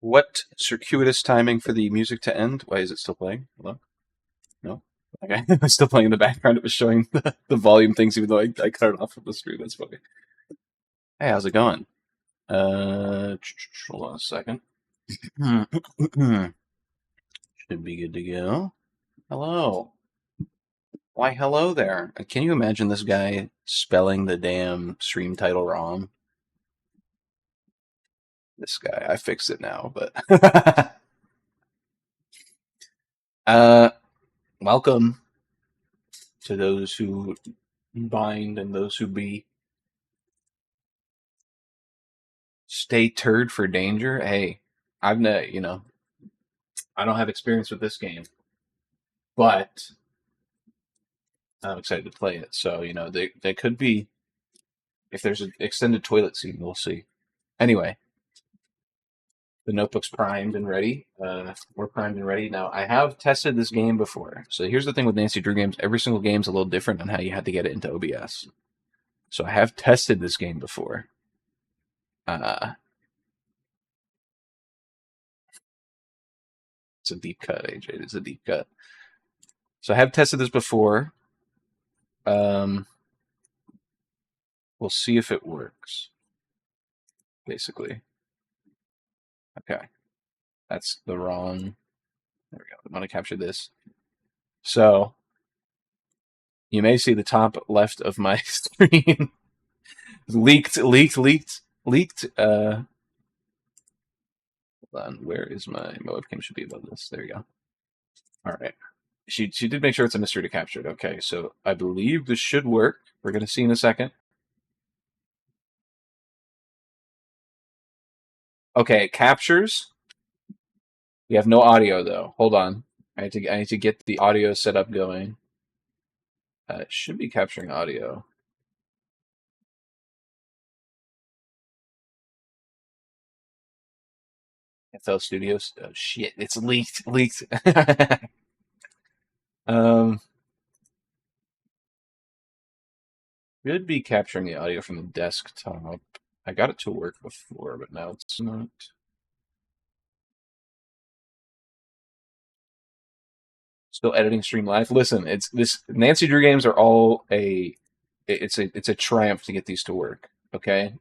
What circuitous timing for the music to end? Why is it still playing? Hello? No? Okay. It's still playing in the background. It was showing the volume things even though I cut it off from the screen. That's funny. Hey, how's it going? Hold on a second. Should be good to go. Hello. Why, hello there. Can you imagine this guy spelling the damn stream title wrong? This guy. I fixed it now, but... welcome to those who bind and those who be. Stay turd for danger. Hey, I've no, I don't have experience with this game, but I'm excited to play it. So, they could be, if there's an extended toilet scene, we'll see. Anyway, the notebook's primed and ready. We're primed and ready. Now, I have tested this game before. So here's the thing with Nancy Drew games. Every single game's a little different on how you had to get it into OBS. So I have tested this game before. It's a deep cut, AJ. It's a deep cut. So I have tested this before. We'll see if it works. Basically. Okay. That's the wrong... There we go. I want to capture this. So, you may see the top left of my screen. leaked. Hold on. Where is my webcam? Should be above this. There you go. All right. She did make sure it's a mystery to capture it. Okay, so I believe this should work. We're going to see in a second. Okay, it captures. We have no audio though. Hold on. I need to get the audio setup going. It should be capturing audio. FL Studios. Oh shit! It's leaked. Should be capturing the audio from the desktop. I got it to work before, but now it's not. Still editing stream live. Listen, it's this Nancy Drew games are all it's a triumph to get these to work. Okay.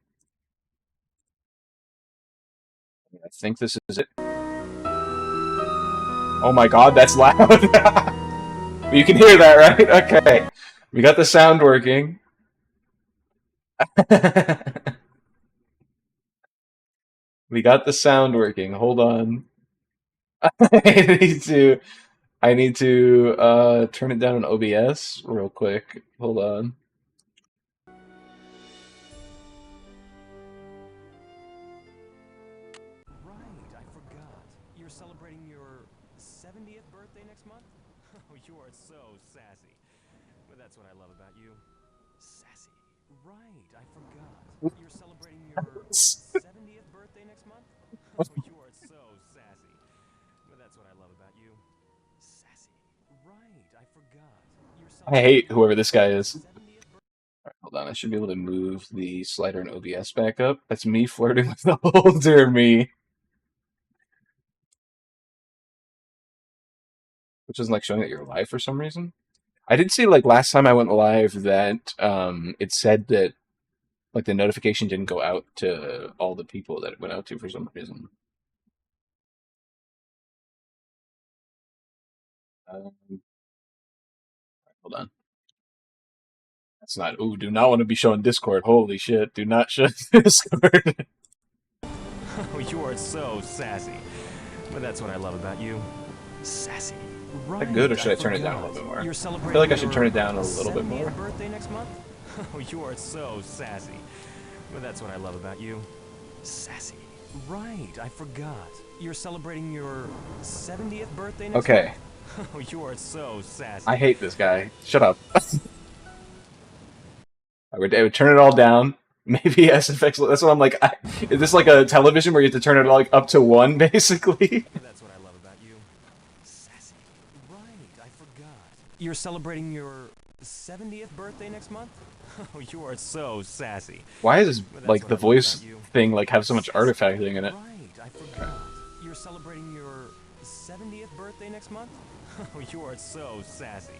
I think this is it. Oh my god, that's loud. You can hear that, right? Okay. We got the sound working. We got the sound working. Hold on. I need to turn it down in OBS real quick. Hold on. Right, I forgot. You're celebrating your 70th birthday next month? Oh, you are so sassy. But that's what I love about you. Sassy. Right, I forgot. You're celebrating your 70th birthday next month? Oh, you are so sassy. But that's what I love about you. Sassy. Right, I forgot. I hate whoever this guy is. Right, hold on, I should be able to move the slider in OBS back up. That's me flirting with the older me. Which isn't like showing that you're live for some reason. I did see like last time I went live that it said that like the notification didn't go out to all the people that it went out to for some reason. Hold on. That's not. Ooh, do not want to be showing Discord. Holy shit! Do not show Discord. Oh, you are so sassy. But that's what I love about you. Sassy. Right. Is that good, or should I turn it down a little bit more? I feel like I should turn it down a little bit more. Birthday next month? Oh, you are so sassy. But that's what I love about you. Sassy. Right, I forgot. You're celebrating your 70th birthday next month? Oh, you are so sassy. I hate this guy. Shut up. I would turn it all down. Maybe SFX. That's what I'm like. Is this like a television where you have to turn it like up to 1, basically? That's what I love about you. Sassy. Right, I forgot. You're celebrating your 70th birthday next month? Oh, you are so sassy. Why is this, like, the voice thing, like, have so much artifacting in it? Right, I forgot. You're celebrating your 70th birthday next month? Oh, you are so sassy.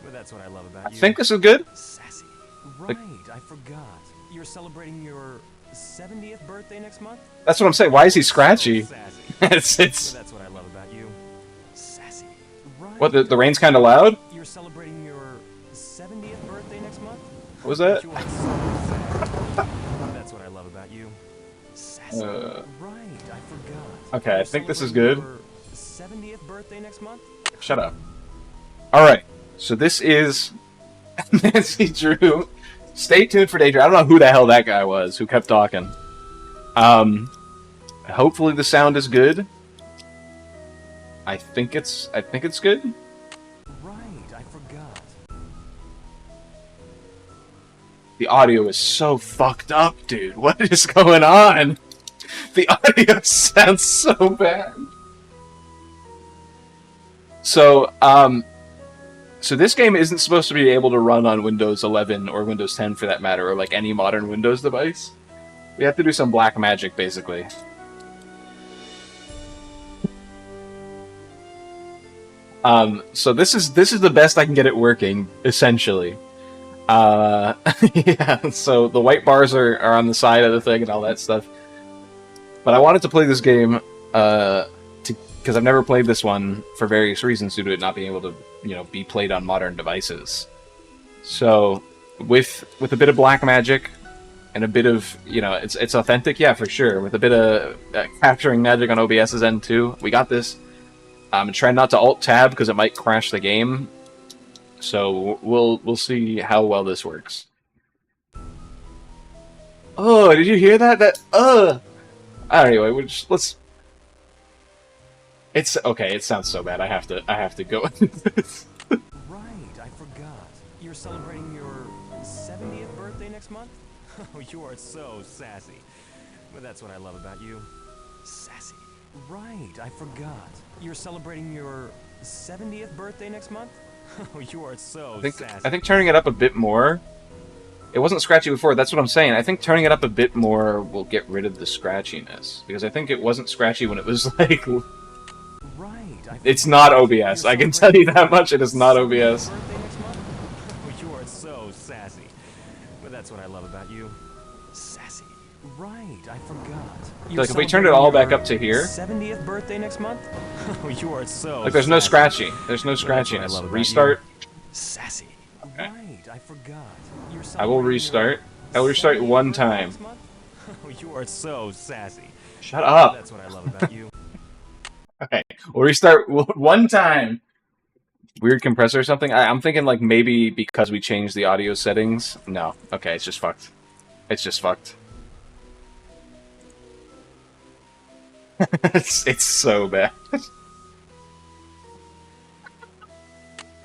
But that's what I love about I you. think this is good. Sassy. Like, Right, I forgot. You're celebrating your 70th birthday next month? that's what I'm saying. Why is he scratchy? So sassy. it's But that's what I love about you. Sassy. Right. what the rain's kind of loud. You're celebrating your 70th birthday next month? What was that? You are so sassy. That's what I love about you. Sassy. Right, I forgot. Okay, I You're think this is celebrating good. your 70th birthday next month? Shut up. Alright, so this is Nancy Drew. Stay tuned for Danger. I don't know who the hell that guy was who kept talking. Hopefully the sound is good. I think it's good. Right, I forgot. The audio is so fucked up, dude. What is going on? The audio sounds so bad. So, so this game isn't supposed to be able to run on Windows 11 or Windows 10 for that matter, or like any modern Windows device. We have to do some black magic, basically. So this is the best I can get it working, essentially. Yeah, so the white bars are on the side of the thing and all that stuff. But I wanted to play this game, because I've never played this one for various reasons due to it not being able to, be played on modern devices. So, with a bit of black magic, and a bit of, it's authentic, yeah, for sure. With a bit of capturing magic on OBS's end too, we got this. I'm trying not to Alt-Tab because it might crash the game. So we'll see how well this works. Oh, did you hear that? Anyway, let's. It's okay. It sounds so bad. I have to go. Right, I forgot. You're celebrating your 70th birthday next month? Oh, you are so sassy. But that's what I love about you. Sassy. Right, I forgot. You're celebrating your 70th birthday next month? Oh, you are so sassy. I think turning it up a bit more. It wasn't scratchy before. That's what I'm saying. I think turning it up a bit more will get rid of the scratchiness, because I think it wasn't scratchy when it was like. Right. It's not OBS. I can tell you that much. It is not OBS. You are so sassy. But that's what I love about you. Sassy. Right, I forgot. Like if we turned it all back up to here. 70th birthday next month? Oh, you are so like there's no sassy. scratchy. There's no scratchiness. Restart. Sassy. Okay. Right, I forgot. I will restart. I will restart one time. Oh, you are so sassy. Shut up. That's what I love about you. Okay, we'll restart one time. Weird compressor or something? I'm thinking like maybe because we changed the audio settings. No. Okay, it's just fucked. It's just fucked. it's so bad.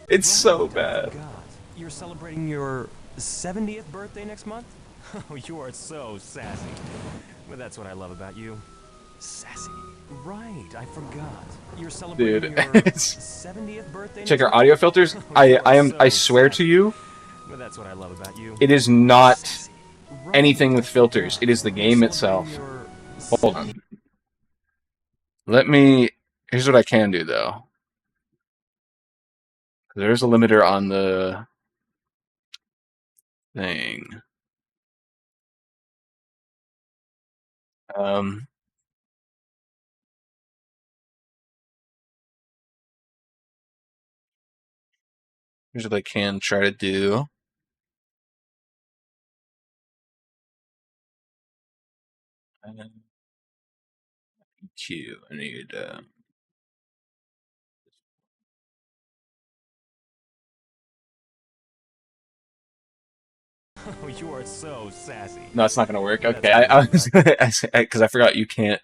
It's so bad. You're celebrating your 70th birthday next month? Oh, you are so sassy. But that's what I love about you. Sassy. Right, I forgot. You're celebrating your 70th birthday. Check our audio filters. I swear to you. But that's what I love about you. It is not anything with filters. It is the game itself. Hold on. Here's what I can do though. There's a limiter on the thing. Here's what I can try to do. EQ. I need. Oh, you are so sassy. No, it's not gonna work. Okay, I was because I forgot you can't.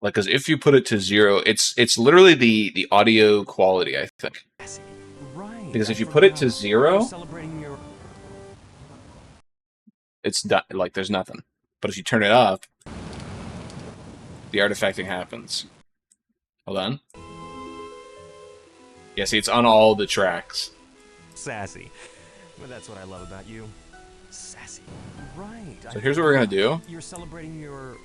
Like, because if you put it to 0, it's literally the audio quality, I think. Right. Because if you put it to 0, it's done. Like, there's nothing. But if you turn it up, the artifacting happens. Hold on. Yeah, see, it's on all the tracks. Sassy. But that's what I love about you. Sassy. Right. So here's what we're gonna do. You're celebrating your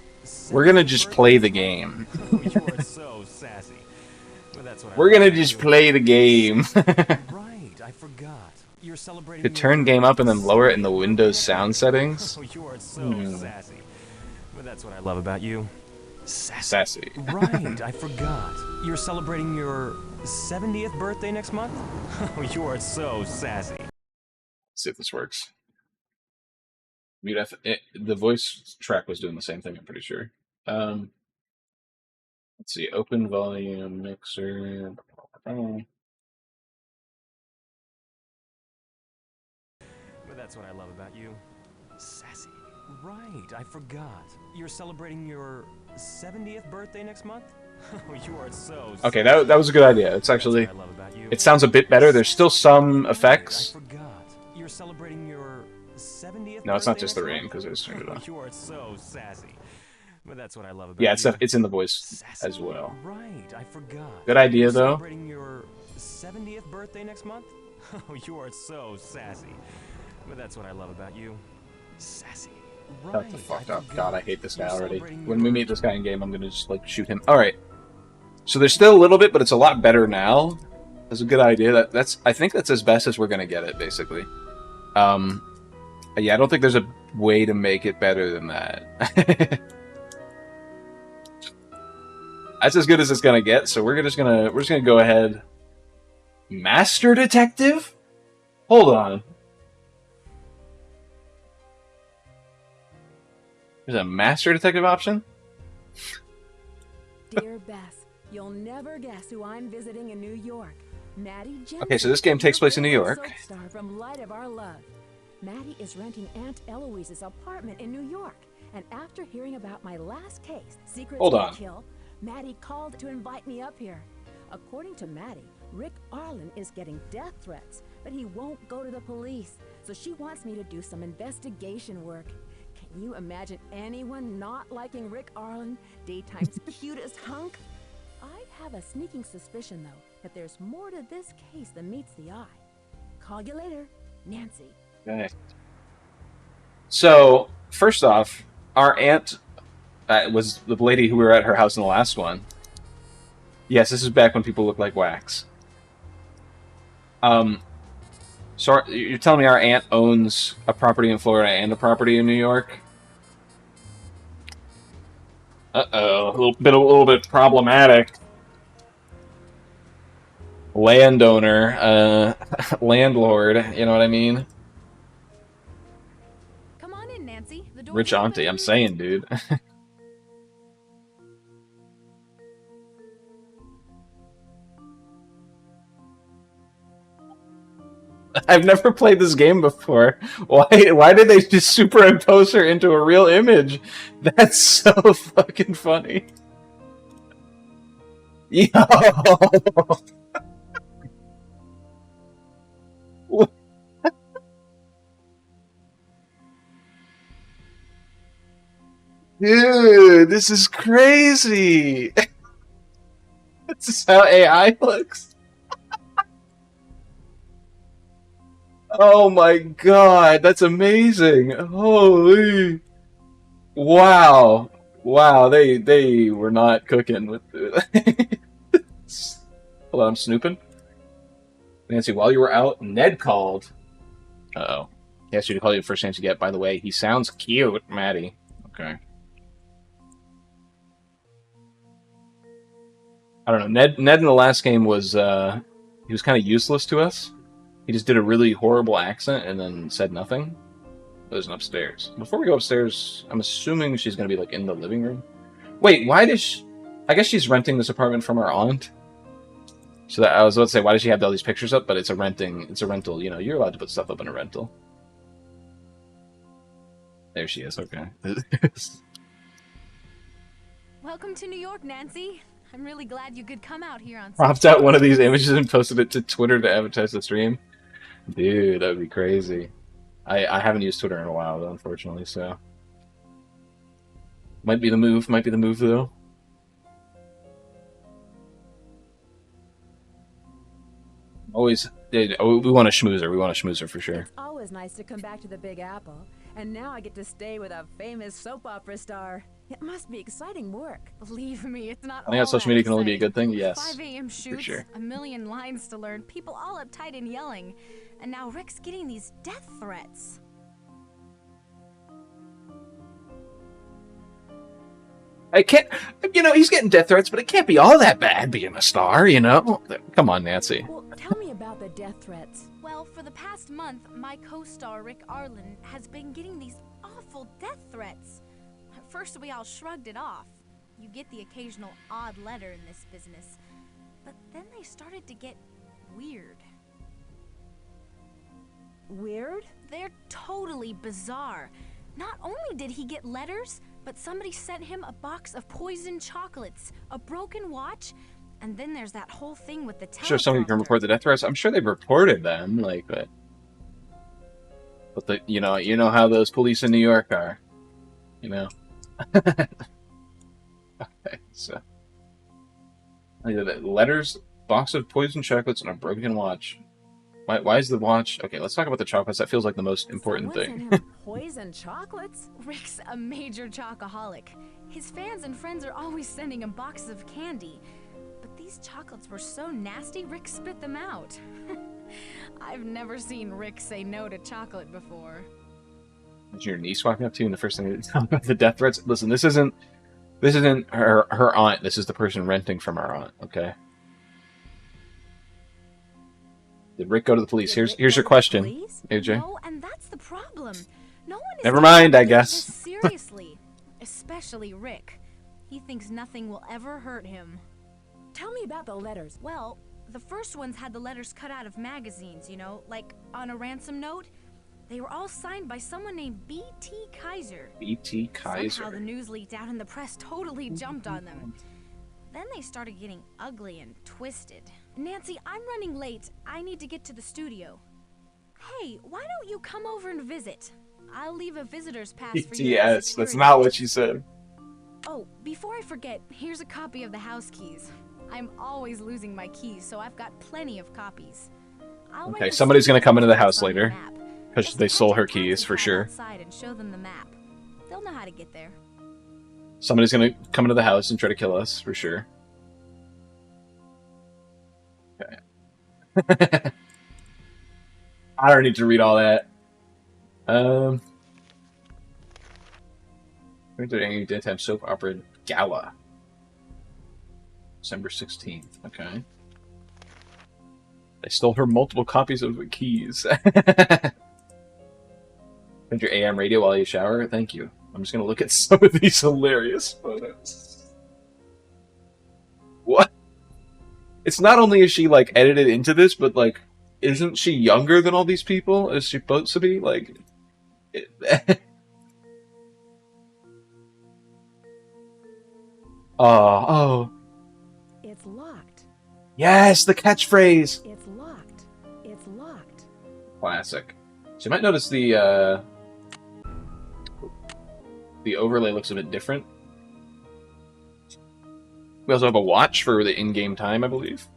We're gonna just play the game. You are so sassy. But that's what I We're love gonna about just you. play the game. Right, I forgot. You're celebrating To turn game up and then lower it in the Windows sound settings. You are so sassy. But that's what I love about you. Sassy. Right, I forgot. You're celebrating your 70th birthday next month? You are so sassy. Let's see if this works. The voice track was doing the same thing, I'm pretty sure. Let's see, open volume, mixer. But that's what I love about you. Sassy. Right, I forgot. You're celebrating your 70th birthday next month? You are so sassy. Okay, that was a good idea. It's actually, it sounds a bit better. There's still some effects. I forgot. You're celebrating your 70th No, it's not birthday just the next rain month? because it was turned it on. You are so sassy. But that's what I love about Yeah, you. it's in the voice Sassy. as well. Right, I forgot. Good idea, You're though. Celebrating your 70th birthday next month? You are so sassy. But that's what I love about you. Sassy. Right. Shut the fuck up. forgot. God, I hate this guy You're already. celebrating When we your- meet this guy in game, I'm gonna just, like, shoot him. Alright. So there's still a little bit, but it's a lot better now. That's a good idea. I think that's as best as we're gonna get it, basically. Yeah, I don't think there's a way to make it better than that. That's as good as it's gonna get, so we're just gonna go ahead. Master Detective? Hold on. There's a Master Detective option? Dear Bess, you'll never guess who I'm visiting in New York. Maddie Jensen. Okay, so this game takes place in New York. Soap star from Light of Our Love. Maddie is renting Aunt Eloise's apartment in New York. And after hearing about my last case, Secrets Hold Will on. Kill, Maddie called to invite me up here. According to Maddie, Rick Arlen is getting death threats, but he won't go to the police. So she wants me to do some investigation work. Can you imagine anyone not liking Rick Arlen, daytime's cutest hunk? I have a sneaking suspicion, though, that there's more to this case than meets the eye. Call you later, Nancy. Okay. So, first off, our aunt was the lady who we were at her house in the last one. Yes, this is back when people looked like wax. So you're telling me our aunt owns a property in Florida and a property in New York? Uh-oh, a little bit problematic. Landowner, landlord, you know what I mean? Come on in, Nancy. The door's Rich auntie, I'm open. saying, dude. I've never played this game before. Why did they just superimpose her into a real image? That's so fucking funny. Yo! Dude, this is crazy! This is how AI looks. Oh my god, that's amazing! Holy! Wow, wow, they were not cooking with the. Hold on, I'm snooping. Nancy, while you were out, Ned called. Uh-oh. He asked you to call you the first chance you get. By the way, he sounds cute, Maddie. Okay. I don't know. Ned in the last game was he was kind of useless to us. He just did a really horrible accent and then said nothing. There's an upstairs. Before we go upstairs, I'm assuming she's gonna be like in the living room. Wait, why does she... I guess she's renting this apartment from her aunt. So that, I was about to say, why does she have all these pictures up? But it's a rental. You know, you're allowed to put stuff up in a rental. There she is. Okay. Welcome to New York, Nancy. I'm really glad you could come out here on Cropped out one of these images and posted it to Twitter to advertise the stream. Dude, that would be crazy. I haven't used Twitter in a while, though, unfortunately, so... Might be the move, though. Always... We want a schmoozer for sure. It's always always nice to come back to the Big Apple. And now I get to stay with a famous soap opera star. It must be exciting work. Believe me, it's not I think all that social that media can only be a exciting. good thing. Yes, 5 a.m. for shoots, sure. a million lines to learn, people all uptight and yelling. And now Rick's getting these death threats. I can't, he's getting death threats, but it can't be all that bad being a star, Come on, Nancy. Well, tell me about the death threats. Well, for the past month, my co-star Rick Arlen has been getting these awful death threats. At first, we all shrugged it off. You get the occasional odd letter in this business. But then they started to get weird. Weird? They're totally bizarre. Not only did he get letters, but somebody sent him a box of poisoned chocolates, a broken watch, and then there's that whole thing with the teleprompter. Sure, somebody can report the death threats. I'm sure they've reported them, but you know how those police in New York are, Okay, so letters, box of poisoned chocolates, and a broken watch. Why is the watch? Okay, let's talk about the chocolates. That feels like the most important Someone thing. sent him poison chocolates? Rick's a major chocoholic. His fans and friends are always sending him boxes of candy. But these chocolates were so nasty, Rick spit them out. I've never seen Rick say no to chocolate before. Is your niece walking up to you and the first thing to tell about the death threats? Listen, this isn't her aunt. This is the person renting from our aunt. Okay. Did Rick go to the police? Here's your question, AJ. No, and that's the problem. No one is Never mind, I taking guess. this seriously, especially Rick. He thinks nothing will ever hurt him. Tell me about the letters. Well, the first ones had the letters cut out of magazines, like on a ransom note. They were all signed by someone named B.T. Kaiser. B.T. Kaiser. Somehow the news leaked out and the press totally jumped on them. Then they started getting ugly and twisted. Nancy, I'm running late. I need to get to the studio. Hey, why don't you come over and visit? I'll leave a visitor's pass for you. BTS. That's not what she said. Oh, before I forget, here's a copy of the house keys. I'm always losing my keys, so I've got plenty of copies. Okay, somebody's gonna come into the house later, because they stole her keys for sure. Outside and show them the map. They'll know how to get there. Somebody's gonna come into the house and try to kill us for sure. Okay. I don't need to read all that. Any daytime soap opera gala. December 16th. Okay. They stole her multiple copies of the keys. Turn your AM radio while you shower. Thank you. I'm just gonna look at some of these hilarious photos. What? It's not only is she edited into this, but isn't she younger than all these people? Is she supposed to be oh. It's locked. Yes, the catchphrase. It's locked. It's locked. Classic. So you might notice the overlay looks a bit different. We also have a watch for the in-game time, I believe.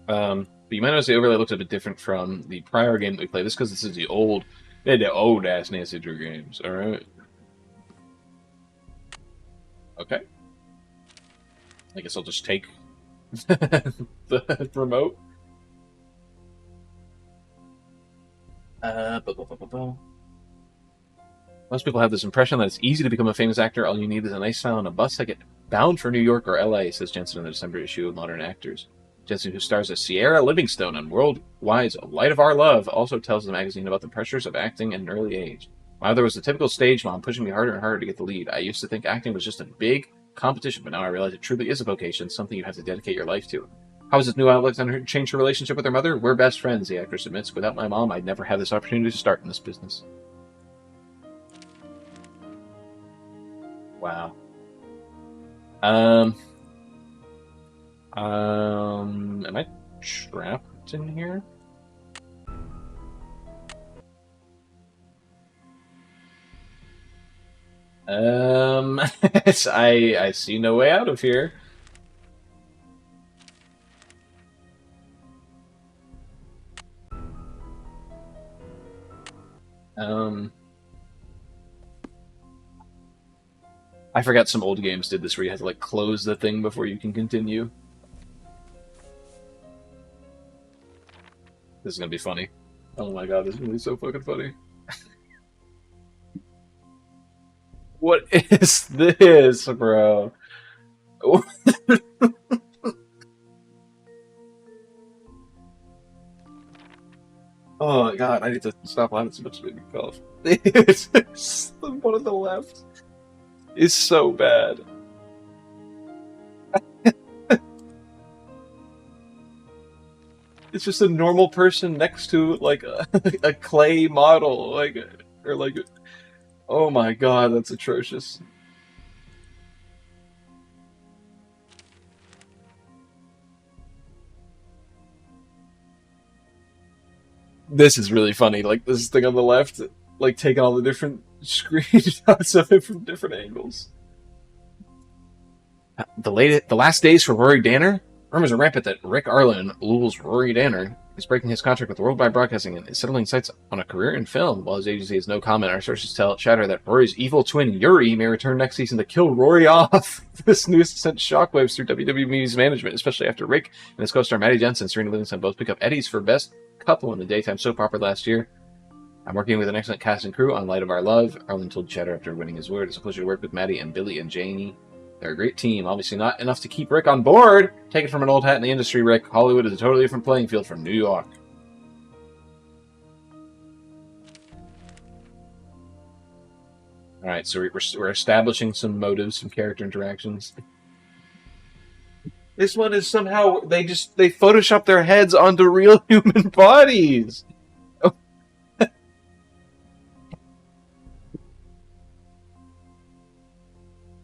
But you might notice the overlay looks a bit different from the prior game that we played. This because this is the old-ass Nancy Drew games. All right. Okay. I guess I'll just take the remote. Most people have this impression that it's easy to become a famous actor. All you need is a nice smile and a bus ticket bound for New York or LA, says Jensen in the December issue of Modern Actors. Jensen, who stars as Sierra Livingstone on Worldwide's Light of Our Love, also tells the magazine about the pressures of acting at an early age. My mother was the typical stage mom, pushing me harder and harder to get the lead. I used to think acting was just a big competition, but now I realize it truly is a vocation, something you have to dedicate your life to. How has this new outlook on her changed her relationship with her mother? We're best friends, the actress admits. Without my mom, I'd never have this opportunity to start in this business. Wow. Am I trapped in here? I see no way out of here. Um, I forgot some old games did this where you had to like close the thing before you can continue. This is gonna be funny. Oh my god, this is gonna be so fucking funny. What is this, bro? Oh my god, I need to stop laughing so much to make me cough. The one on the left is so bad. It's just a normal person next to like a clay model, like or like. Oh my god, that's atrocious. This is really funny. Like this thing on the left, like taking all the different screenshots of it from different angles. The last days for Rory Danner. Rumors are rampant that Rick Arlen, Louis's Rory Danner, is breaking his contract with Worldwide Broadcasting and is settling sights on a career in film. While his agency has no comment, our sources tell Chatter that Rory's evil twin Yuri may return next season to kill Rory off. This news sent shockwaves through WWE's management, especially after Rick and his co-star Maddie Jensen and Serena Livingston both pick up Eddies for Best Couple in the daytime soap opera last year. I'm working with an excellent cast and crew on Light of Our Love. Arlen told Chatter after winning his word. It's a pleasure to work with Maddie and Billy and Janie. They're a great team. Obviously not enough to keep Rick on board. Take it from an old hat in the industry, Rick. Hollywood is a totally different playing field from New York. Alright, so we're establishing some motives, some character interactions. This one is somehow, they Photoshop their heads onto real human bodies.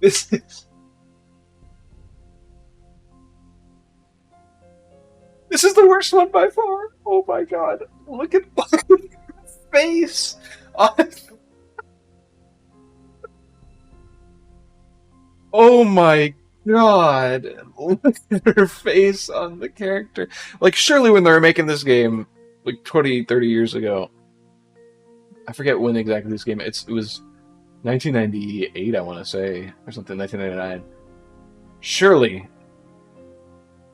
This is the worst one by far. Oh my god. Look at her face. Oh my god. Look at her face on the character. Like, surely when they were making this game, like 20, 30 years ago, I forget when exactly this game, it was 1998, I want to say, or something, 1999. Surely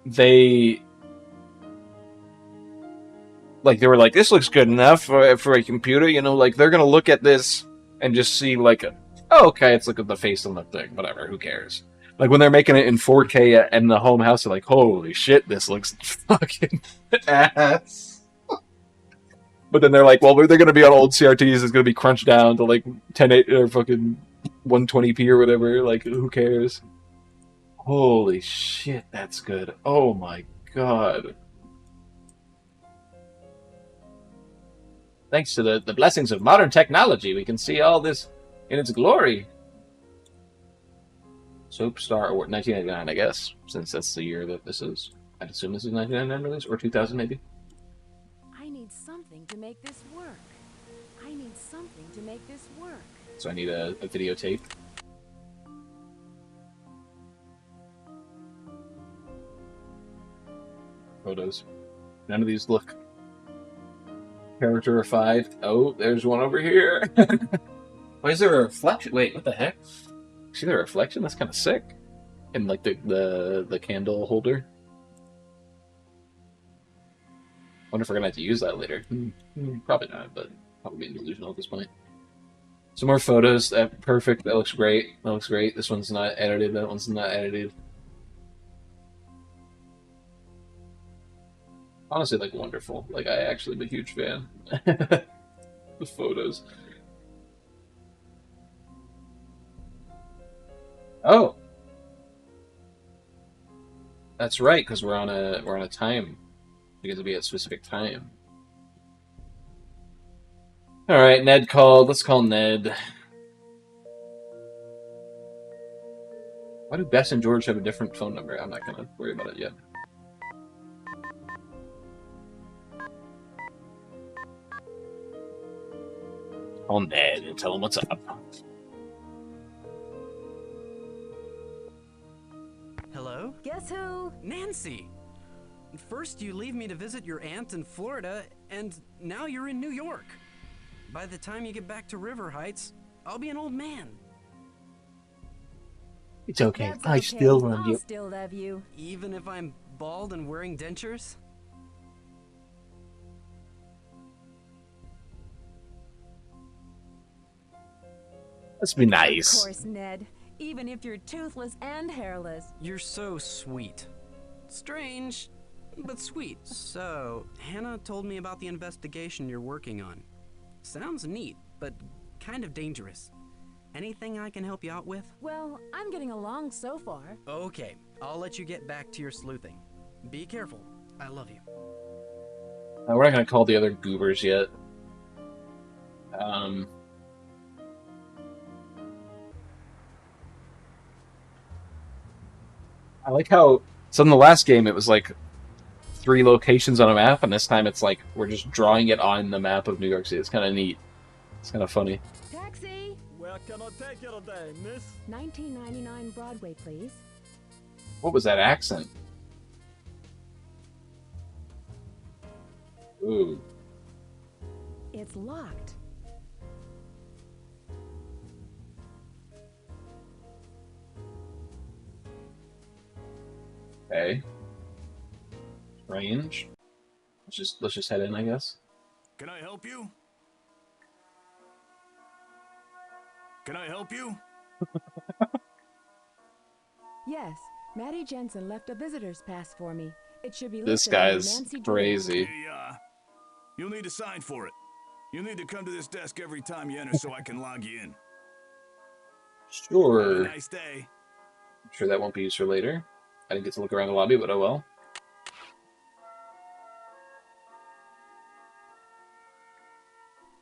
they were like, this looks good enough for a computer, you know, like they're gonna look at this and just see like, oh, okay, it's look at the face on the thing, whatever, who cares? Like when they're making it in 4K in the home house, they're like, holy shit, this looks fucking ass. But then they're like, well, they're gonna be on old CRTs, it's gonna be crunched down to like 1080 or fucking 120p or whatever, like who cares? Holy shit, that's good. Oh my god. Thanks to the blessings of modern technology, we can see all this in its glory. Soap Star Award, 1999, I guess, since that's the year that this is. I'd assume this is 1999 release, or 2000 maybe. I need something to make this work. I need something to make this work. So I need a videotape. Photos. None of these look characterified. Oh, there's one over here. Why is there a reflection? Wait, what the heck? See the reflection? That's kind of sick. And like the candle holder. Wonder if we're gonna have to use that later. Probably not, but probably being delusional at this point. Some more photos. Perfect. That looks great. That looks great. This one's not edited. That one's not edited. Honestly, like, wonderful. Like, I actually am a huge fan. The photos. Oh, that's right, because we're on a time. We get to be at a specific time. All right, Ned called. Let's call Ned. Why do Bess and George have a different phone number? I'm not gonna worry about it yet. Call Ned and tell him what's up. Hello? Guess who? Nancy! First you leave me to visit your aunt in Florida, and now you're in New York. By the time you get back to River Heights, I'll be an old man. It's okay. That's I okay. still love I'll you. still love you. Even if I'm bald and wearing dentures? Let's be nice. Of course, Ned. Even if you're toothless and hairless. You're so sweet. Strange, but sweet. So, Hannah told me about the investigation you're working on. Sounds neat, but kind of dangerous. Anything I can help you out with? Well, I'm getting along so far. Okay, I'll let you get back to your sleuthing. Be careful. I love you. We're not gonna call the other goobers yet. I like how, so in the last game it was like 3 locations on a map, and this time it's like we're just drawing it on the map of New York City. It's kind of neat. It's kind of funny. Taxi! Where can I take you today, miss? 1999 Broadway, please. What was that accent? Ooh. It's locked. Okay. Range. Let's just head in, I guess. Can I help you? Can I help you? Yes, Maddie Jensen left a visitor's pass for me. It should be This listed on the guy's Nancy crazy. Hey, you'll need to sign for it. You'll need to come to this desk every time you enter so I can log you in. Have a Sure. nice day. I'm sure that won't be used for later. I didn't get to look around the lobby, but oh well.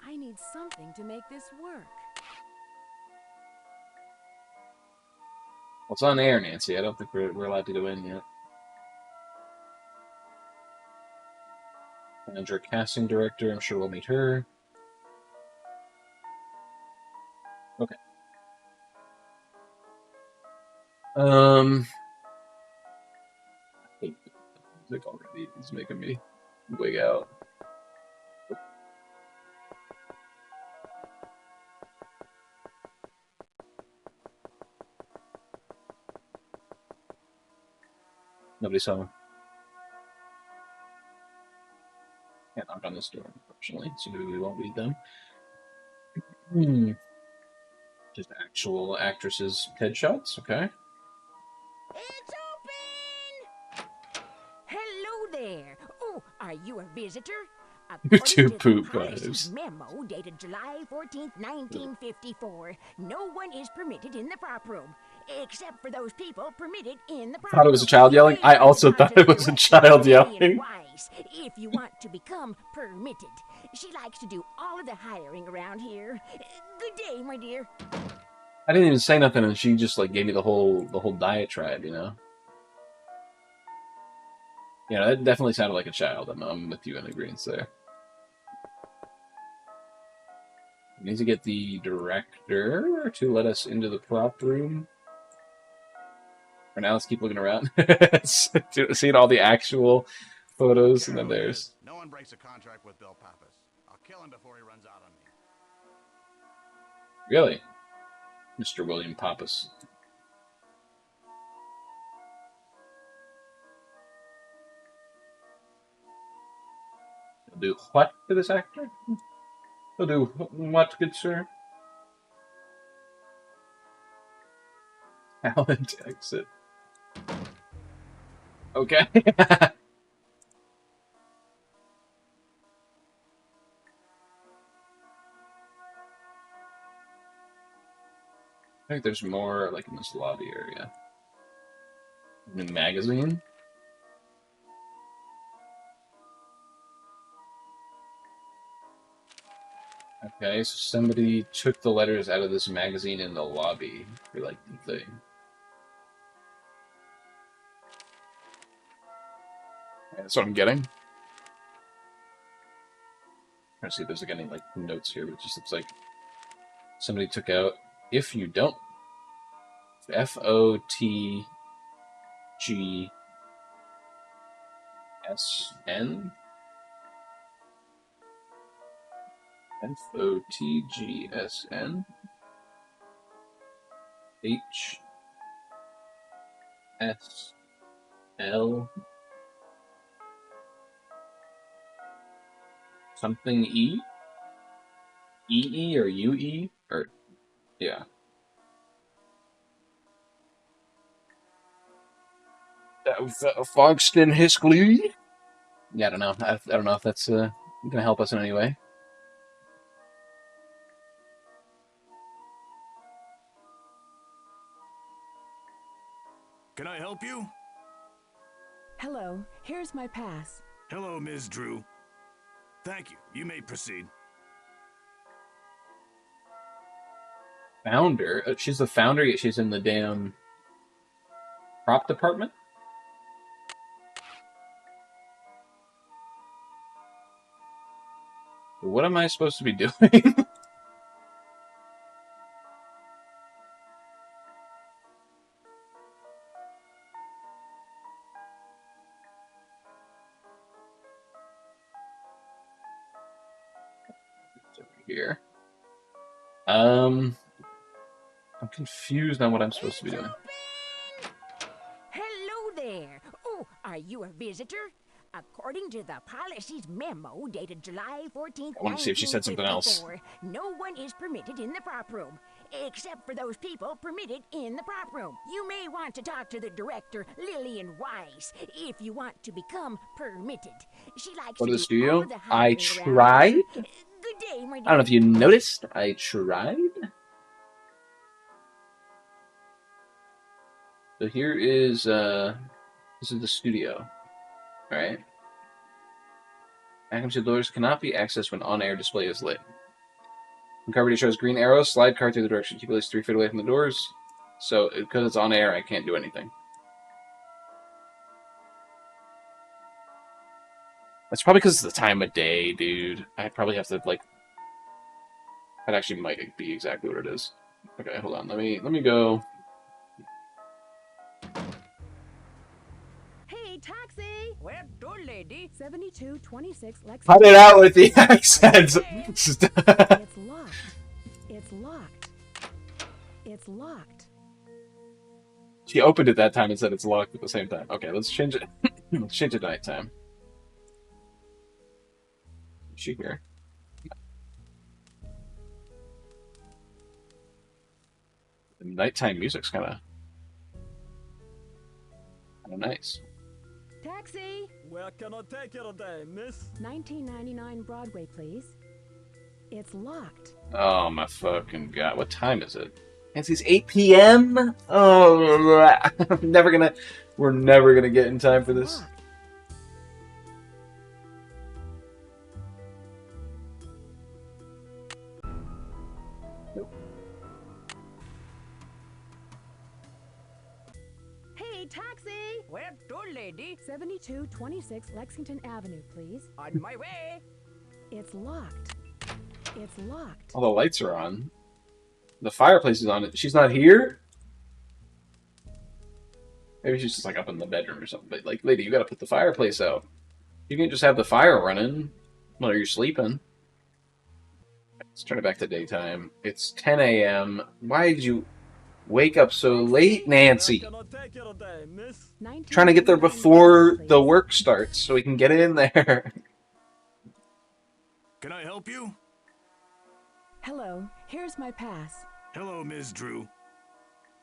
I need something to make this work. What's on air, Nancy? I don't think we're allowed to go in yet. Manager, casting director. I'm sure we'll meet her. Okay. I hate the music already. It's making me wig out. Nobody saw him. Can't knock on this door, unfortunately, so maybe we won't meet them. Just actual actresses' headshots, okay. It's open! Hello there. Oh, are you a visitor? You're According too to the poop policy's vibes. memo dated July 14th, 1954, no one is permitted in the prop room, except for those people permitted in the prop room. Thought it was a child yelling? I also thought it was a child yelling. Weiss, if you want to become permitted. She likes to do all of the hiring around here. Good day, my dear. I didn't even say nothing, and she just like gave me the whole diatribe, you know. Yeah, that definitely sounded like a child. I'm with you in agreement there. We need to get the director to let us into the prop room. For now, let's keep looking around. Seeing all the actual photos, and then there's... No one breaks a contract with Bill Pappas. I'll kill him before he runs out on me. Really? Mr. William Pappas. He'll do what to this actor? He'll do what, good sir? Talent exit. Okay. I think there's more like in this lobby area. In the magazine? Okay, so somebody took the letters out of this magazine in the lobby for like the thing. That's what I'm getting. Trying to see if there's like any like notes here, but it just looks like somebody took out if you don't FOTGSN. FOTGSN HSL something EE or UE or yeah. Fogston Hiskley. Yeah, I don't know. I don't know if that's gonna help us in any way. Can I help you? Hello, here's my pass. Hello, Ms. Drew. Thank you. You may proceed. Founder? She's the founder, yet she's in the damn prop department? What am I supposed to be doing? It's over here. I'm confused on what I'm supposed to be doing. Hello there. Oh, are you a visitor? According to the policy's memo dated July 14th, I want to see if she said something else. 1954, no one is permitted in the prop room, except for those people permitted in the prop room. You may want to talk to the director, Lillian Weiss, if you want to become permitted. She likes Go to to the do studio? all of the I hiring around tried. here. Good day, my I don't know if you noticed. I tried. So here is this is the studio. Alright. Items doors cannot be accessed when on-air display is lit. When cover shows green arrows, slide card through the direction. Keep at least 3 feet away from the doors. So, because it's on air, I can't do anything. That's probably because it's the time of day, dude. I'd probably have to, like... That actually might be exactly what it is. Okay, hold on. Let me go... Hey, taxi! Where to, lady? 7226 Lexington. Cut it out with the accents! It's locked. It's locked. It's locked. She opened it that time and said it's locked at the same time. Okay, let's change it. Let's change it to nighttime. Is she here? The nighttime music's kind of nice. Taxi! Where can I take you today, miss? 1999 Broadway, please. It's locked. Oh my fucking god! What time is it? It's 8 p.m. Oh, we're never gonna get in time for this. Locked. Hey, taxi! Where to, lady? 7226 Lexington Avenue, please. On my way. It's locked. It's locked. All the lights are on. The fireplace is on. She's not here? Maybe she's just like up in the bedroom or something. But like, lady, you gotta put the fireplace out. You can't just have the fire running while you're sleeping. Let's turn it back to daytime. It's 10 a.m. Why did you wake up so late, Nancy? Where can I take you today, miss? Trying to get there before the work starts so we can get in there. Can I help you? Hello, here's my pass. Hello, Ms. Drew.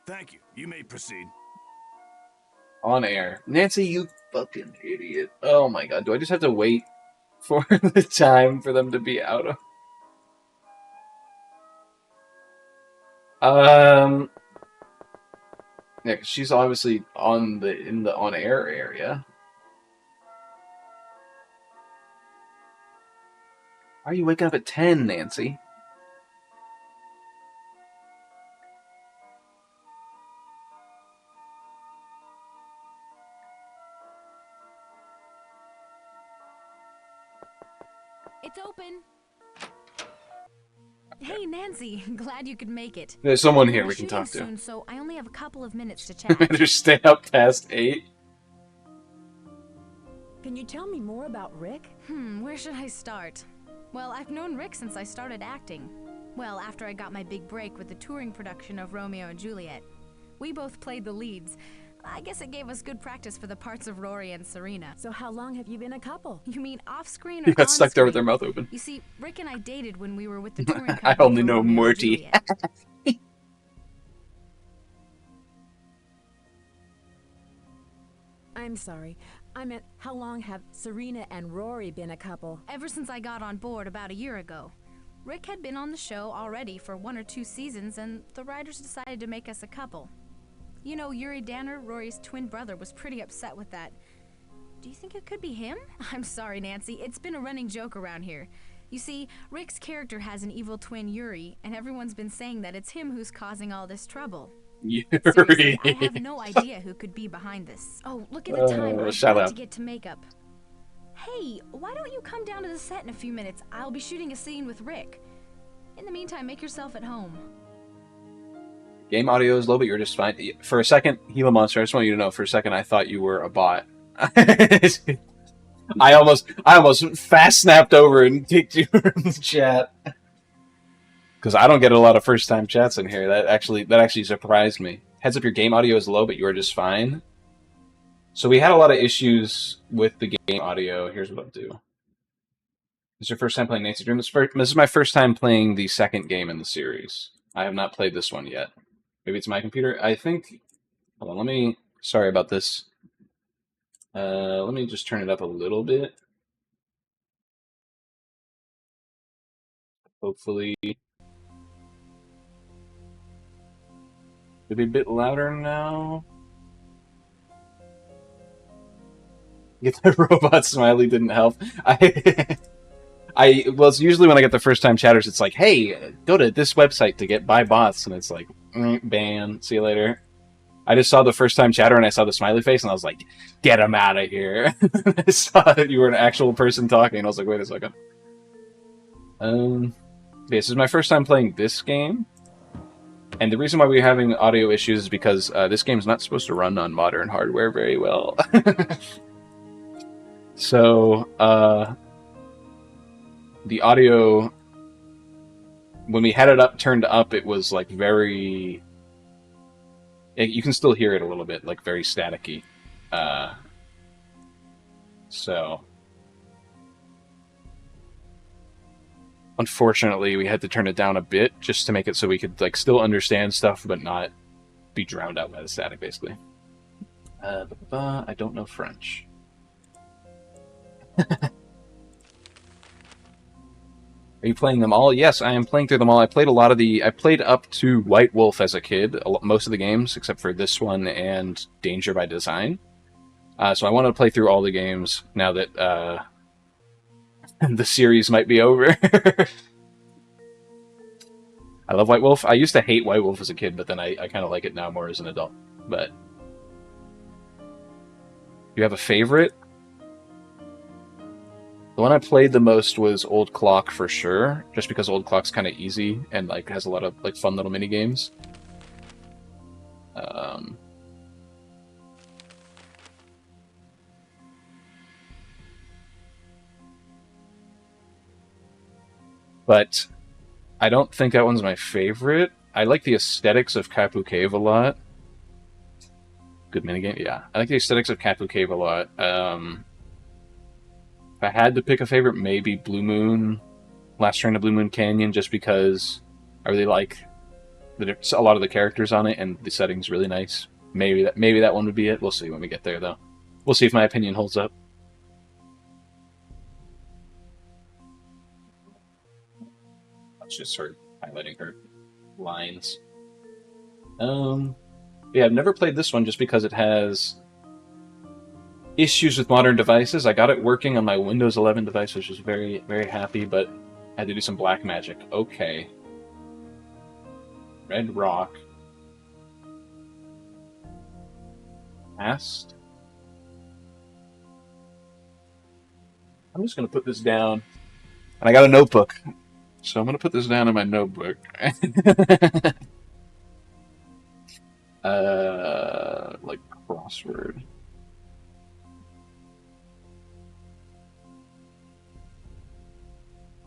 Thank you. You may proceed. On air. Nancy, you fucking idiot. Oh my god, do I just have to wait for the time for them to be out of... Yeah, 'cause she's obviously in the on-air area. Why are you waking up at 10, Nancy? It's open. Hey, Nancy. Glad you could make it. There's someone here We're we can shooting talk to. soon, so I only have a couple of minutes to chat. Better stay up past 8. Can you tell me more about Rick? Where should I start? Well, I've known Rick since I started acting. Well, after I got my big break with the touring production of Romeo and Juliet. We both played the leads. I guess it gave us good practice for the parts of Rory and Serena. So how long have you been a couple? You mean off-screen or You got on-screen? stuck there with their mouth open. You see, Rick and I dated when we were with the touring I company only for know Romeo and Morty. Juliet. I'm sorry. I meant, how long have Serena and Rory been a couple? Ever since I got on board about a year ago. Rick had been on the show already for 1 or 2 seasons, and the writers decided to make us a couple. You know, Yuri Danner, Rory's twin brother, was pretty upset with that. Do you think it could be him? I'm sorry, Nancy. It's been a running joke around here. You see, Rick's character has an evil twin, Yuri, and everyone's been saying that it's him who's causing all this trouble. Seriously, I have no idea who could be behind this. Oh, look at the time. I've shut got up. to get to makeup. Hey, why don't you come down to the set in a few minutes? I'll be shooting a scene with Rick. In the meantime, make yourself at home. Game audio is low, but you're just fine. For a second, Gila Monster, I just want you to know, for a second I thought you were a bot. I almost fast snapped over and kicked you from the chat. Because I don't get a lot of first time chats in here. That actually surprised me. Heads up, your game audio is low, but you are just fine. So we had a lot of issues with the game audio. Here's what I'll do. This is your first time playing Nancy Dream? This is my first time playing the second game in the series. I have not played this one yet. Maybe it's my computer. I think... Hold on, sorry about this. Let me just turn it up a little bit. Hopefully... It'll be a bit louder now. Get the robot smiley didn't help. Well, it's usually when I get the first time chatters, it's like, hey, go to this website to buy bots, and it's like, ban, see you later. I just saw the first time chatter and I saw the smiley face, and I was like, get him out of here. I saw that you were an actual person talking, and I was like, wait a second. This is my first time playing this game. And the reason why we're having audio issues is because this game's not supposed to run on modern hardware very well. So, the audio, when we had it turned up, it was like very... You can still hear it a little bit, like very staticky. So... Unfortunately, we had to turn it down a bit just to make it so we could like still understand stuff, but not be drowned out by the static, basically. I don't know French. Are you playing them all? Yes, I am playing through them all. I played I played up to White Wolf as a kid, most of the games, except for this one and Danger by Design. So I want to play through all the games now that the series might be over. I love White Wolf. I used to hate White Wolf as a kid, but then I kind of like it now more as an adult. But you have a favorite? The one I played the most was Old Clock for sure, just because Old Clock's kind of easy and like has a lot of like fun little mini games. But I don't think that one's my favorite. I like the aesthetics of Kapu Cave a lot. Good minigame, yeah. I like the aesthetics of Kapu Cave a lot. If I had to pick a favorite, maybe Blue Moon, Last Train to Blue Moon Canyon, just because I really like a lot of the characters on it, and the setting's really nice. Maybe that one would be it. We'll see when we get there, though. We'll see if my opinion holds up. Let's just start highlighting her lines. Yeah, I've never played this one just because it has issues with modern devices. I got it working on my Windows 11 device, which was very, very happy, but I had to do some black magic. Okay. Red Rock. Past. I'm just going to put this down. And I got a notebook. So I'm going to put this down in my notebook. Like crossword.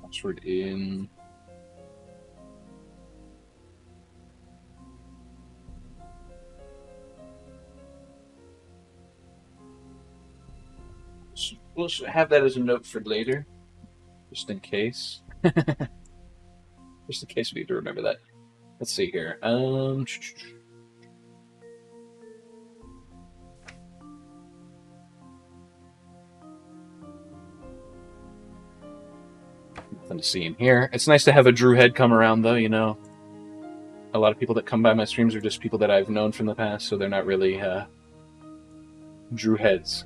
Password in. We'll have that as a note for later, just in case. Just in case we need to remember that. Let's see here. Nothing to see in here. It's nice to have a Drew head come around, though. You know, a lot of people that come by my streams are just people that I've known from the past, so they're not really Drew heads.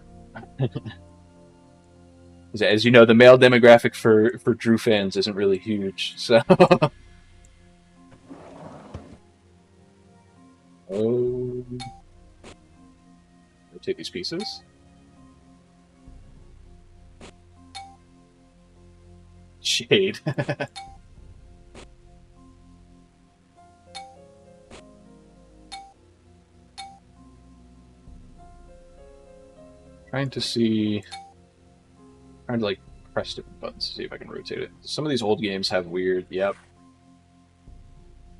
As you know, the male demographic for Drew fans isn't really huge, so. Oh, rotate these pieces. Shade. Trying to see. Trying to like press different buttons to see if I can rotate it. Some of these old games have weird. Yep.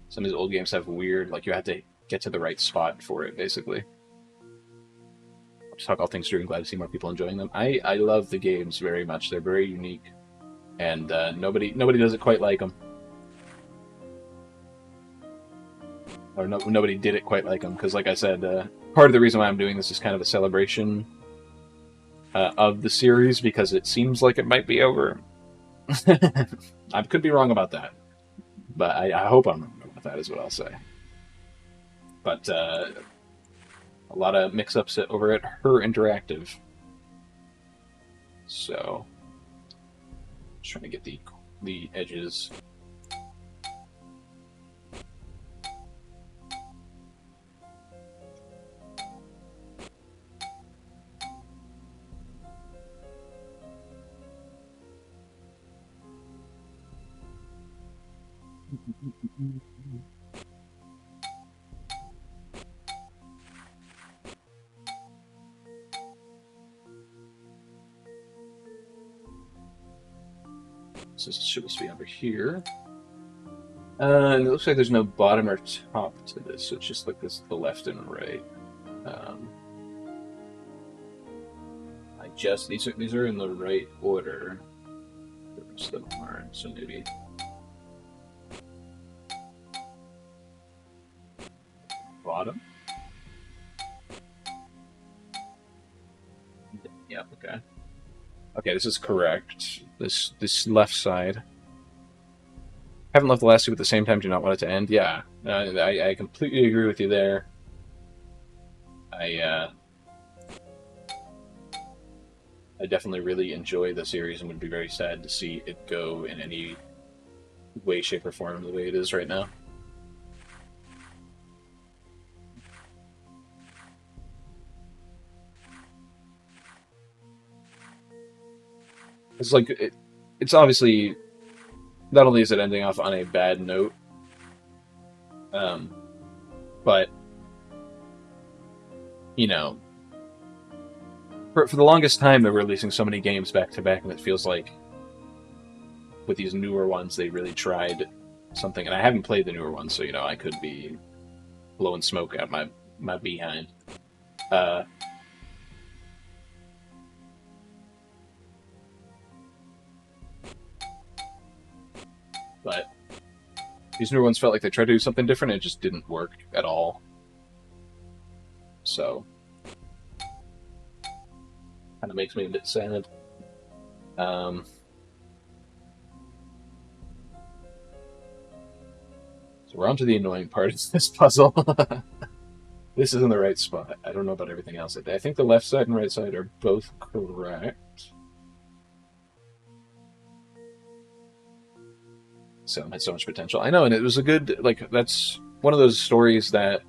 Some of these old games have weird. Like you have to get to the right spot for it, basically. I'll just talk all things Drew and glad to see more people enjoying them. I love the games very much. They're very unique, and nobody does it quite like them. Or nobody did it quite like them, because like I said, part of the reason why I'm doing this is kind of a celebration of the series, because it seems like it might be over. I could be wrong about that, but I hope I'm wrong about that, is what I'll say. But a lot of mix-ups over at Her Interactive. So, just trying to get the edges. So this should be over here. And it looks like there's no bottom or top to this, so it's just like this, the left and right. These are in the right order. The rest of them aren't, so maybe. Bottom? Yeah, okay. Okay, this is correct. This left side. Haven't left the last two at the same time, do not want it to end. Yeah, I completely agree with you there. I definitely really enjoy the series and would be very sad to see it go in any way, shape, or form the way it is right now. It's like it's obviously not only is it ending off on a bad note, but you know, for the longest time they're releasing so many games back to back, and it feels like with these newer ones they really tried something. And I haven't played the newer ones, so you know I could be blowing smoke out my behind. But these newer ones felt like they tried to do something different, and it just didn't work at all. So, kind of makes me a bit sad. So we're on to the annoying part of this puzzle. This is in the right spot. I don't know about everything else. I think the left side and right side are both correct. So it had so much potential. I know, and it was a good, like, that's one of those stories that,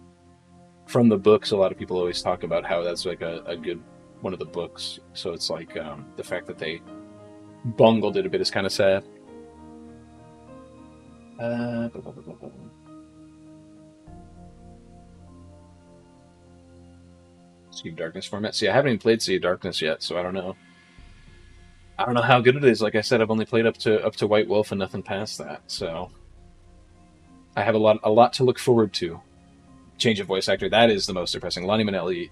from the books, a lot of people always talk about how that's like a good one of the books. So it's like the fact that they bungled it a bit is kind of sad. Sea of Darkness format. See, I haven't even played Sea of Darkness yet, so I don't know. I don't know how good it is. Like I said, I've only played up to White Wolf and nothing past that. So I have a lot to look forward to. Change of voice actor, that is the most depressing. Lonnie Manelli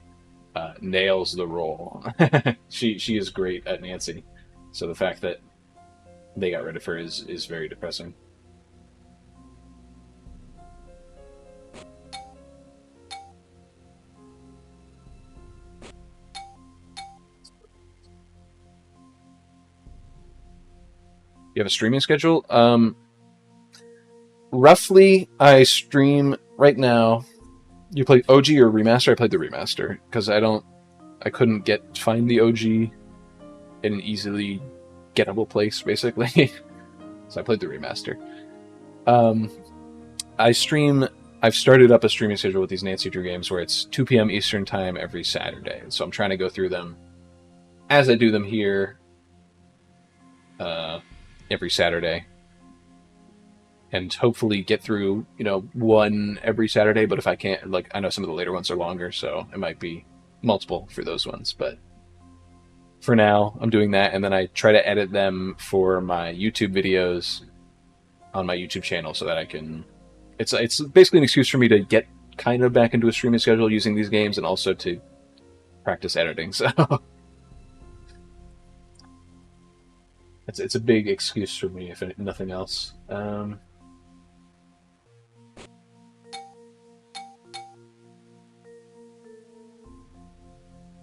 nails the role. She is great at Nancy. So the fact that they got rid of her is very depressing. You have a streaming schedule? Roughly, I stream right now. You play OG or remaster? I played the remaster because I couldn't find the OG in an easily gettable place, basically. So I played the remaster. Um, I stream. I've started up a streaming schedule with these Nancy Drew games where it's 2 p.m. Eastern time every Saturday. So I'm trying to go through them as I do them here every Saturday, and hopefully get through one every Saturday. But if I can't, like, I know some of the later ones are longer, so it might be multiple for those ones. But for now, I'm doing that, and then I try to edit them for my YouTube videos on my YouTube channel so that I can. It's basically an excuse for me to get kind of back into a streaming schedule using these games, and also to practice editing. So it's a big excuse for me, if nothing else. The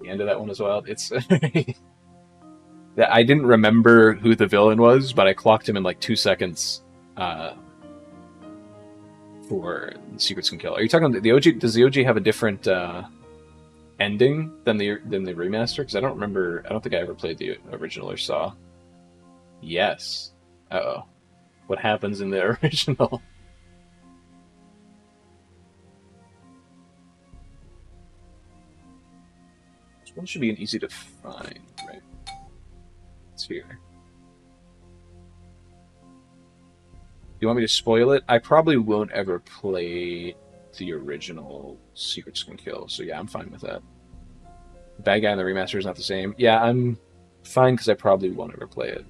end of that one as well. It's I didn't remember who the villain was, but I clocked him in like 2 seconds. For Secrets Can Kill. Are you talking the OG? Does the OG have a different ending than the remaster? Because I don't remember. I don't think I ever played the original or saw. Yes. Uh-oh. What happens in the original? This one should be an easy to find, right? It's here. You want me to spoil it? I probably won't ever play the original Secrets Can Kill, so yeah, I'm fine with that. Bad Guy in the remaster is not the same. Yeah, I'm fine because I probably won't ever play it.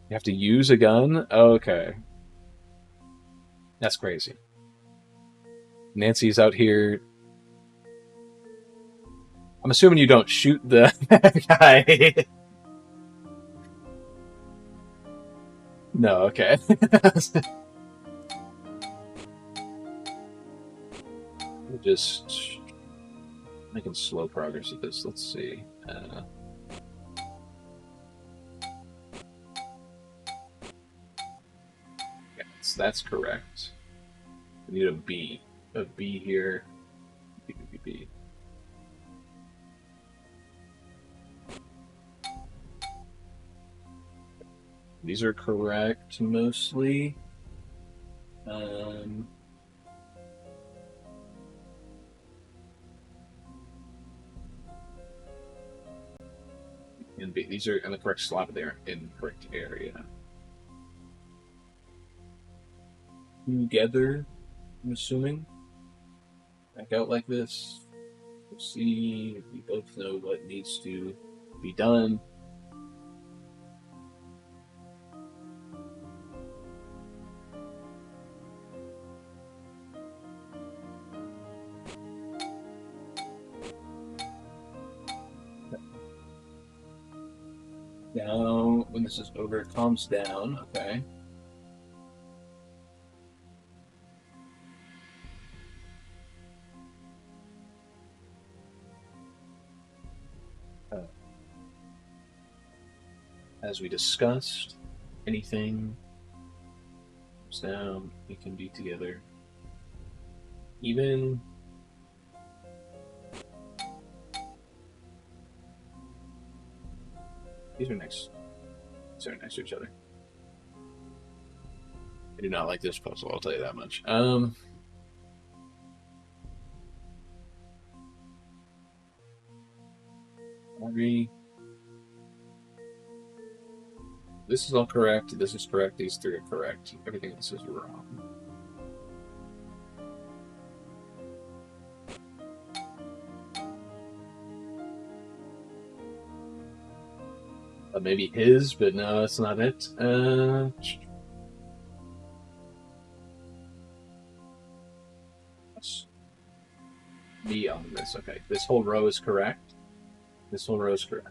You have to use a gun? Okay. That's crazy. Nancy's out here. I'm assuming you don't shoot the guy. No, okay. Just making slow progress at this. Let's see. Yes, that's correct. We need a B. A B here. B, B, B, B. These are correct mostly. And B. These are in the correct slot, but they aren't in the correct area. Together, I'm assuming. Back out like this. We'll see. We both know what needs to be done. Now, when this is over, it calms down. Okay. As we discussed, anything comes down, we can be together. Even these are next. These are next to each other. I do not like this puzzle. I'll tell you that much. Sorry. This is all correct. This is correct. These three are correct. Everything else is wrong. Maybe his, but no, that's not it. Let's be on this. Okay, this whole row is correct. This whole row is correct.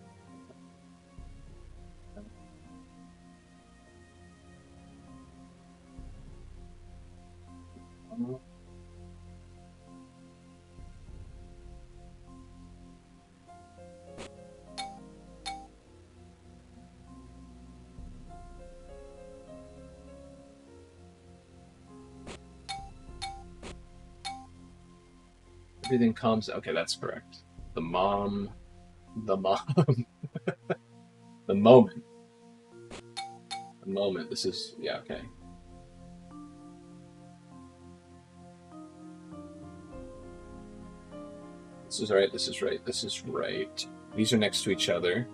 Everything comes. Okay, that's correct. The mom. The moment. The moment. This is, yeah, okay. This is right. This is right. This is right. These are next to each other.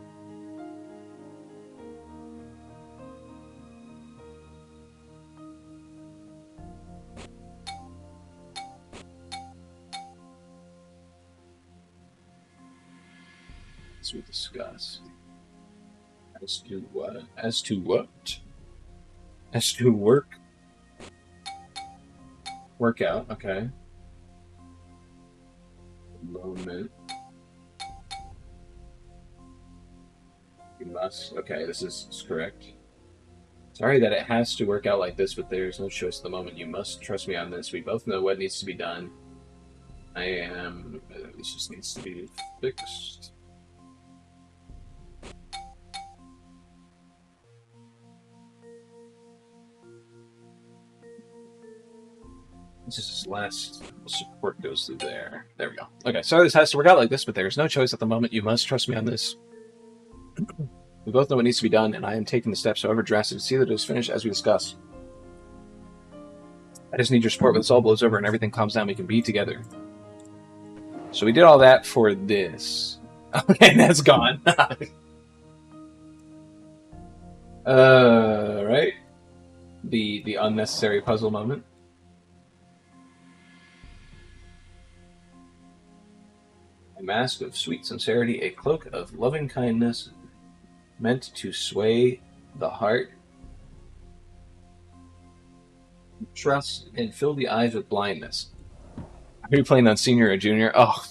We discuss as to what? As to what? As to work? Workout, okay. Moment. You must. Okay, this is correct. Sorry that it has to work out like this, but there's no choice at the moment. You must trust me on this. We both know what needs to be done. I am. This just needs to be fixed. This is his last support goes through there. There we go. Okay, sorry this has to work out like this, but there's no choice at the moment. You must trust me on this. We both know what needs to be done, and I am taking the steps, however drastic, to see that it is finished as we discussed. I just need your support when this all blows over and everything calms down. We can be together. So we did all that for this. Okay, that's gone. Right? The unnecessary puzzle moment. A mask of sweet sincerity, a cloak of loving kindness, meant to sway the heart, trust, and fill the eyes with blindness. Are you playing on senior or junior? Oh,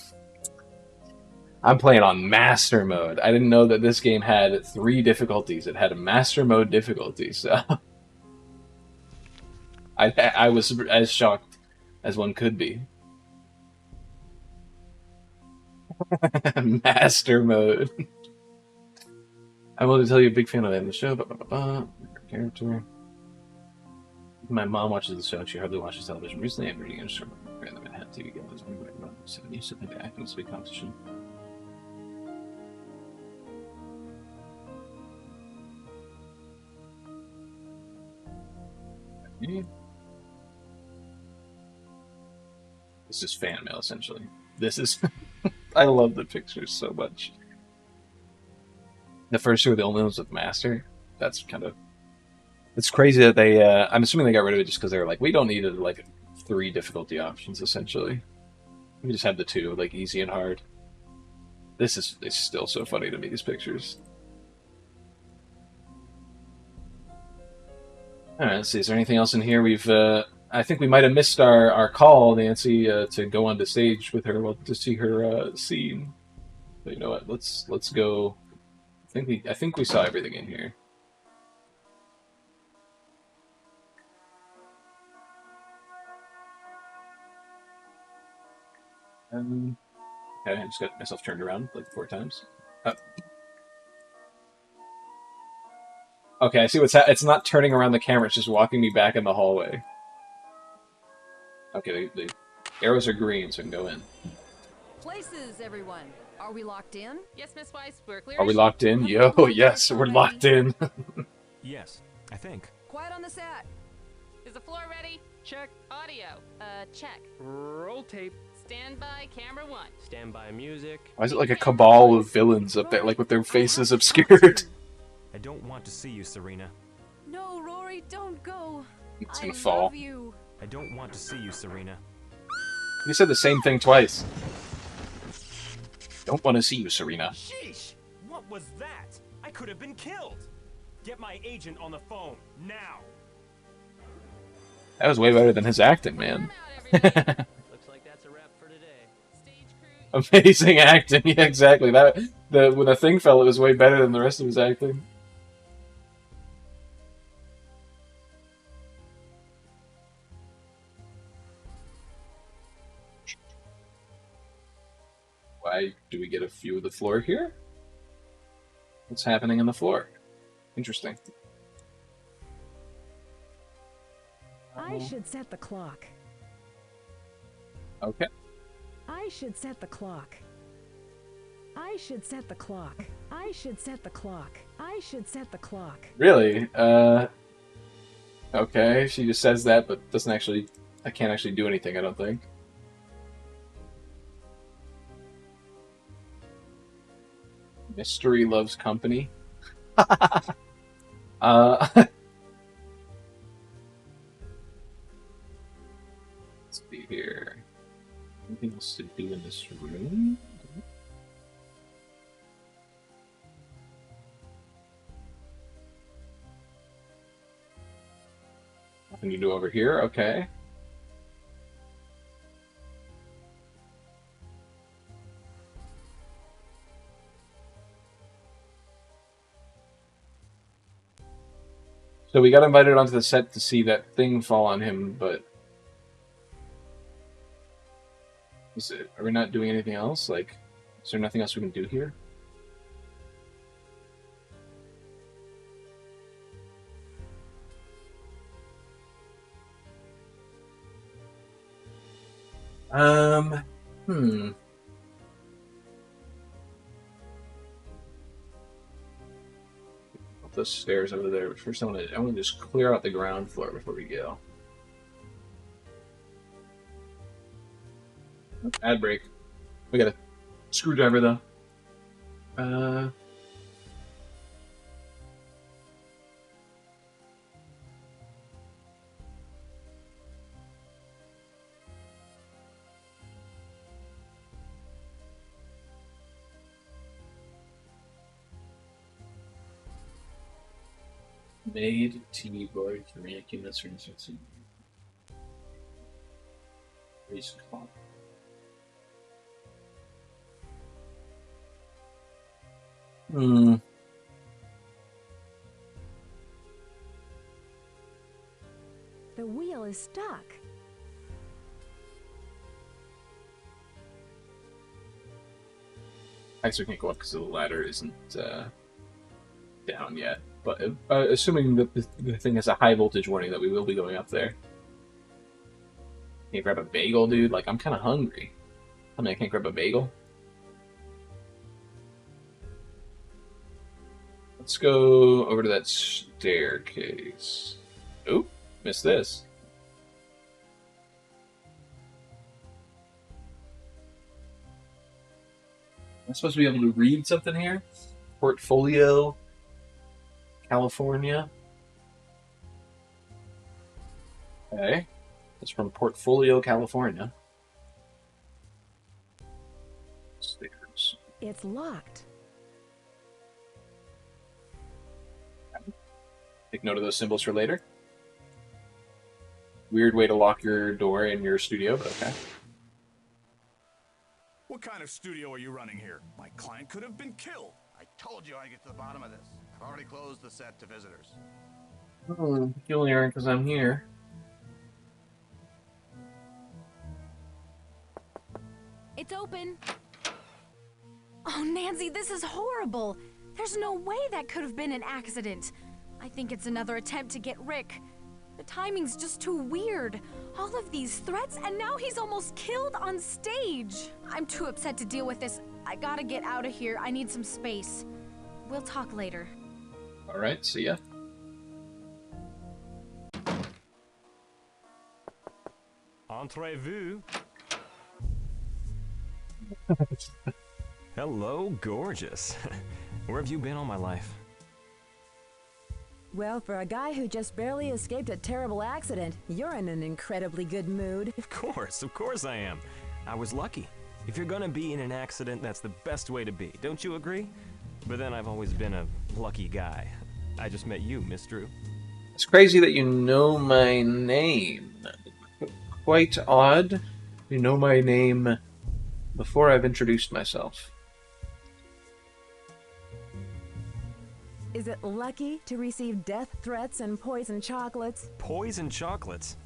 I'm playing on master mode. I didn't know that this game had 3 difficulties. It had a master mode difficulty, so I was as shocked as one could be. Master mode. I want to tell you, a big fan of the show. Character. My mom watches the show. She hardly watches television. Recently, I'm reading a show. Random and had TV games. I'm going about 7 years to think I can speak competition. This is fan mail, essentially. This is. I love the pictures so much. The first 2 are the only ones with master. That's kind of. It's crazy that they. I'm assuming they got rid of it just because they were like, we don't need like 3 difficulty options. Essentially, we just have the 2, like easy and hard. This is. It's still so funny to me. These pictures. All right. Let's see. Is there anything else in here? We've. I think we might have missed our call, Nancy, to go on the stage with her to see her scene. But you know what? Let's go. I think we saw everything in here. Okay, I just got myself turned around like 4 times. Oh. Okay, I see what's happening. It's not turning around the camera; it's just walking me back in the hallway. Okay, the arrows are green, so I can go in. Places, everyone. Are we locked in? Yes, Miss Weiss, we're clear. Are we locked in? Yo, yes, we're locked in. Yes, I think. Quiet on the set. Is the floor ready? Check. Audio. Check. Roll tape. Stand by, camera 1. Stand by music. Why is it like a cabal of villains up there, like with their faces obscured? I don't want to see you, Serena. No, Rory, don't go. It's I gonna fall. love you. I don't want to see you, Serena. You said the same thing twice. Don't want to see you, Serena. Sheesh! What was that? I could have been killed. Get my agent on the phone, now. That was way better than his acting, man. Looks like that's a wrap for today. Stage crew. Amazing acting. Yeah, exactly. When the thing fell, it was way better than the rest of his acting. Why do we get a view of the floor here? What's happening on the floor? Interesting. I should set the clock. Okay. I should set the clock. I should set the clock. I should set the clock. I should set the clock. Really? Okay, she just says that, but doesn't actually... I can't actually do anything, I don't think. Mystery loves company. Let's see here. Anything else to do in this room? Nothing to do over here, okay. So we got invited onto the set to see that thing fall on him, but... Are we not doing anything else? Like, is there nothing else we can do here? Up those stairs over there. But first, I want to just clear out the ground floor before we go. Ad break. We got a screwdriver though. Made TV board for making this for instance. Recent clock. The wheel is stuck. I actually can't go up because the ladder isn't down yet. But assuming that the thing has a high voltage warning, that we will be going up there. Can you grab a bagel, dude? Like, I'm kind of hungry. I mean, I can't grab a bagel. Let's go over to that staircase. Oop, missed this. Am I supposed to be able to read something here? Portfolio, California. Okay, it's from Portfolio, California. Stickers. It's locked. Take note of those symbols for later. Weird way to lock your door in your studio, but okay. What kind of studio are you running here? My client could have been killed. I told you I'd get to the bottom of this. I've already closed the set to visitors. You only aren't because I'm here. It's open. Oh, Nancy, this is horrible. There's no way that could have been an accident. I think it's another attempt to get Rick. The timing's just too weird. All of these threats, and now he's almost killed on stage. I'm too upset to deal with this. I gotta get out of here. I need some space. We'll talk later. All right, see ya. Entrez-vous. Hello, gorgeous. Where have you been all my life? Well, for a guy who just barely escaped a terrible accident, you're in an incredibly good mood. Of course I am. I was lucky. If you're gonna be in an accident, that's the best way to be. Don't you agree? But then I've always been a Lucky guy. I just met you, Miss Drew. It's crazy that you know my name. Quite odd. You know my name before I've introduced myself. Is it lucky to receive death threats and poison chocolates? Poison chocolates?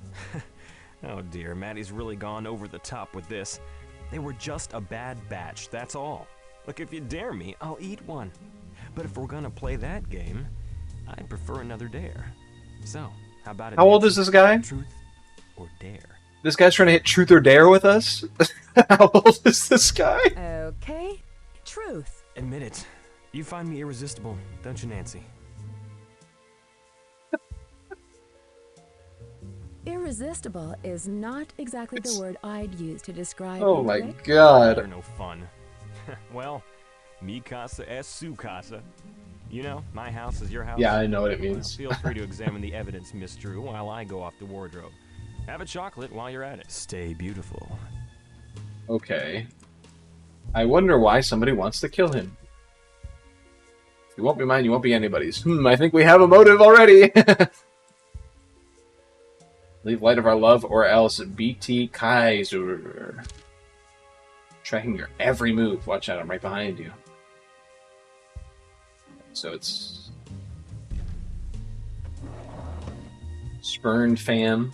Oh dear, Maddie's really gone over the top with this. They were just a bad batch, that's all. Look, if you dare me, I'll eat one. But if we're gonna play that game, I'd prefer another dare. So, how about it? How old is this guy? Truth or dare? This guy's trying to hit truth or dare with us? How old is this guy? Okay. Truth. Admit it. You find me irresistible, don't you, Nancy? Irresistible is not exactly the word I'd use to describe Oh you, my Rick. god. You're no fun. Well, mi casa es su casa. You know, my house is your house. Yeah, I know what it Well, means. feel free to examine the evidence, Miss Drew, while I go off the wardrobe. Have a chocolate while you're at it. Stay beautiful. Okay. I wonder why somebody wants to kill him. You won't be mine, you won't be anybody's. I think we have a motive already. Leave light of our love or else BT Kaiser. Tracking your every move. Watch out, I'm right behind you. So it's... Spurned fam.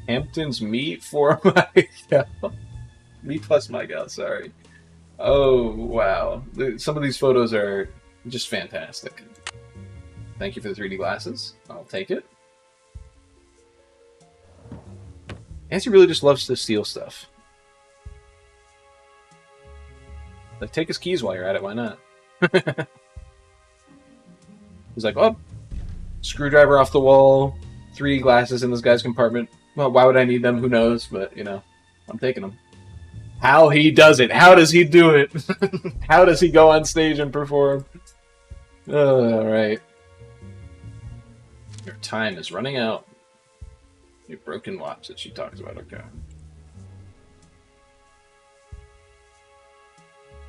Hamptons meet for my gal. Me plus my gal, sorry. Oh, wow. Some of these photos are just fantastic. Thank you for the 3D glasses. I'll take it. Nancy really just loves to steal stuff. Like, take his keys while you're at it, why not? He's like, oh, screwdriver off the wall, 3D glasses in this guy's compartment. Well, why would I need them? Who knows? But, you know, I'm taking them. How he does it. How does he do it? How does he go on stage and perform? Alright. Your time is running out. Your broken watch that she talks about. Okay.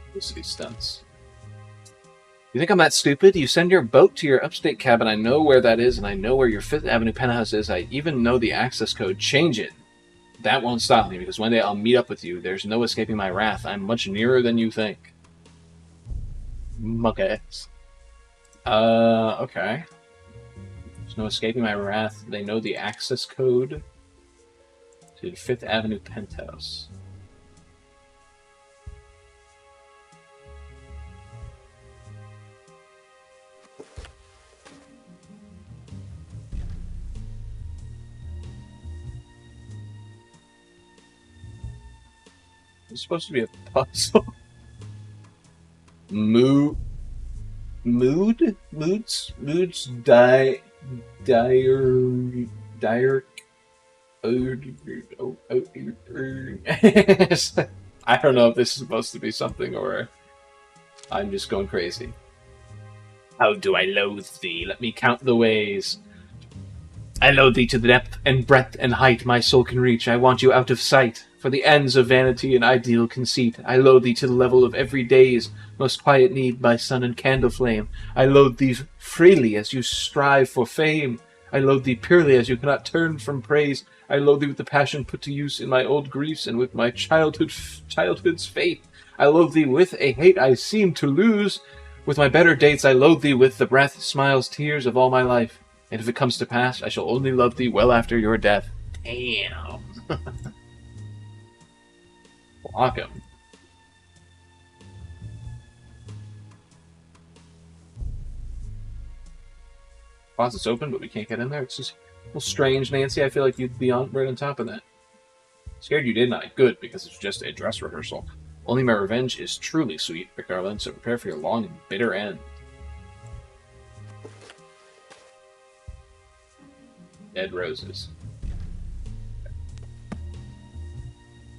Publicity stunts. You think I'm that stupid? You send your boat to your upstate cabin. I know where that is, and I know where your 5th Avenue penthouse is. I even know the access code. Change it. That won't stop me, because one day I'll meet up with you. There's no escaping my wrath. I'm much nearer than you think. Okay. Okay. There's no escaping my wrath. They know the access code to the 5th Avenue penthouse. It's supposed to be a puzzle. Moods, dire, I don't know if this is supposed to be something or I'm just going crazy. How do I loathe thee? Let me count the ways. I loathe thee to the depth and breadth and height my soul can reach. I want you out of sight. For the ends of vanity and ideal conceit, I loathe thee to the level of every day's most quiet need by sun and candle flame. I loathe thee freely as you strive for fame. I loathe thee purely as you cannot turn from praise. I loathe thee with the passion put to use in my old griefs and with my childhood's faith. I loathe thee with a hate I seem to lose. With my better dates I loathe thee with the breath, smiles, tears of all my life. And if it comes to pass, I shall only love thee well after your death. Damn. Block him. Closet's open, but we can't get in there. It's just a little strange, Nancy. I feel like you'd be right on top of that. Scared you, didn't I? Good, because it's just a dress rehearsal. Only my revenge is truly sweet, Ricarlin, so prepare for your long and bitter end. Dead roses.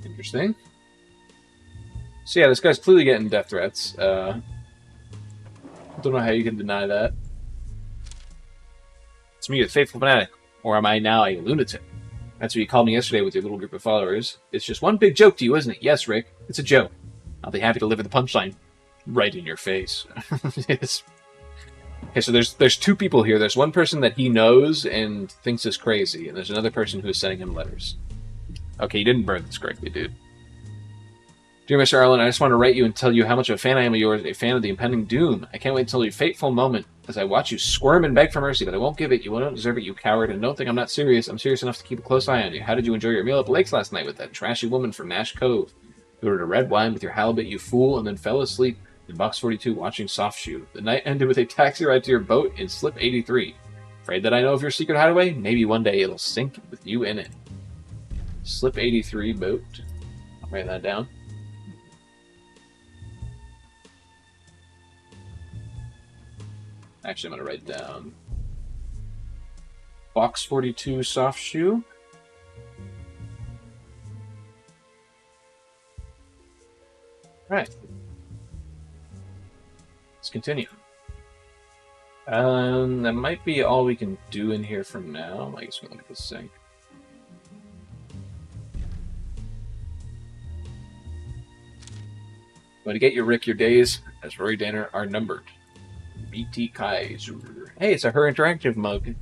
Interesting. So yeah, this guy's clearly getting death threats. Don't know how you can deny that. It's me, the faithful fanatic. Or am I now a lunatic? That's what you called me yesterday with your little group of followers. It's just one big joke to you, isn't it? Yes, Rick. It's a joke. I'll be happy to deliver the punchline right in your face. Yes. Okay, so there's two people here. There's one person that he knows and thinks is crazy, and there's another person who is sending him letters. Okay, you didn't burn this correctly, dude. Dear Mr. Arlen, I just want to write you and tell you how much of a fan I am of yours, a fan of the impending doom. I can't wait until your fateful moment as I watch you squirm and beg for mercy, but I won't give it. You won't deserve it, you coward, and don't think I'm not serious. I'm serious enough to keep a close eye on you. How did you enjoy your meal at the lakes last night with that trashy woman from Nash Cove? You ordered a red wine with your halibut, you fool, and then fell asleep in box 42 watching Soft Shoe. The night ended with a taxi ride to your boat in Slip 83. Afraid that I know of your secret hideaway? Maybe one day it'll sink with you in it. Slip 83 boat. I'll write that down. Actually, I'm going to write down box 42 Soft Shoe. Right. Let's continue. That might be all we can do in here for now. I guess we'll look at the sink. But to get you, Rick, your days as Rory Danner are numbered. BT Kaiser. Hey, it's a Her Interactive mug.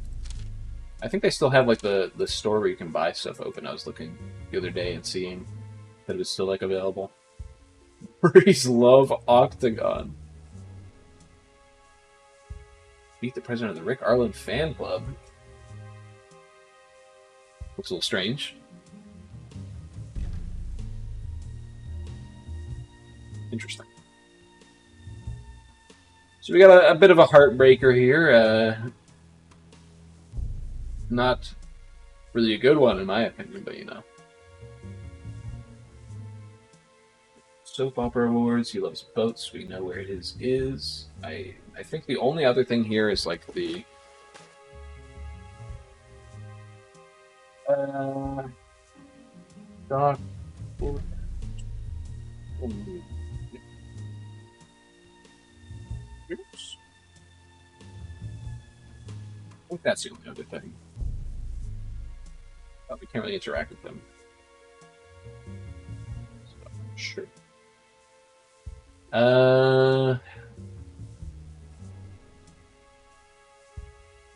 I think they still have like the store where you can buy stuff open. I was looking the other day and seeing that it was still like available. Breeze Love Octagon. Meet the president of the Rick Arlen fan club. Looks a little strange. Interesting. So we got a bit of a heartbreaker here. Not really a good one in my opinion, but you know. Soap opera awards. He loves boats. We know where it is. I think the only other thing here is like the doc. Oops. I think that's the only other thing. But we can't really interact with them. So, sure.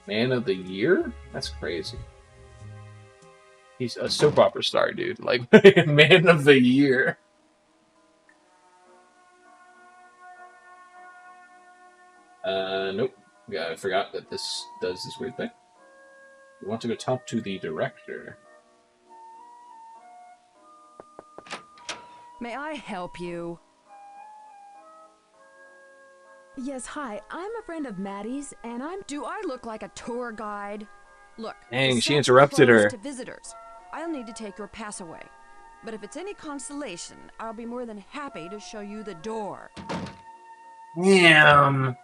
Man of the Year? That's crazy. He's a soap opera star, dude. Like, Man of the Year. Nope. Yeah, I forgot that this does this weird thing. We want to go talk to the director. May I help you? Yes, hi. I'm a friend of Maddie's, and I'm... Do I look like a tour guide? Look, Dang, the she set's interrupted closed her. to visitors. I'll need to take your pass away. But if it's any consolation, I'll be more than happy to show you the door. Yeah.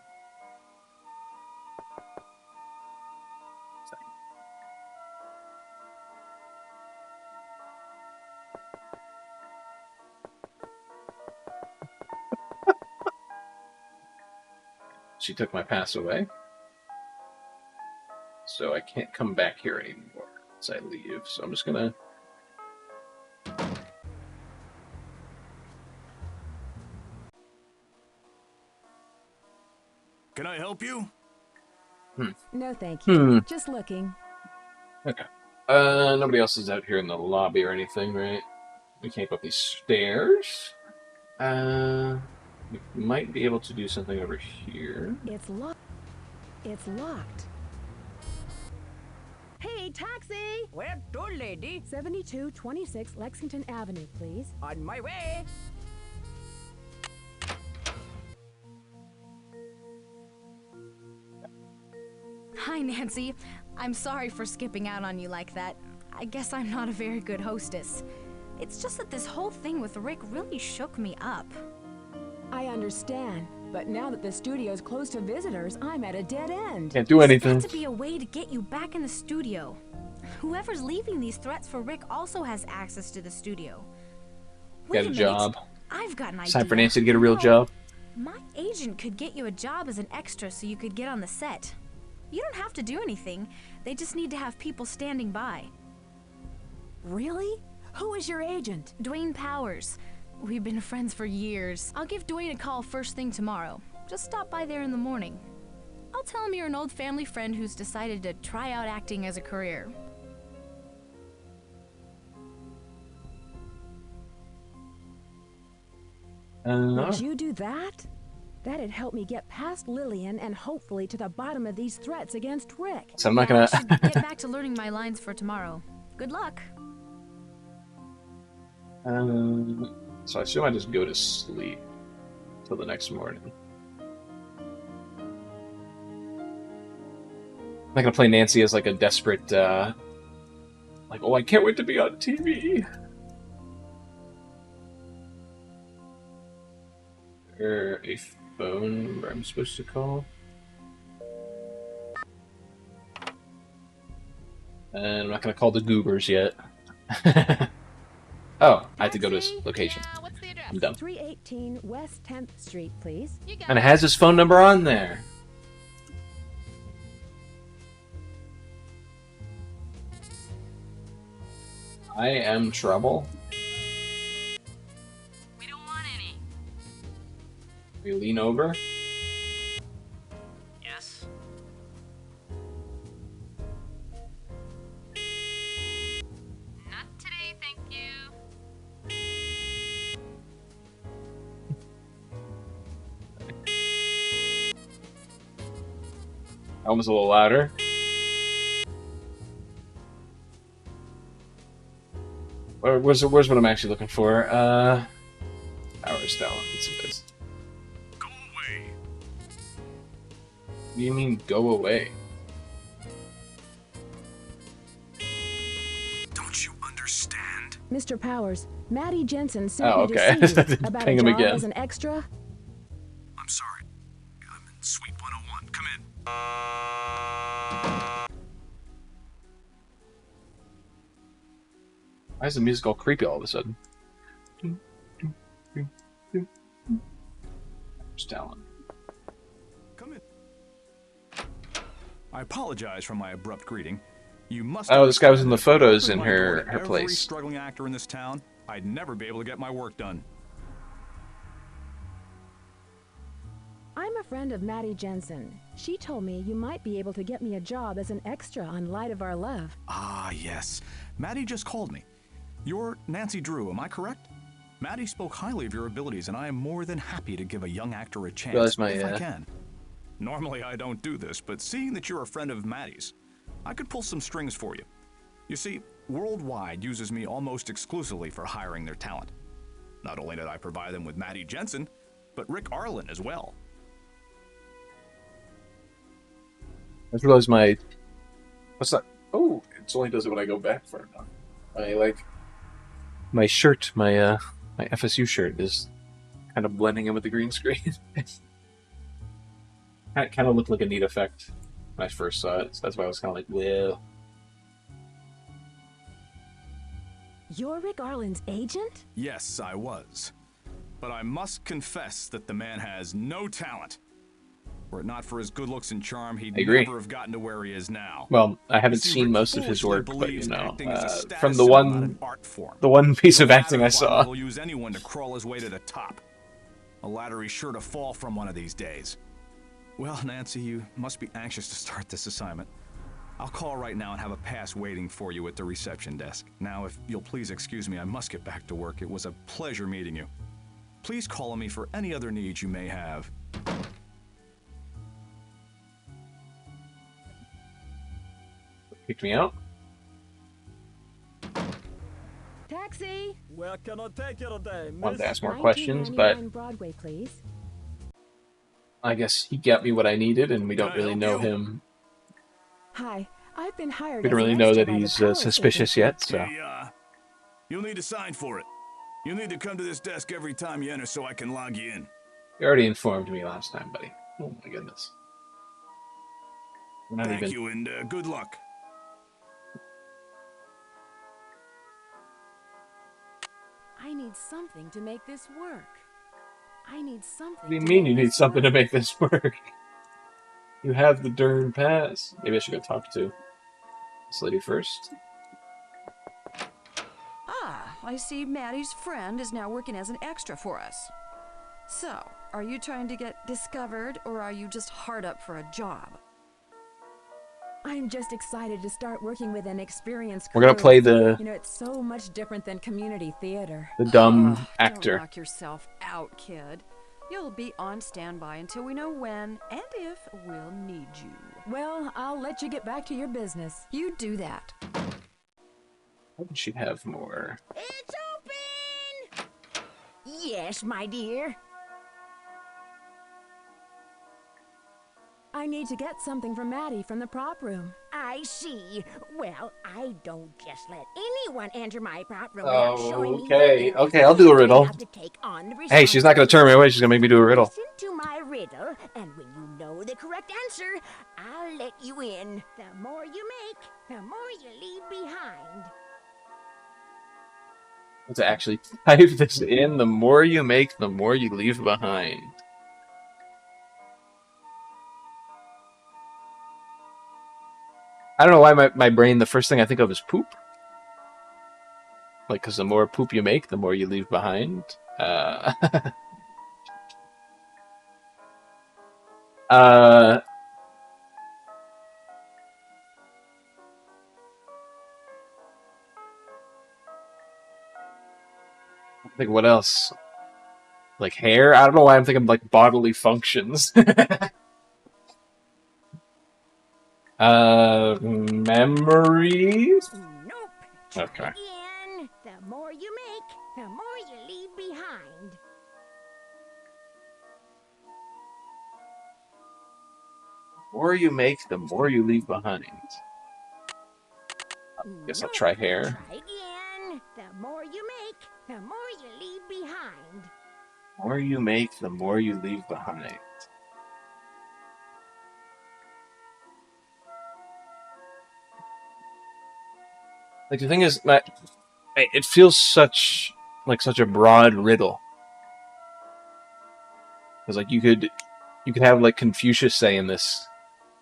She took my pass away. So I can't come back here anymore once I leave. So I'm just gonna... Can I help you? No, thank you. Hmm. Just looking. Okay. Nobody else is out here in the lobby or anything, right? We can't go up these stairs. We might be able to do something over here. It's locked. It's locked. Hey, taxi! Where to, lady? 7226 Lexington Avenue, please. On my way. Hi, Nancy. I'm sorry for skipping out on you like that. I guess I'm not a very good hostess. It's just that this whole thing with Rick really shook me up. I understand, but now that the studio's closed to visitors, I'm at a dead end. Can't do anything. There's got to be a way to get you back in the studio. Whoever's leaving these threats for Rick also has access to the studio. Wait Got a job. I've got an idea. It's time for Nancy to get a real job. My agent could get you a job as an extra so you could get on the set. You don't have to do anything. They just need to have people standing by. Really? Who is your agent? Dwayne Powers. We've been friends for years. I'll give Dwayne a call first thing tomorrow. Just stop by there in the morning. I'll tell him you're an old family friend who's decided to try out acting as a career. Would you do that? That'd help me get past Lillian and hopefully to the bottom of these threats against Rick. So I'm not Yeah, gonna. I should get back to learning my lines for tomorrow. Good luck. So I assume I just go to sleep till the next morning. I'm not gonna play Nancy as like a desperate, like, oh, I can't wait to be on TV. Or a phone number I'm supposed to call. And I'm not gonna call the goobers yet. Oh, I have to go to his location. What's the address? I'm done. 318 West 10th Street, please. You got And it has his phone number on there. I am trouble. We don't want any. We lean over. Yes? Not today, thank you. Almost a little louder. Where's what I'm actually looking for? Hours talent. Let's see this. Go away. What do you mean, go away? Don't you understand? Mr. Powers, Maddie Jensen sent Oh, me okay. to see you about a Ping him job again. as an extra. I'm sorry. I'm in Suite 101. Come in. Why is the music all creepy all of a sudden? Hours talent. Come in. I apologize for my abrupt greeting. You must. Oh, this guy was in the photos in If I ignored her every place. struggling actor in this town, I'd never be able to get my work done. I'm a friend of Maddie Jensen. She told me you might be able to get me a job as an extra on Light of Our Love. Ah, yes. Maddie just called me. You're Nancy Drew, am I correct? Maddie spoke highly of your abilities, and I am more than happy to give a young actor a chance Realize my, if I can. Normally, I don't do this, but seeing that you're a friend of Maddie's, I could pull some strings for you. You see, Worldwide uses me almost exclusively for hiring their talent. Not only did I provide them with Maddie Jensen, but Rick Arlen as well. I just realized my... What's that? Oh, it only does it when I go back far enough. My shirt, my FSU shirt is kind of blending in with the green screen. It kind of looked like a neat effect when I first saw it, so that's why I was kind of like, well... You're Rick Arlen's agent? Yes, I was. But I must confess that the man has no talent. Were it not for his good looks and charm, he'd I agree. never have gotten to where he is now. Well, I haven't You see, seen Rick most of his foolishly work, but you believes know, acting is a status from the symbol, not one, an art form. the one piece of No acting I matter saw. He'll use anyone to crawl his way to the top. A ladder he's sure to fall from one of these days. Well, Nancy, you must be anxious to start this assignment. I'll call right now and have a pass waiting for you at the reception desk. Now, if you'll please excuse me, I must get back to work. It was a pleasure meeting you. Please call on me for any other needs you may have. Kicked me out. Taxi! Where can I take you today, Wanted miss? to ask more questions, but 1999 Broadway, please. I guess he got me what I needed, and we don't Can I really help know you? him. Hi, I've been hired We don't as an really know extra that by the he's Powers suspicious agency. yet, so... Hey, you'll need to sign for it. You'll need to come to this desk every time you enter so I can log you in. You already informed me last time, buddy. Oh my goodness. We're not Thank even... you, and good luck. I need something to make this work. I need something. What do you to mean make you need this something to work. make this work? You have the darn pass. Maybe I should go talk to this lady first. Ah, I see Maddie's friend is now working as an extra for us. So, are you trying to get discovered, or are you just hard up for a job? I'm just excited to start working with an experienced crew. We're gonna play the You know, it's so much different than community theater. dumb Don't actor. knock yourself out, kid. You'll be on standby until we know when and if we'll need you. Well, I'll let you get back to your business. You do that. How would she have more? It's open! Yes, my dear. I need to get something from Maddie from the prop room. I see. Well, I don't just let anyone enter my prop room without showing me the Okay, rules. okay, I'll do a I riddle. have to take on the Hey, she's not gonna turn me away. She's gonna make me do a riddle. Listen to my riddle, and when you know the correct answer, I'll let you in. The more you make, the more you leave behind. To actually type this in, the more you make, the more you leave behind. I don't know why my brain, the first thing I think of is poop. Like, because the more poop you make, the more you leave behind. Like, what else? Like hair? I don't know why I'm thinking like bodily functions. Memories? Nope. Okay. Try again. The more you make, the more you leave behind. The more you make, the more you leave behind. I guess I'll Nope. try hair. Try again. The more you make, the more you leave behind. The more you make, the more you leave behind. Like, the thing is, it feels such a broad riddle. Because like you could have like Confucius saying this,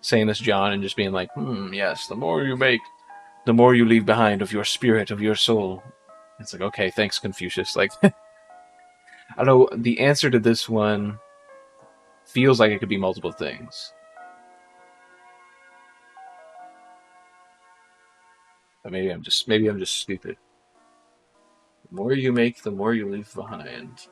John, and just being like, yes, the more you make, the more you leave behind of your spirit, of your soul. It's like, okay, thanks, Confucius. Like, I don't know, the answer to this one feels like it could be multiple things. But maybe I'm just stupid. The more you make, the more you leave behind.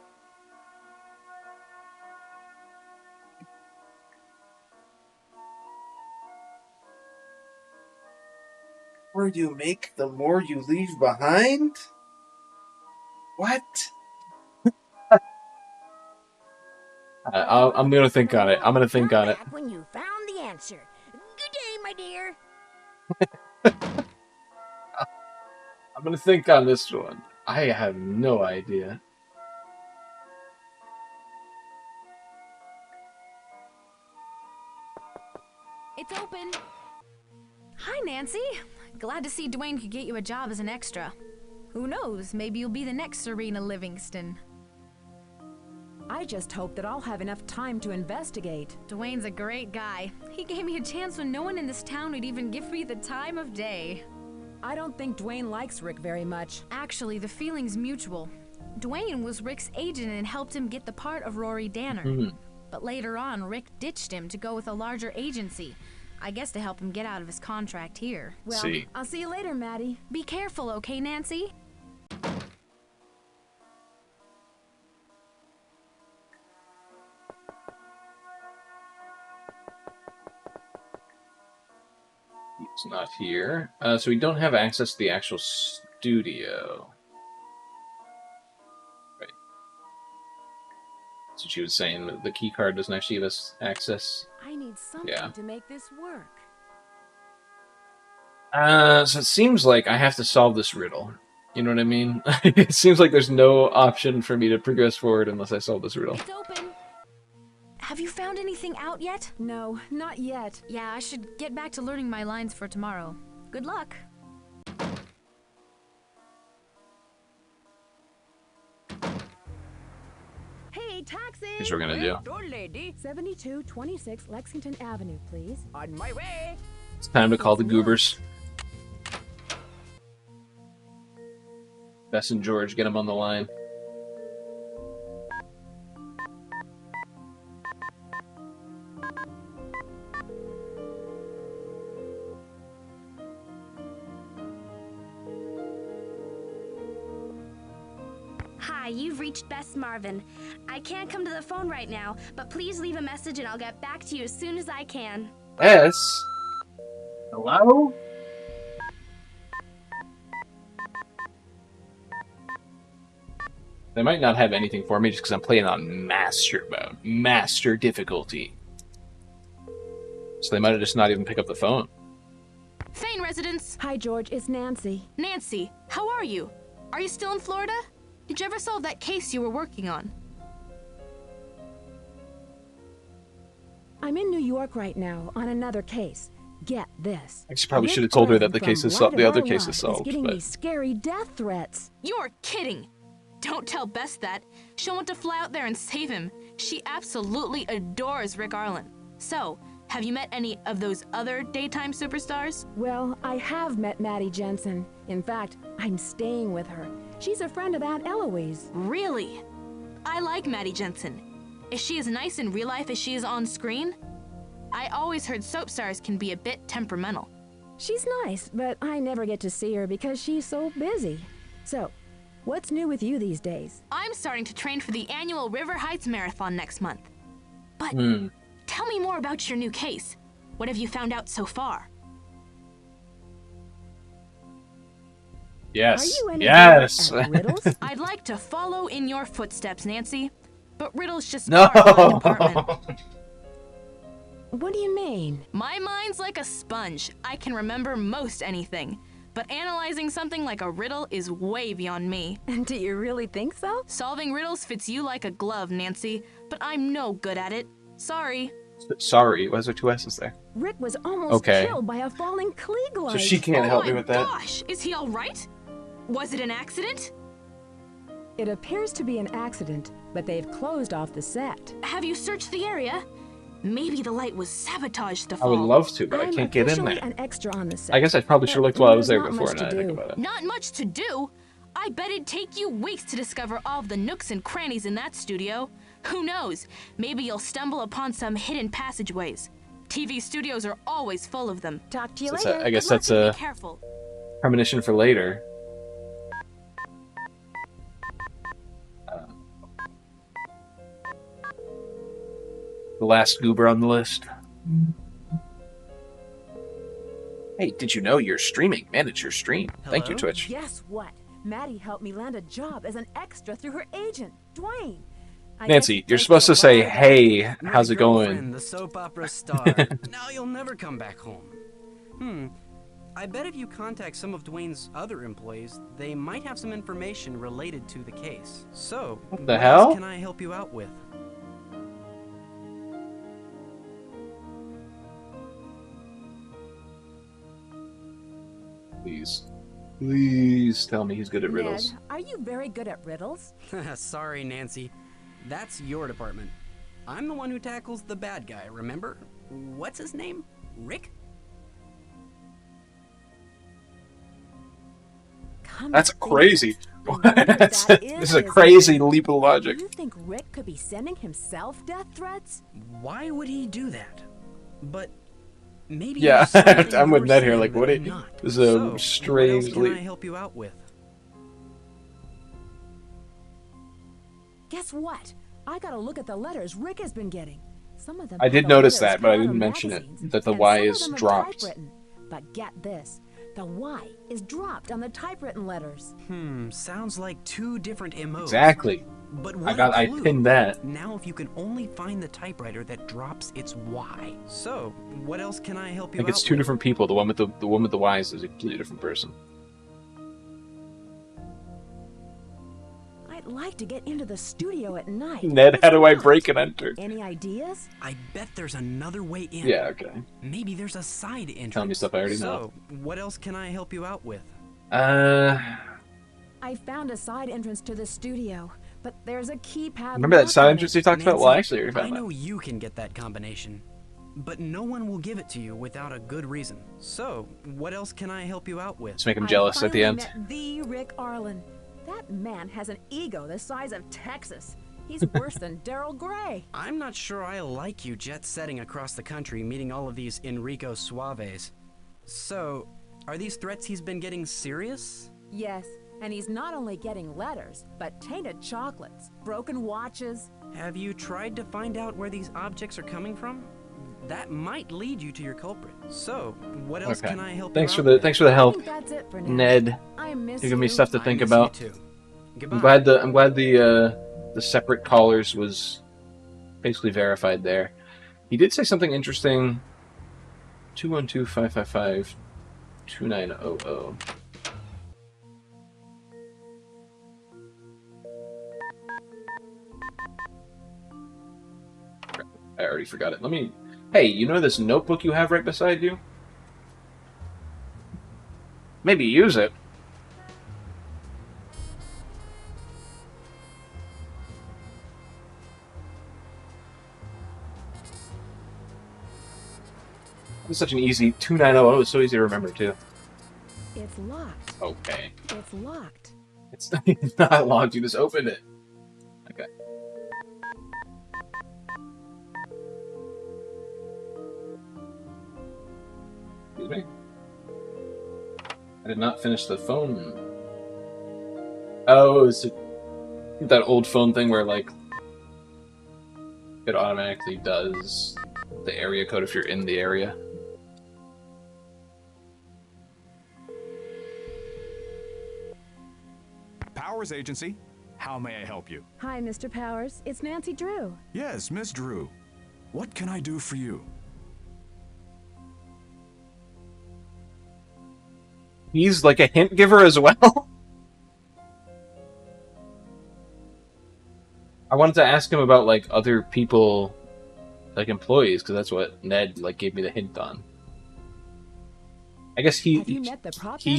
The more you make, the more you leave behind? What? I'm gonna think on it. I'm gonna think on it. Back when you found the answer. Good day, my dear. I'm gonna think on this one. I have no idea. It's open. Hi, Nancy. Glad to see Dwayne could get you a job as an extra. Who knows, maybe you'll be the next Serena Livingston. I just hope that I'll have enough time to investigate. Dwayne's a great guy. He gave me a chance when no one in this town would even give me the time of day. I don't think Dwayne likes Rick very much. Actually, the feeling's mutual. Dwayne was Rick's agent and helped him get the part of Rory Danner. But later on, Rick ditched him to go with a larger agency. I guess to help him get out of his contract here. Well, See. I'll see you later, Maddie. Be careful, okay, Nancy? It's not here. So we don't have access to the actual studio. Right. So she was saying that the key card doesn't actually give us access. I need something to make this work. So it seems like I have to solve this riddle. You know what I mean? It seems like there's no option for me to progress forward unless I solve this riddle. It's open. Have you found anything out yet? No, not yet. Yeah, I should get back to learning my lines for tomorrow. Good luck. Hey, taxi! Here's what we're gonna do. Door lady. 7226 Lexington Avenue, please. On my way. It's time to call the goobers. Bess and George, get them on the line. Hi, you've reached Bess Marvin. I can't come to the phone right now, but please leave a message and I'll get back to you as soon as I can. Yes. Hello? They might not have anything for me just because I'm playing on Master mode. Master difficulty. So they might have just not even pick up the phone. Thane residence. Hi, George. It's Nancy. Nancy, how are you? Are you still in Florida? Did you ever solve that case you were working on? I'm in New York right now on another case. Get this. I probably Rick should have told her that the Arlen case from is solved. The Light other of Our case is Lives solved. getting But me scary death threats. You're kidding. Don't tell Bess that. She'll want to fly out there and save him. She absolutely adores Rick Arlen. So, have you met any of those other daytime superstars? Well, I have met Maddie Jensen. In fact, I'm staying with her. She's a friend of Aunt Eloise. Really? I like Maddie Jensen. Is she as nice in real life as she is on screen? I always heard soap stars can be a bit temperamental. She's nice, but I never get to see her because she's so busy. So, what's new with you these days? I'm starting to train for the annual River Heights Marathon next month. But tell me more about your new case. What have you found out so far? yes. Are you any Yes. good at riddles? I'd like to follow in your footsteps, Nancy. But riddles just No. aren't my department. What do you mean? My mind's like a sponge. I can remember most anything. But analyzing something like a riddle is way beyond me. Do you really think so? Solving riddles fits you like a glove, Nancy, but I'm no good at it. Sorry. Sorry. Why is there two S's there? Rick was almost killed by a falling Klieg light. So she can't help me with that. Gosh, is he all right? Was it an accident? It appears to be an accident, but they've closed off the set. Have you searched the area? Maybe the light was sabotaged to I fall. would love to, but I I'm can't get in officially there. an extra on the set. I guess I probably should have looked while I was there before, There's now not that I much think to about it. Not much to do. I bet it'd take you weeks to discover all of the nooks and crannies in that studio. Who knows? Maybe you'll stumble upon some hidden passageways. TV studios are always full of them. Talk to you So later. I guess Good luck that's and a be careful. premonition for later. The last goober on the list. Hey, did you know you're streaming? Manage your stream. Thank you, Hello? Twitch. Guess what? Maddie helped me land a job as an extra through her agent, Dwayne. I Nancy, guess it you're takes supposed a to say, while, but- hey, My how's it going? girlfriend, the soap opera star. Now you'll never come back home. I bet if you contact some of Dwayne's other employees, they might have some information related to the case. So, What the what hell? else can I help you out with? Please. Please tell me he's good at riddles. Ned, are you very good at riddles? Sorry, Nancy. That's your department. I'm the one who tackles the bad guy, remember? What's his name? Rick? Come That's to think crazy. of it, I wonder if That's that this is a his crazy name. leap of logic. Do you think Rick could be sending himself death threats? Why would he do that? But maybe Yeah, there's something I'm with you're Ned here, saying like, that what I'm it- not. this is a So, strange what else can I leap. help you out with? Guess what? I gotta look at the letters Rick has been getting. Some of them I have did the notice letters that, but I cut out didn't of mention it, magazines, that the and Y some of is them are dropped. typewritten. But get this, the Y is dropped on the typewritten letters. Sounds like two different MOs. Exactly. But I pinned that. Now if you can only find the typewriter that drops its Y. So, what else can I help I you think out it's two with? different people. The one with the Y's is a completely different person. I'd like to get into the studio at night. Ned, It's how do I locked. break and enter? Any ideas? I bet there's another way in. Yeah, okay. Maybe there's a side entrance. Tell me stuff I already So, what else can I help you out with? I found a side entrance to the studio, but there's a keypad. Remember that lock side on entrance it. you talked about? Well, Nancy, actually, I already I found know that. you can get that combination, but no one will give it to you without a good reason. So, what else can I help you out with? Let's make him I jealous at the finally end. met the Rick Arlen. That man has an ego the size of Texas. He's worse than Daryl Gray. I'm not sure I like you jet-setting across the country meeting all of these Enrico Suaves. So, are these threats he's been getting serious? Yes, And he's not only getting letters, but tainted chocolates, broken watches. Have you tried to find out where these objects are coming from? That might lead you to your culprit. So, what else can I help you out with? I Thanks for the help, think that's it for now. Ned. I miss Giving me you. stuff to think I miss about. you too. I'm Goodbye. glad the separate callers was basically verified there. He did say something interesting. 212-555-2900. I already forgot it. Hey, you know this notebook you have right beside you? Maybe use it. It's such an easy 2900. It's so easy to remember too. It's locked. Okay. It's locked. It's not locked. You just opened it. Okay. Excuse me. I did not finish the phone. Oh, it's that old phone thing where like it automatically does the area code if you're in the area. Powers Agency, how may I help you? Hi, Mr. Powers. It's Nancy Drew. Yes, Miss Drew. What can I do for you? He's like a hint giver as well. I wanted to ask him about like other people, like employees, because that's what Ned like gave me the hint on. I guess he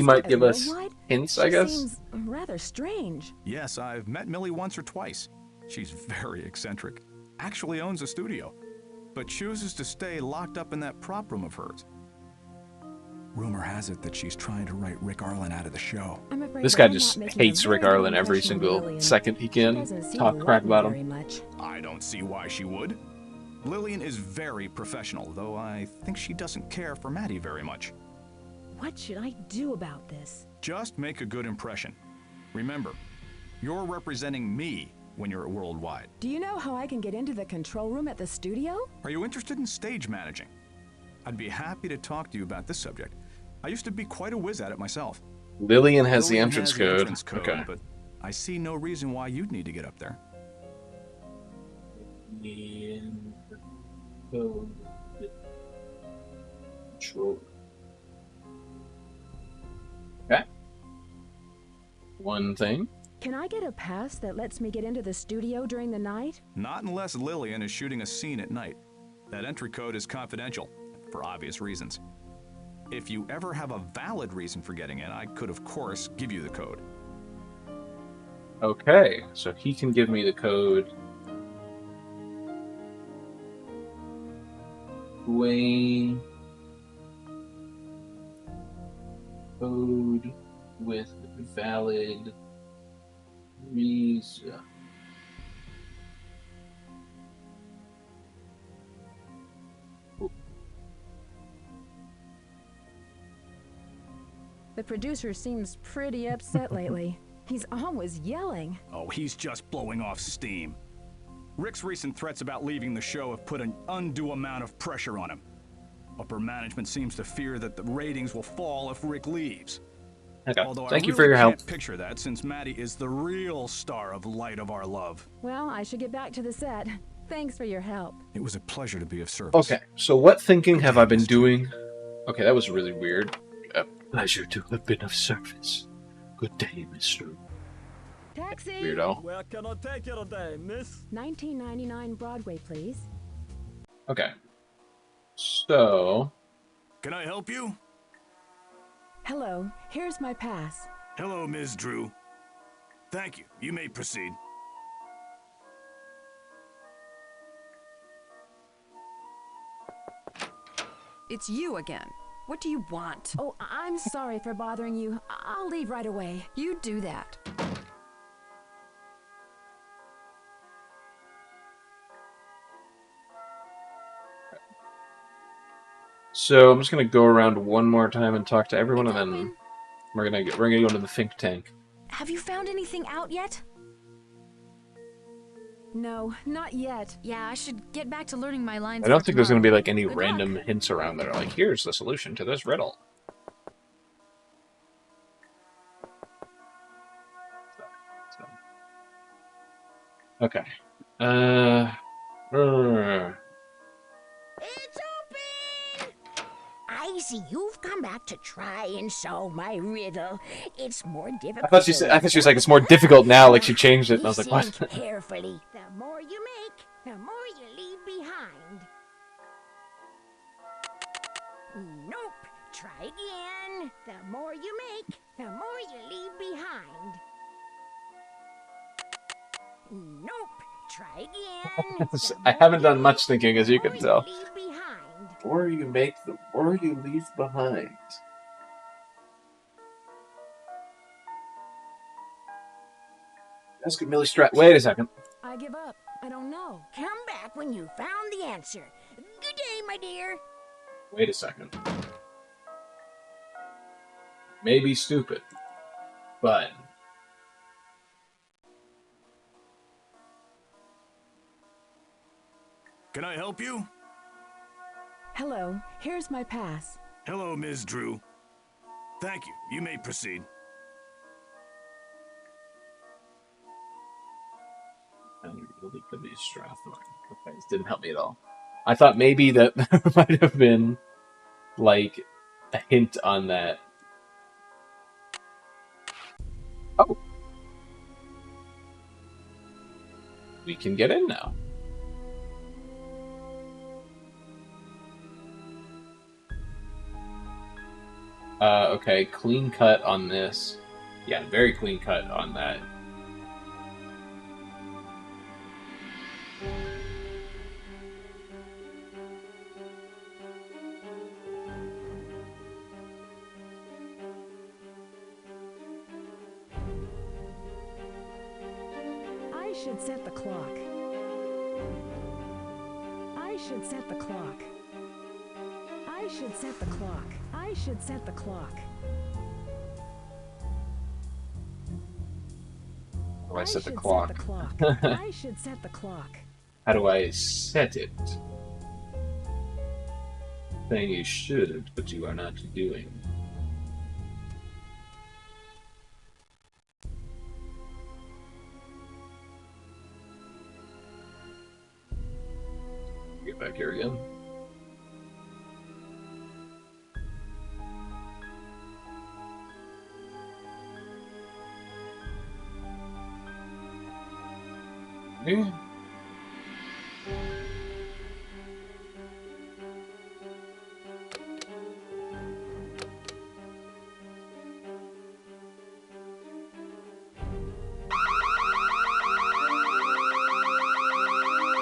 might give us hints. I guess. Seems rather strange. Yes, I've met Millie once or twice. She's very eccentric. Actually owns a studio, but chooses to stay locked up in that prop room of hers. Rumor has it that she's trying to write Rick Arlen out of the show. This guy just hates Rick Arlen every single second he can talk crap about him. I don't see why she would. Lillian is very professional, though I think she doesn't care for Maddie very much. What should I do about this? Just make a good impression. Remember, you're representing me when you're at Worldwide. Do you know how I can get into the control room at the studio? Are you interested in stage managing? I'd be happy to talk to you about this subject. I used to be quite a whiz at it myself. Lillian has the entrance code. Okay. But I see no reason why you'd need to get up there. Control. Okay. One thing. Can I get a pass that lets me get into the studio during the night? Not unless Lillian is shooting a scene at night. That entry code is confidential, for obvious reasons. If you ever have a valid reason for getting in, I could, of course, give you the code. Okay, so he can give me the code. Dwayne. Code with valid reason. The producer seems pretty upset lately. He's always yelling. Oh, he's just blowing off steam. Rick's recent threats about leaving the show have put an undue amount of pressure on him. Upper management seems to fear that the ratings will fall if Rick leaves. Okay. Although Thank I you really for your help. can't picture that, since Maddie is the real star of Light of Our Love. Well, I should get back to the set. Thanks for your help. It was a pleasure to be of service. Okay, so what thinking have I been doing? Okay, that was really weird. A pleasure to have been of service. Good day, Mr. Taxi! Weirdo. Where can I take you today, miss? 1999 Broadway, please. Okay. So... Can I help you? Hello, here's my pass. Hello, Ms. Drew. Thank you. You may proceed. It's you again. What do you want? Oh, I'm sorry for bothering you. I'll leave right away. You do that. So I'm just gonna go around one more time and talk to everyone, and then we're gonna go into the think tank. have you found anything out yet? No, not yet. Yeah, I should get back to learning my lines. I don't for think there's going to be tomorrow. like any Good random luck. hints around that are like, here's the solution to this riddle. Okay. It's open! I see you've come back to try and solve my riddle. It's more difficult. I thought she was like, it's more difficult now. Like she changed it, and I was like, Listen what? carefully. The more you make, the more you leave behind. Nope. Try again. The more you make, the more you leave behind. Nope. Try again. I haven't done much thinking, as you can tell. Leave behind. The more you make, the more you leave behind. That's good, Millie Strat. Wait a second. I give up. I don't know. Come back when you found the answer. Good day, my dear. Wait a second. Maybe stupid, but Can I help you? Hello, here's my pass. Hello, Ms. Drew. Thank you. You may proceed. Really could be Strathmore. Okay, this didn't help me at all. I thought maybe that might have been like a hint on that. Oh, we can get in now. Okay, clean cut on this. Yeah, very clean cut on that. I should set the clock. I should set the clock. I should set the clock. I should set the clock. How do I set the should clock? Set the clock. I should set the clock. How do I set it? Saying you should, but you are not doing. Get back here again. Yeah.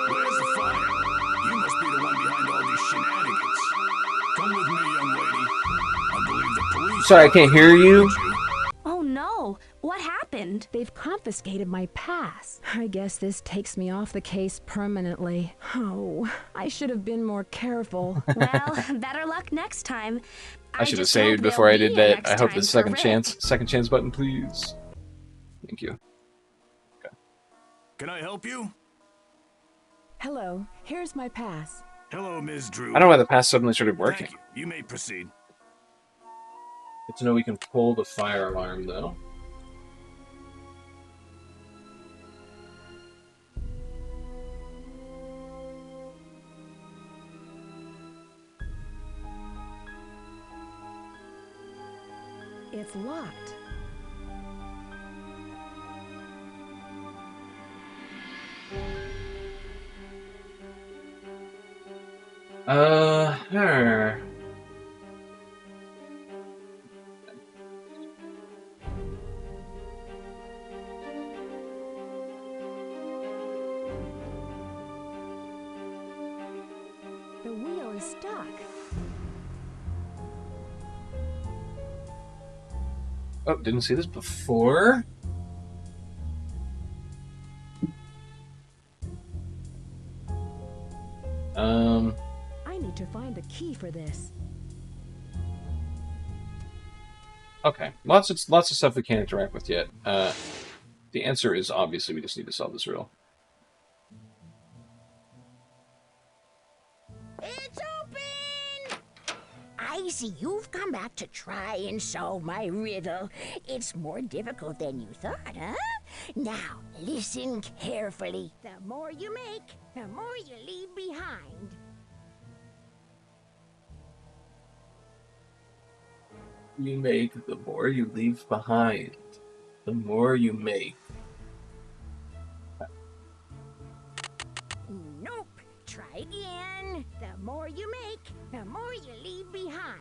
Where's the fire? You must be the one behind all these shenanigans. Come with me, young lady. I believe the police... Sorry, I can't hear you. Oh no, what happened? They've confiscated my pass. I guess this takes me off the case permanently. Oh, I should have been more careful. Well, better luck next time. I should have just hope saved before I there'll did be a that. next I hope time the for second chance button, please. Thank you. Can I help you? Hello, here's my pass. Hello, Ms. Drew. I don't know why the pass suddenly started working. Thank you. You may proceed. Good to know we can pull the fire alarm, though. It's locked. Her. The wheel is stuck. Oh, didn't see this before. I need to find the key for this. Okay, lots of stuff we can't interact with yet. The answer is obviously we just need to solve this riddle. It's open! I see you've come back to try and solve my riddle. It's more difficult than you thought, huh? Now, listen carefully. The more you make, the more you leave behind. You make, the more you leave behind. The more you make. Nope. Try again. The more you make, the more you leave behind.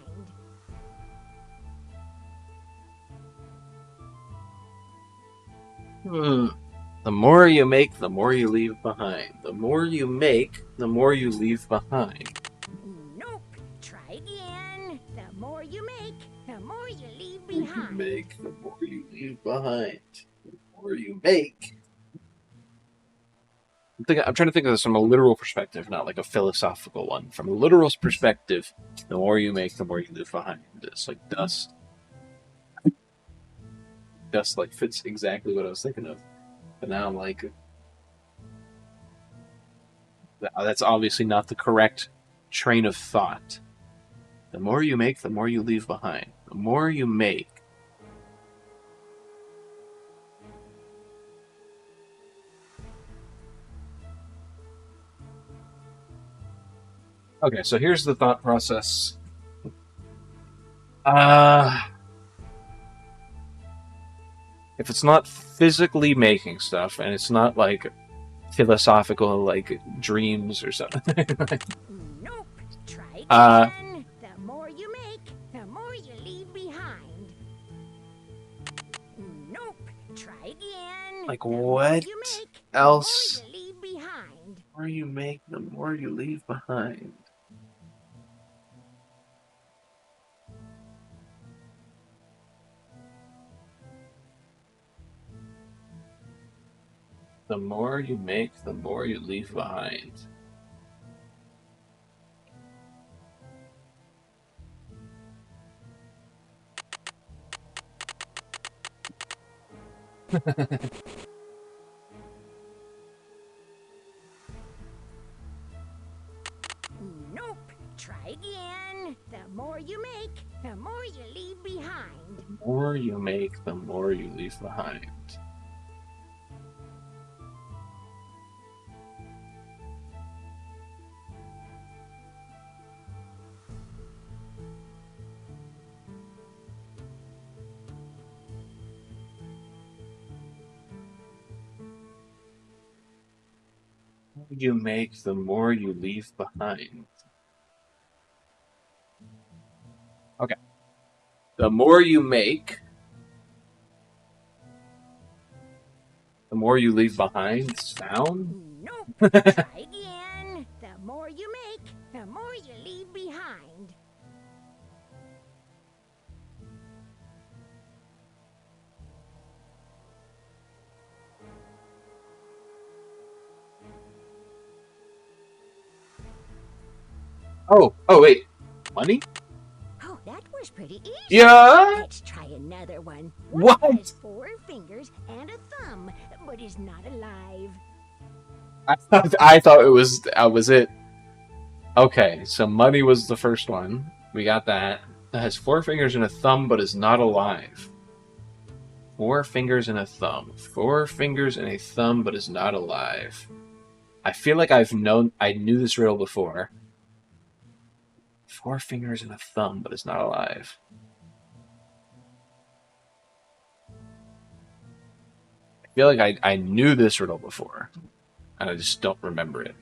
The more you make, the more you leave behind. The more you make, the more you leave behind. Nope. Try again. The more you make, the more you leave The more you behind. make, the more you leave behind. The more you make. I'm trying to think of this from a literal perspective, not like a philosophical one. From a literal perspective, the more you make, the more you leave behind. It's like dust. Dust like fits exactly what I was thinking of. But now I'm like, that's obviously not the correct train of thought. The more you make, the more you leave behind. The more you make. Okay, so here's the thought process. If it's not physically making stuff, and it's not like philosophical, like dreams or something. Nope. Try again. The more you make, the more you leave behind. Nope. Try again. Like The what more you make, else? the more you leave behind. The more you make, the more you leave behind. The more you make, the more you leave behind. Nope. Try again. The more you make, the more you leave behind. The more you make, the more you leave behind. The more you make, the more you leave behind. Okay. The more you make, the more you leave behind. Sound? Nope. Try again. The more you make, the more you leave behind. Oh, wait. Money? Oh, that was pretty easy. Yeah? Let's try another one. What? One has 4 fingers and a thumb, but is not alive. I thought that was it. Okay, so money was the first one. We got that. That has 4 fingers and a thumb, but is not alive. 4 fingers and a thumb. 4 fingers and a thumb, but is not alive. I feel like I knew this riddle before. 4 fingers and a thumb, but is not alive. I feel like I knew this riddle before, and I just don't remember it.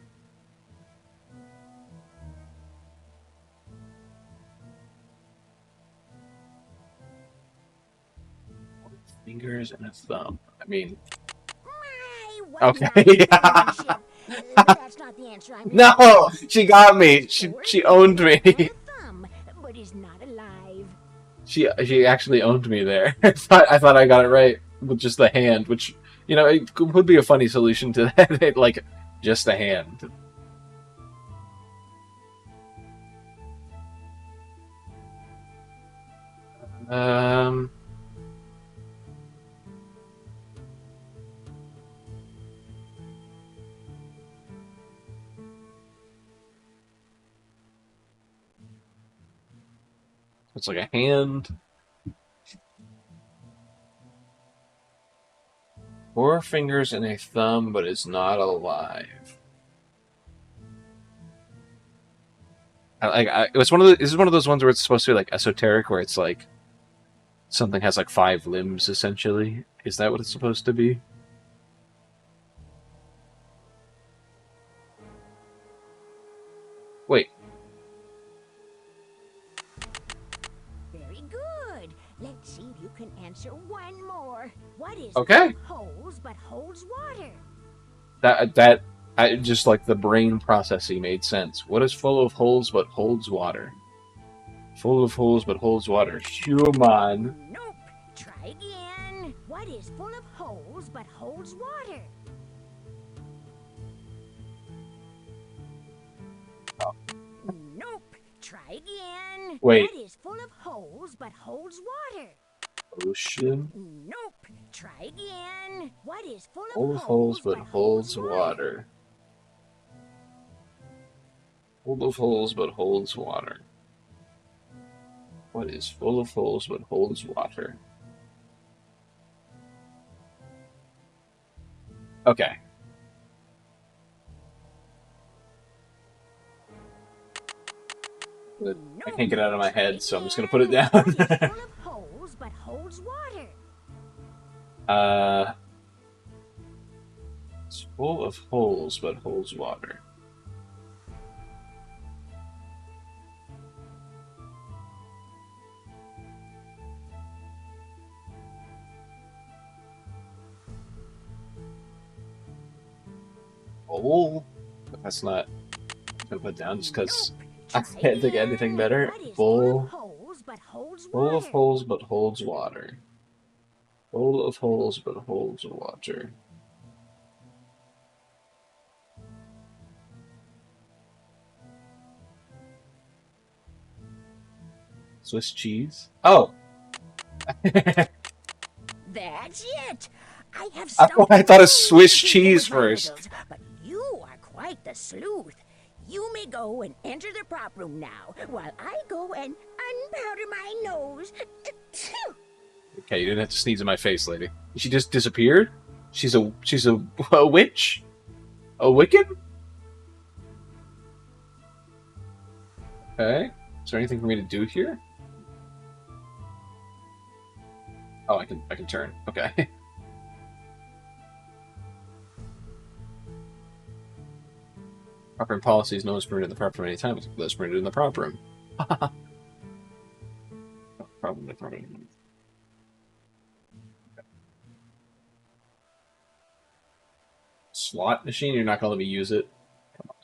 Fingers and a thumb. I mean, okay, yeah. That's not the answer I'm No, she got me. She owned me. thumb, but is not alive. She actually owned me there. I thought I got it right with just the hand, which, you know, it would be a funny solution to that. Like, just the hand. Um. It's like a hand. 4 fingers and a thumb, but it's not alive. It was one of the. This is one of those ones where it's supposed to be like esoteric, where it's like something has like 5 limbs essentially. Is that what it's supposed to be? Wait. Very good. Let's see if you can answer one more. What is Okay. full of holes but holds water? I just like the brain processing made sense. What is full of holes but holds water? Full of holes but holds water. Human. Nope. Try again. What is full of holes but holds water? Nope. Try again. Wait. What is full of holes but holds water? Ocean. Nope. Try again. What is full Full of holes but holds water. Full of holes but holds water. What is full of holes but holds water? Okay. But I can't get it out of my head, so I'm just gonna put it down. Full of holes but holds water. It's full of holes but holds water. Hole? That's not gonna put down just because I can't think of anything better. Full of holes but holds water. Full of holes but holds water. Swiss cheese? Oh! That's it. I thought of Swiss cheese first. But you are quite the sleuth. You may go and enter the prop room now, while I go and unpowder my nose. Okay, you didn't have to sneeze in my face, lady. She just disappeared? She's a witch? A Wiccan? Okay. Is there anything for me to do here? Oh, I can turn. Okay. Proper room policies, no one's permitted in the prop room any time, except those permitted in the prop room. Problem. Slot machine? You're not gonna let me use it? Come on.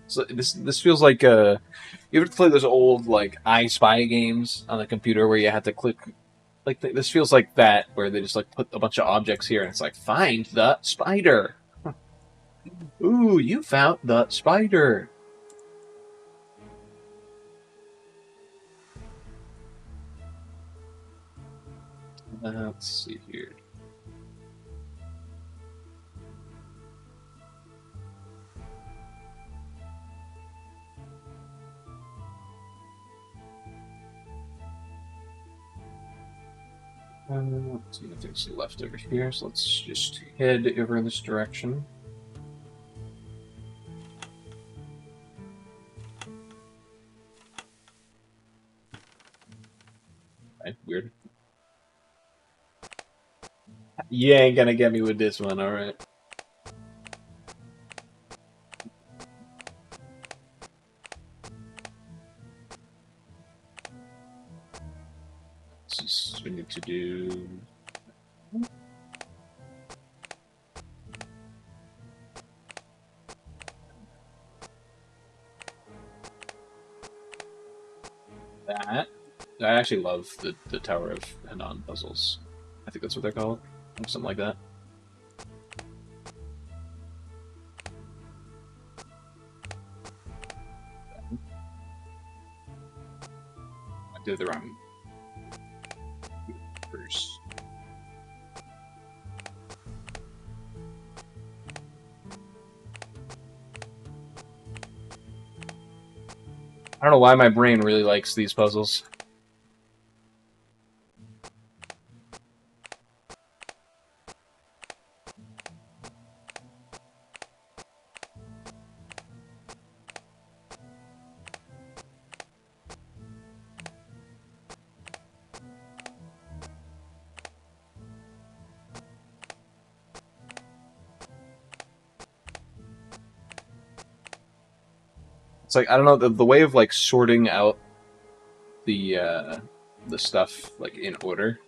So this feels like you ever play those old like I Spy games on the computer where you had to click like this feels like that where they just like put a bunch of objects here and it's like find the spider. Ooh, you found the spider. Let's see here. Let's see, nothing's left over here, so let's just head over in this direction. Okay, weird. You ain't gonna get me with this one, alright. This is what we need to do. That. I actually love the Tower of Hanan puzzles. I think that's what they're called. Or something like that. Did the wrong first. I don't know why my brain really likes these puzzles. It's like, I don't know, the way of like sorting out the stuff like in order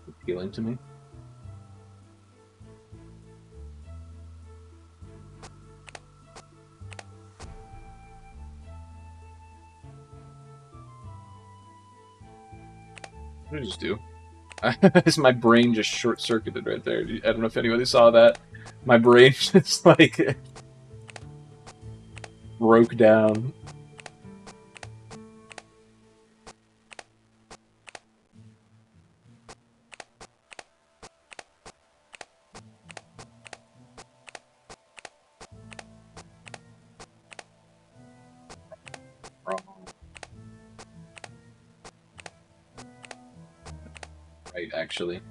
appealing to me. What did I just do? My brain just short-circuited right there. I don't know if anybody saw that. My brain just like broke down. Right, actually.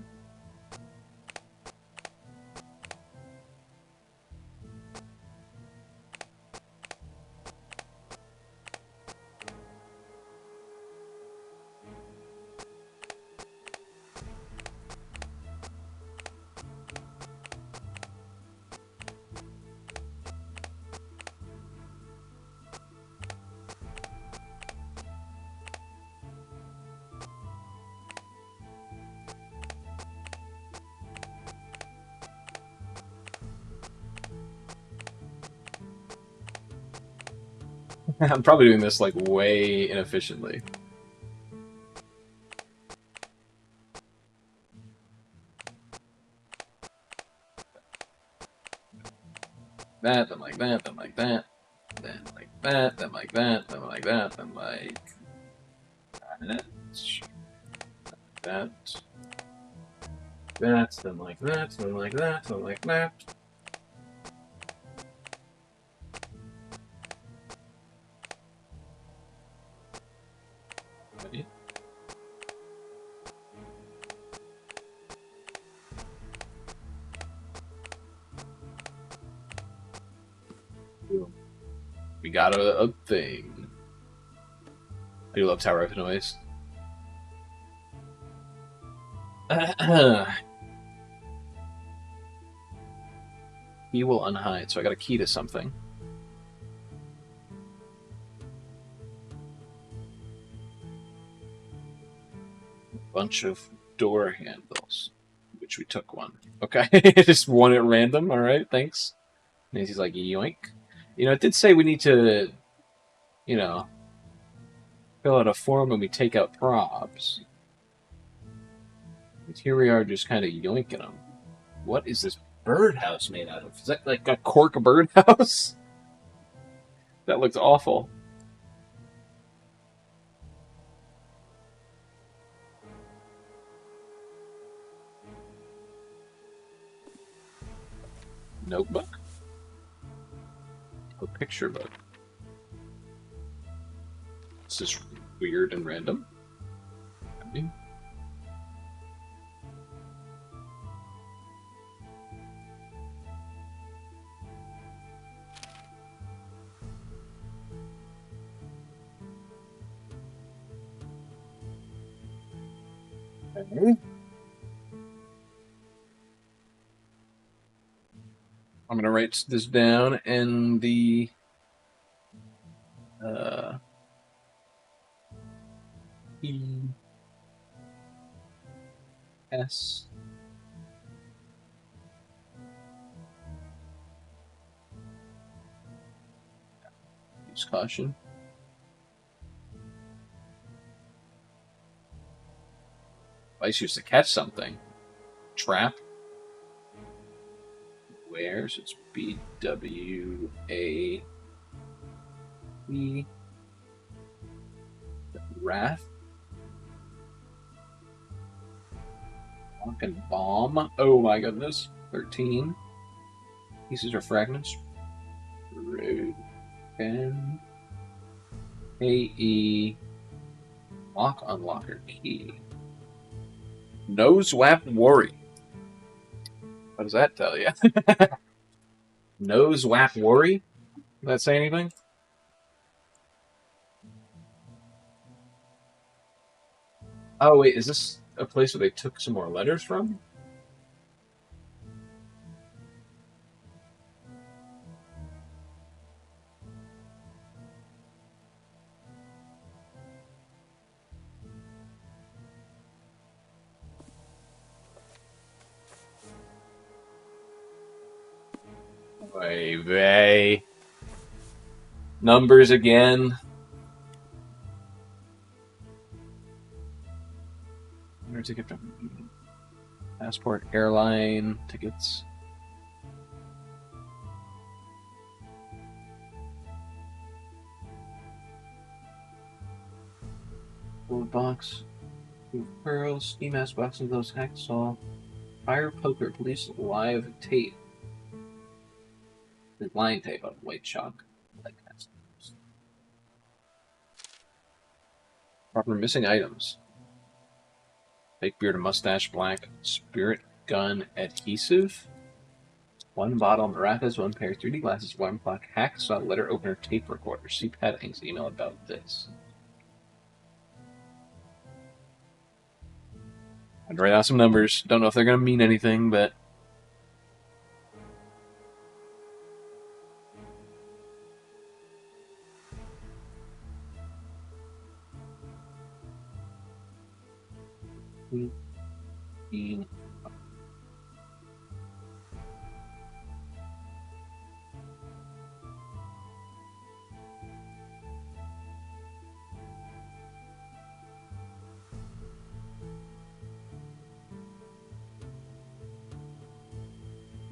I'm probably doing this like way inefficiently. That, then like that, then like that, then like that, then like that, then like that, then like that, that, that, then like that, then like that, then like that. Ready? We got a thing. I do love Tower of Noise. Key will unhide, so I got a key to something. A bunch of door handles, which we took one. Okay, just one at random. All right, thanks. Nancy's like, yoink. You know, it did say we need to, you know, fill out a form when we take out probs. But here we are just kind of yoinking them. What is this birdhouse made out of? Is that like a cork birdhouse? That looks awful. Notebook? A picture book. This is weird and random. Okay. I'm gonna write this down in the E S use caution. Vice used to catch something. Trap. Where? So it's BWAE. Wrath. Lock and Bomb. Oh my goodness. 13. Pieces or fragments. Broken. AE. Lock unlocker key. Nose Wap Worry. What does that tell you? Nose Wap Worry? Does that say anything? Oh, wait, is this a place where they took some more letters from? Vey. Numbers again. Ticket from passport, airline, tickets. Gold box. Pearls, ski mask box, and those hacksaw. Fire poker, police live tape. The line tape on white chalk. Like that. Proper missing items. Fake beard and mustache, black. Spirit gun adhesive. One bottle maracas, one pair of 3D glasses, one clock, hacksaw, letter opener, tape recorder. See Padding's email about this. I'd write out some numbers. Don't know if they're going to mean anything, but...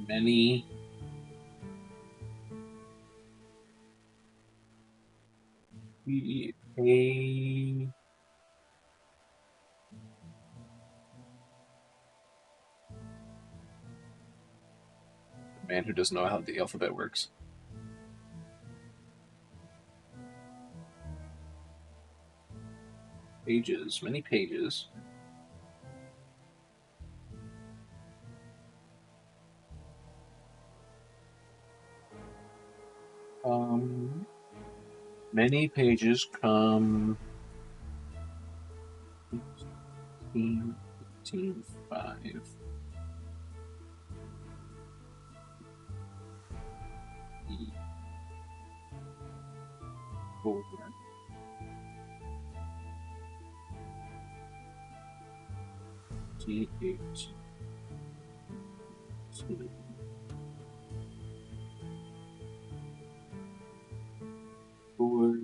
Many a man who doesn't know how the alphabet works. Pages, many pages. Many pages come 15, 15, 5. Four. T8. 2. 4.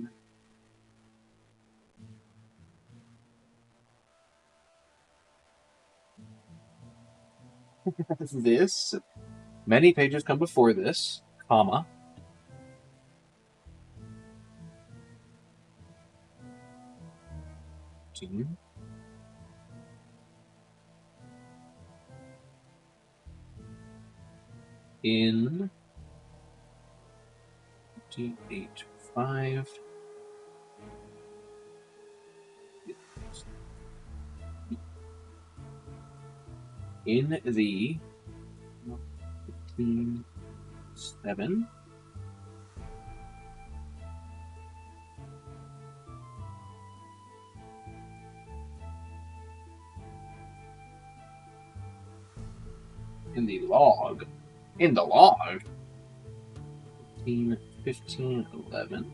This. Many pages come before this, comma. In D8 5. In the 15, 7. In the log. In the log. 15, 15, 11.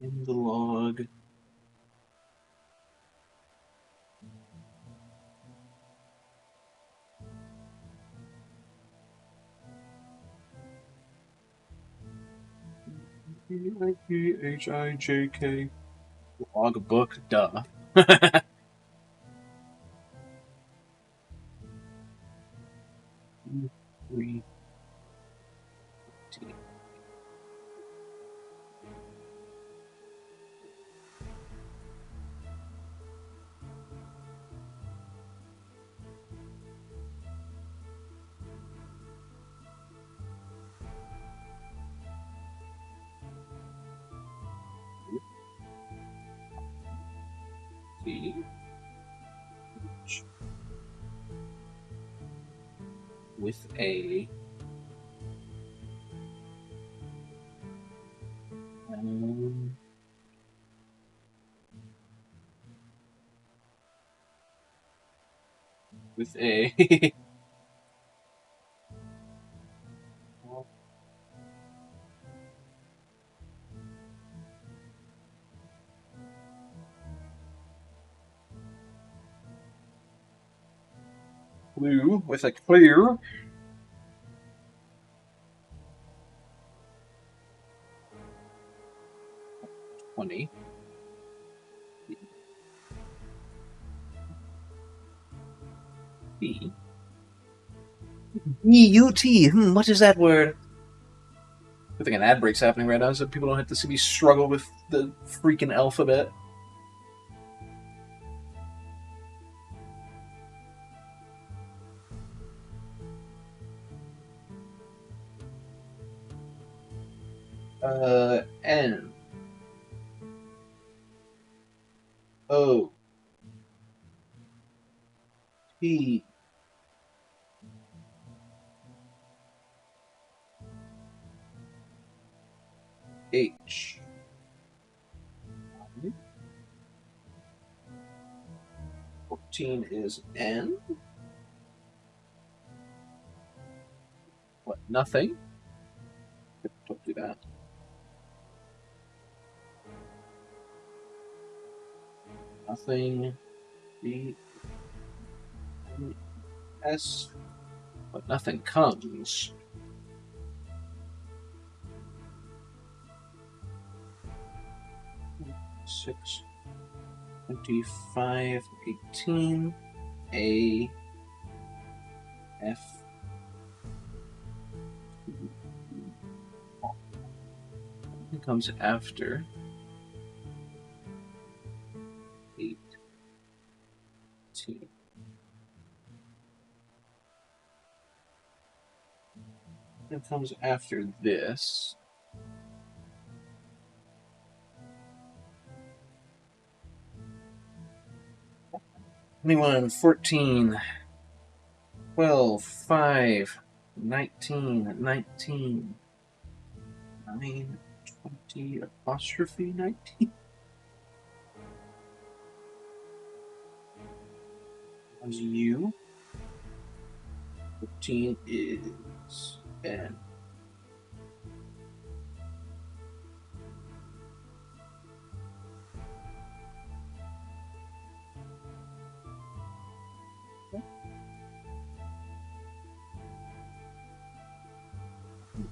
In the log. Hijk. Logbook, duh. 3, 15. B. With A. With A. Blue with a clear. $20. B. E-U-T. What is that word? I think an ad break's happening right now so people don't have to see me struggle with the freaking alphabet. N. O. P. H. 14 is N. What? Nothing? Don't do that. Nothing. B. S. But nothing comes. Six. 25, 18, A, F, it comes after 18. It comes after this. 21, 14, 12, 5, 19, 19, 9, 20, apostrophe 19. As U. 15 is N.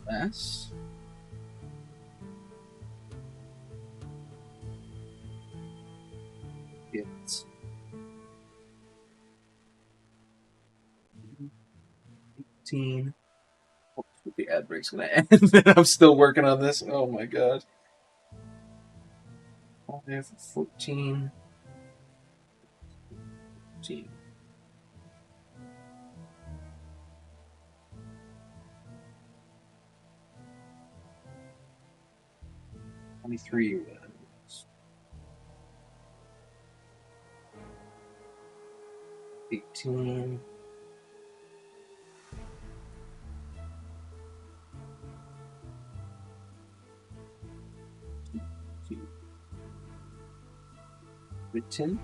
S. It's 18. The ad break's gonna end. I'm still working on this. Oh my god. 5, 14. 15. $23 was 18. Written.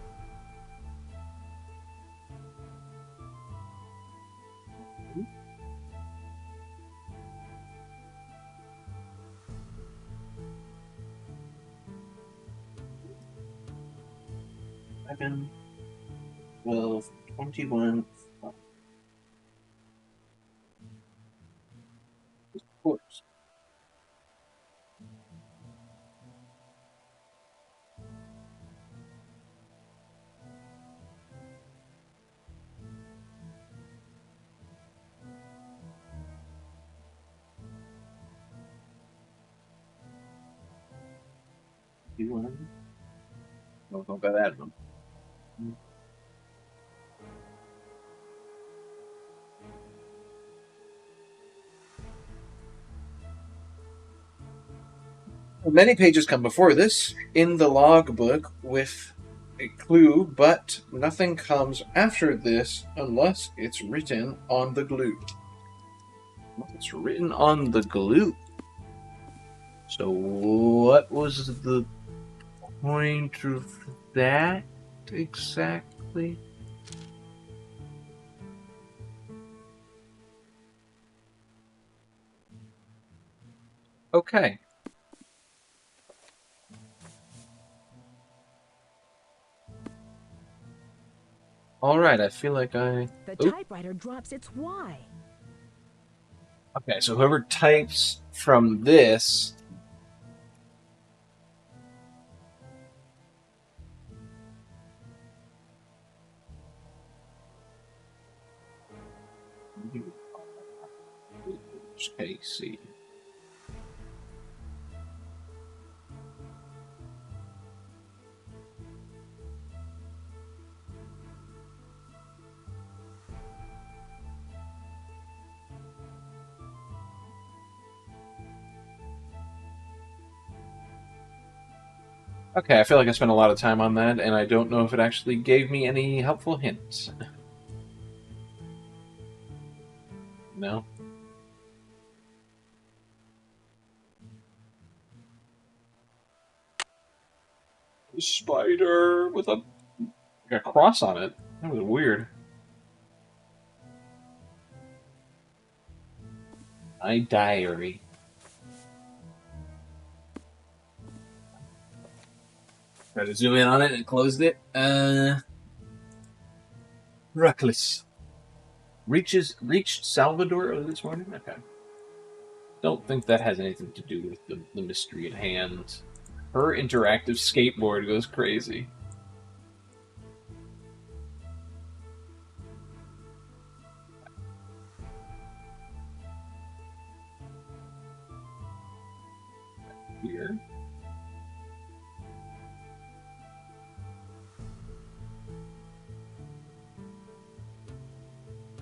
Seven, 12, 21. Of course. You want? No, don't got that one. Many pages come before this in the logbook with a clue, but nothing comes after this unless it's written on the glue. It's written on the glue. So what was the point of that exactly? Okay. All right, I feel like The typewriter drops its Y. Okay, so whoever types from this Casey. Okay, I feel like I spent a lot of time on that, and I don't know if it actually gave me any helpful hints. No? Spider with a cross on it. That was weird. My diary. Try to zoom in on it and closed it. Reckless. Reached Salvador early this morning? Okay. Don't think that has anything to do with the mystery at hand. Her interactive skateboard goes crazy. Here.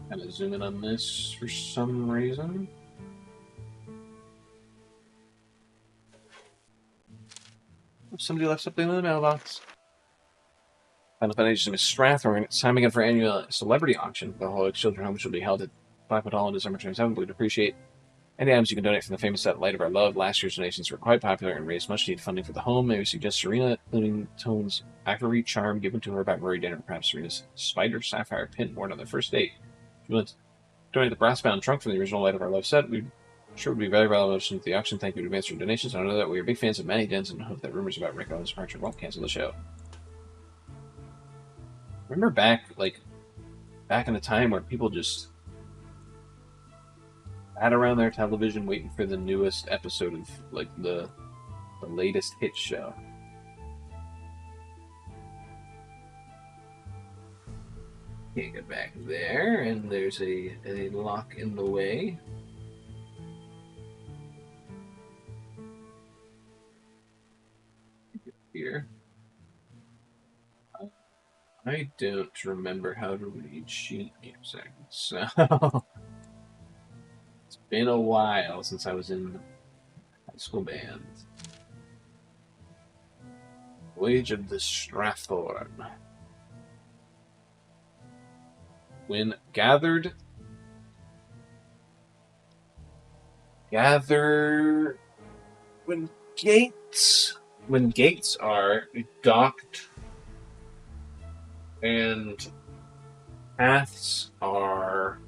Kind of zoom in on this for some reason. Somebody left something in the mailbox. Final Fantasy Strathmore. It's time again for annual celebrity auction. The Hollywood Children's Home will be held at 5 on December 27th. We'd appreciate any items you can donate from the famous set Light of Our Love. Last year's donations were quite popular and raised much needed funding for the home. Maybe suggest Serena including Tone's Ivory charm given to her by Murray Dinner. Perhaps Serena's Spider Sapphire pin worn on their first date. If you want to donate the brass bound trunk from the original Light of Our Love set, we'd sure would be very relevant to the auction. Thank you in advance for donations. I know that we are big fans of Manny Dens and hope that rumors about Rick Owens' departure won't cancel the show. Remember back in the time where people just sat around their television waiting for the newest episode of the latest hit show. Can't get back there, and there's a lock in the way. Here. I don't remember how to read sheet music, so it's been a while since I was in high school band. Wage of the Straththorn. When gather when gates are docked and paths are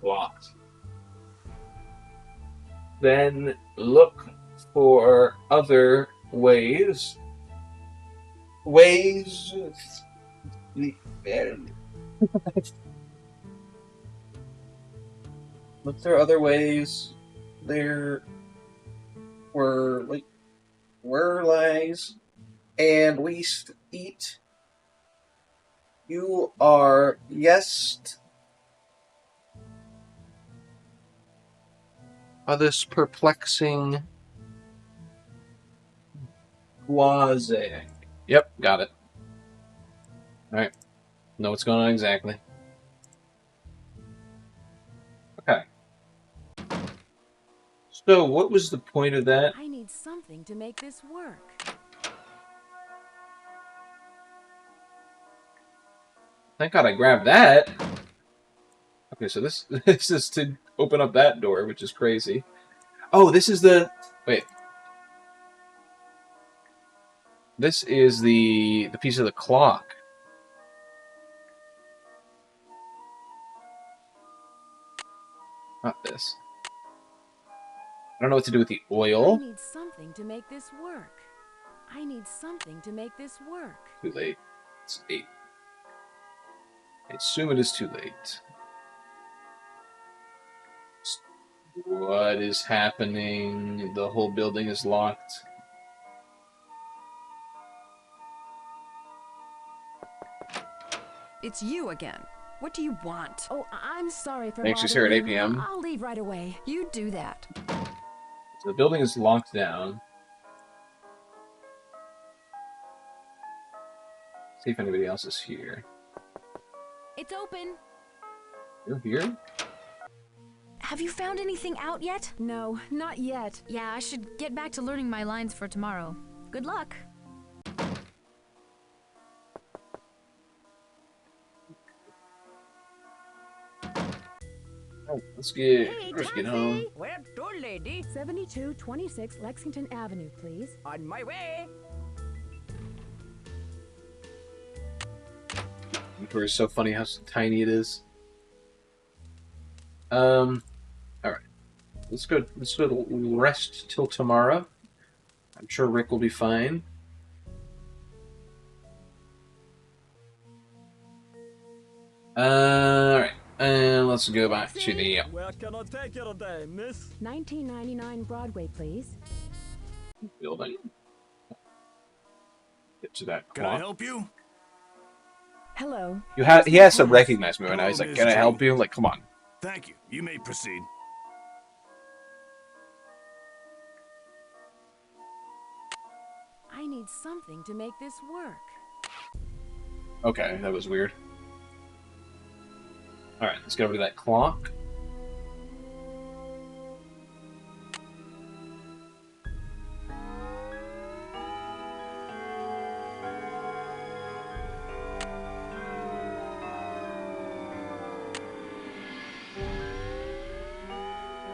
blocked, then look for other ways. Look there are other ways. There were lies and least eat. You are yes. This perplexing quasi. Yep, got it. Alright. Know what's going on exactly. Okay. So, what was the point of that? I need something to make this work. thank God I grabbed that. Okay, so this this is to open up that door, which is crazy. Oh, this is the... Wait. This is the piece of the clock. Not this. I don't know what to do with the I oil. need something to make this work. I need something to make this work. Too late. It's 8. I assume it is too late. What is happening? The whole building is locked. It's you again. What do you want? Oh, I'm sorry for Thanks, she's here at bothering 8 you. p.m. I'll leave right away. You do that. So the building is locked down. See if anybody else is here. It's open. You're here? Have you found anything out yet? No, not yet. Yeah, I should get back to learning my lines for tomorrow. Good luck. Oh, let's get Hey, home. Where to, lady? 7226 Lexington Avenue, please. On my way. Inventory is so funny how tiny it is. All right. Let's go rest till tomorrow. I'm sure Rick will be fine. All right. And let's go back to the Where can I take you today, miss? 1999 Broadway, please. building. Get to that Can I clock. help you? Hello. He has to recognize me right now. He's like, "Can I help you?" Like, come on. Thank you. You may proceed. I need something to make this work. Okay, that was weird. All right, let's get over to that clock.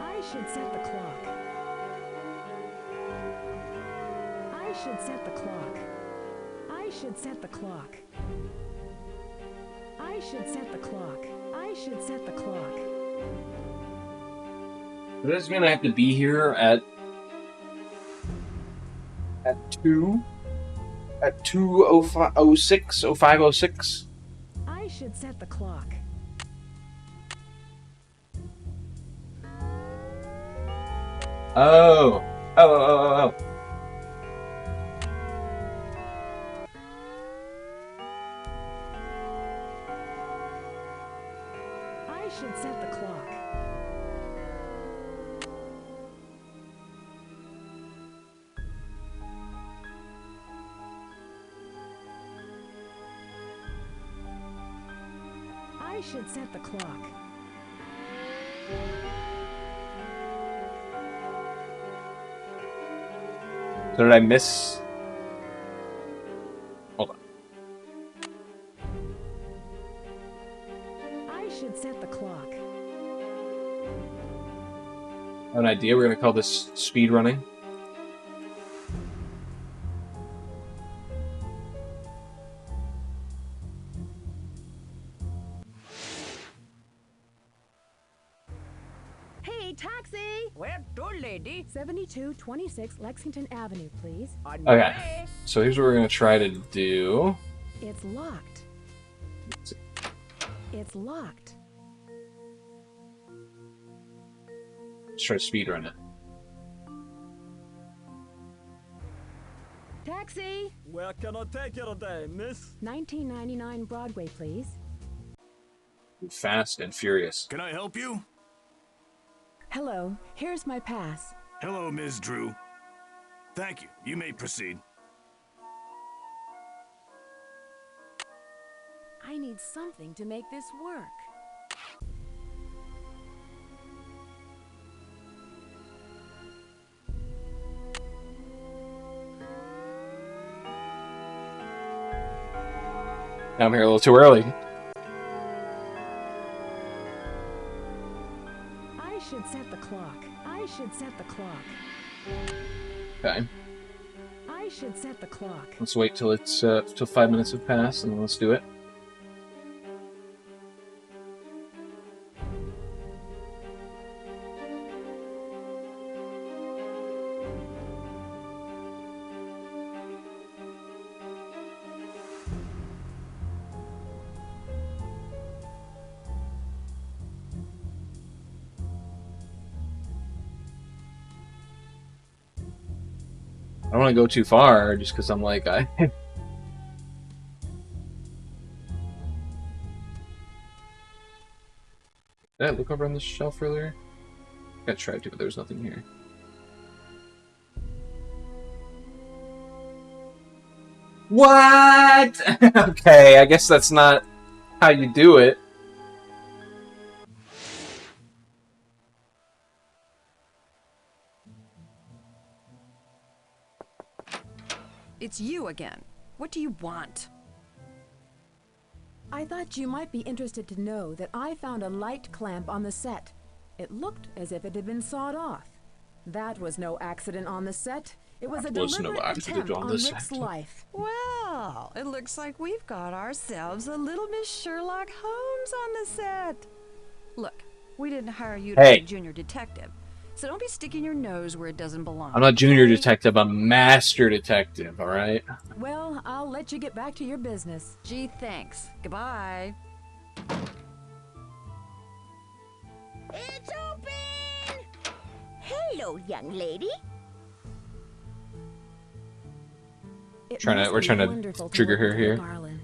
I should set the clock. I should set the clock. I should set the clock. I should set the clock. I should set the clock. So does this mean I have to be here at 2? At 2:05:06? 05:06? I should set the clock. Oh. I should set the clock. I should set the clock. So did I miss? Hold on. I should set the clock. I have an idea. We're gonna call this speed running. Hey, taxi! Where to, lady? 7226 Lexington Avenue, please. On my Okay. way. So here's what we're gonna try to do. It's locked. It's locked. Let's try to speed run it. Taxi! Where can I take you today, miss? 1999 Broadway, please. Fast and furious. Can I help you? Hello, here's my pass. Hello, Ms. Drew. Thank you. You may proceed. I need something to make this work. I'm here a little too early. clock. I should set the clock. Okay. I should set the clock. Let's wait till it's till 5 minutes have passed, and then let's do it. I don't want to go too far, just because I'm like, Did I look over on the shelf earlier? I tried to, but there was nothing here. What? Okay, I guess that's not how you do it. It's you again. What do you want? I thought you might be interested to know that I found a light clamp on the set. It looked as if it had been sawed off. That was no accident on the set. It was a deliberate attempt on Rick's life. Well, it looks like we've got ourselves a little Miss Sherlock Holmes on the set. Look, we didn't hire you to be a junior detective, so don't be sticking your nose where it doesn't belong. I'm not junior detective, I'm master detective, alright? Well, I'll let you get back to your business. Gee, thanks. Goodbye. It's open! Hello, young lady. We're trying to trigger her here. Garland.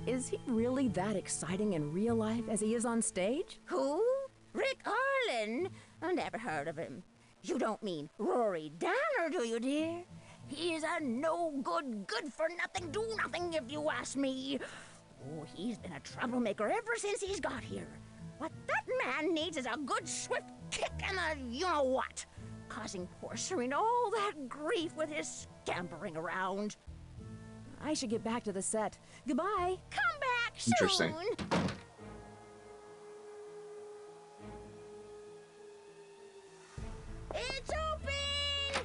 Is he really that exciting in real life as he is on stage? Who? Rick Arlen? I never heard of him. You don't mean Rory Danner, do you, dear? He is a no-good, good-for-nothing, do-nothing, if you ask me. Oh, he's been a troublemaker ever since he's got here. What that man needs is a good, swift kick and a you-know-what, causing poor Serena all that grief with his scampering around. I should get back to the set. Goodbye. Come back soon. Interesting. It's open!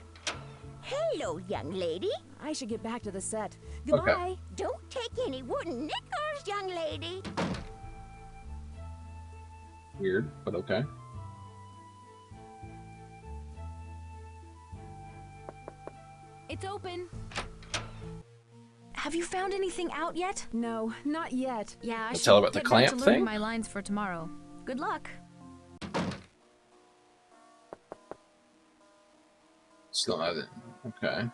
Hello, young lady. I should get back to the set. Goodbye. Okay. Don't take any wooden nickers, young lady. Weird, but okay. It's open. Have you found anything out yet? No, not yet. Yeah, I should tell her about the get back clamp to loading thing? my lines for tomorrow. Good luck. Still have it. Okay.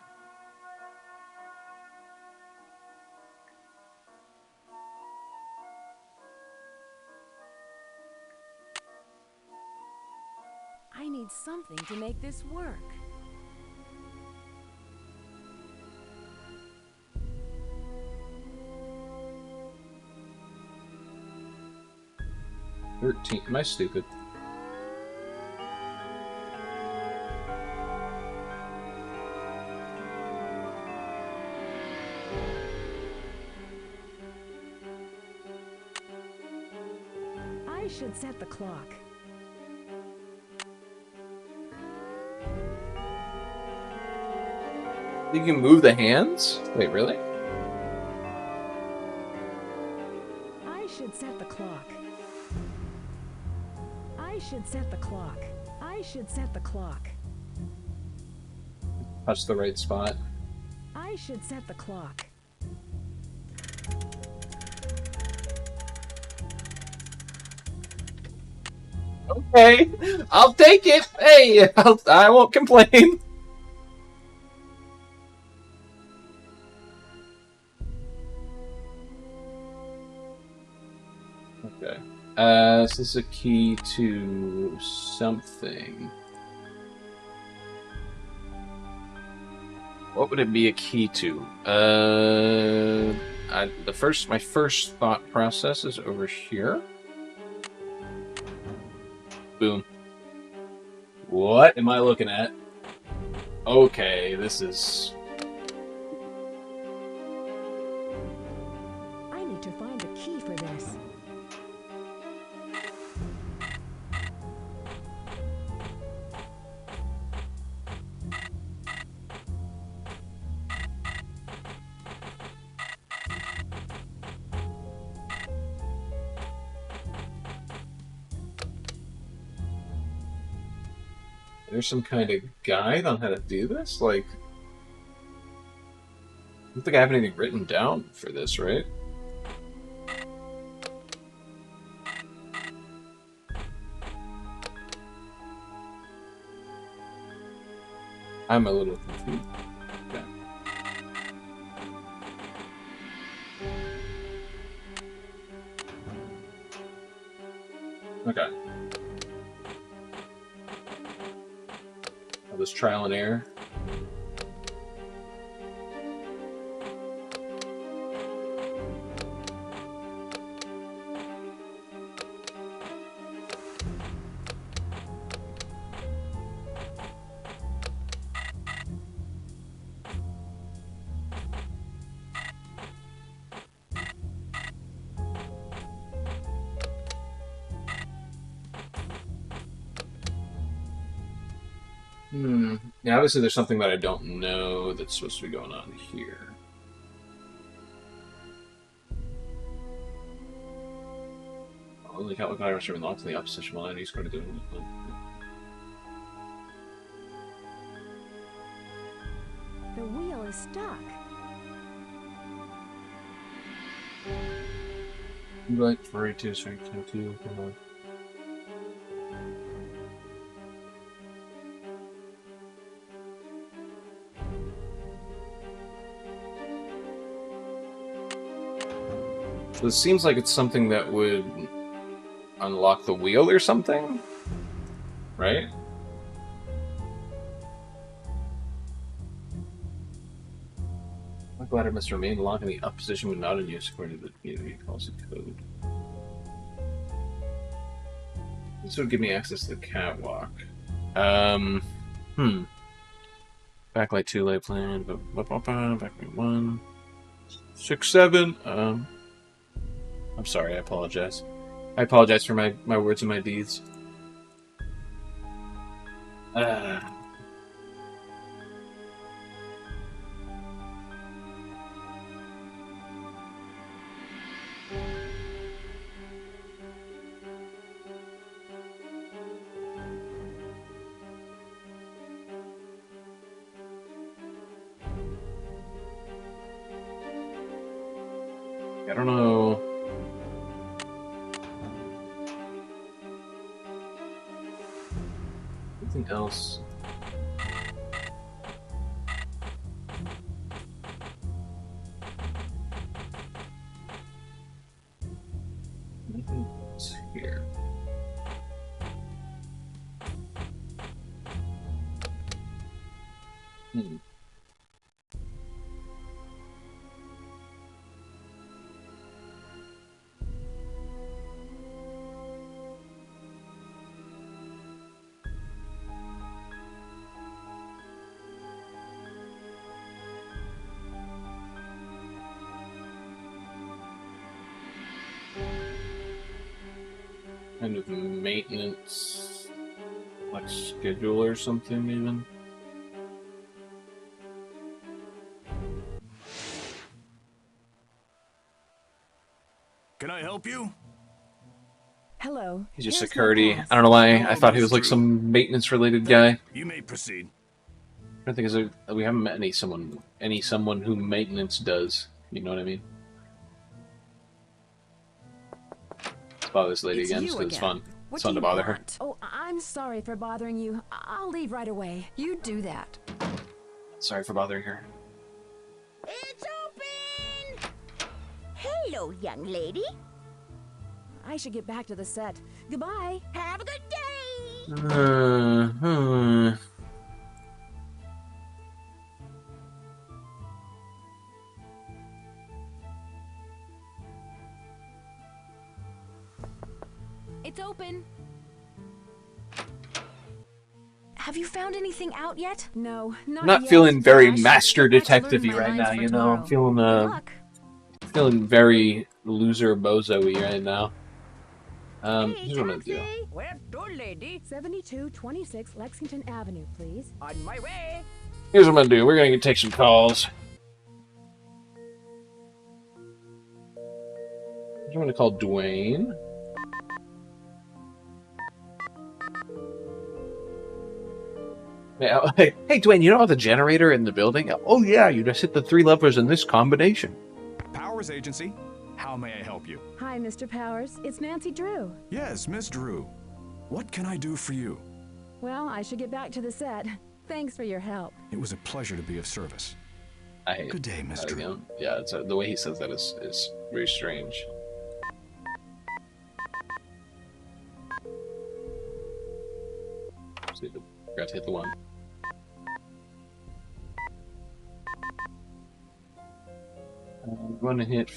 I need something to make this work. $13. Am I stupid? I should set the clock. You can move the hands? Wait, really? I should set the clock. I should set the clock. I should set the clock. Touch the right spot. I should set the clock. Okay, I'll take it. Hey, I won't complain. Okay. This is a key to something. What would it be a key to? My first thought process is over here. Boom. What am I looking at? Okay, this is... I need to find a key for this. There's some kind of guide on how to do this? Like, I don't think I have anything written down for this, right? I'm a little confused. Okay. Okay. That was trial and error. Yeah, obviously there's something that I don't know that's supposed to be going on here. Only count with items from locked in the opposition line. He's going to do it. The wheel is stuck. Right, 42, sorry, 2, come on. So it seems like it's something that would unlock the wheel or something, right? Black ladder must remain locked in the up position when not in use according to the community policy code. This would give me access to the catwalk. Backlight 2 light plan, backlight 1. 6, 7. I'm sorry, I apologize. I apologize for my words and my deeds. I don't know. Anything else? Nothing else here. Kind of maintenance, like schedule or something, even. Can I help you? Hello. He's just Here's security. my pass. I don't know why. I Hello, thought he was Miss like Drew. some maintenance-related guy. You may proceed. I think we haven't met someone who maintenance does. You know what I mean? Let's bother this lady It's again you because it's again. fun. What It's fun do to you bother her. want? Oh, I'm sorry for bothering you. I'll leave right away. You do that. Sorry for bothering her. It's open! Hello, young lady. I should get back to the set. Goodbye. Have a good day! It's open. Have you found anything out yet? No, not I'm not yet. feeling very I should master get back to detective-y learning my right lines now, for you know? I'm tomorrow. Good luck. feeling very loser bozo-y right now. Hey, Here's what I'm gonna do. taxi! Where to, lady? 7226 Lexington Avenue, please. On my way. Here's what I'm gonna do. We're gonna take some calls. I'm gonna call Dwayne. Yeah, hey, Dwayne, you know the generator in the building? Oh, yeah, you just hit the 3 levers in this combination. Powers Agency, how may I help you? Hi, Mr. Powers. It's Nancy Drew. Yes, Miss Drew. What can I do for you? Well, I should get back to the set. Thanks for your help. It was a pleasure to be of service. Good day, Miss Drew. Again. Yeah, it's the way he says that is very strange. Forgot to hit the one. We want to hit.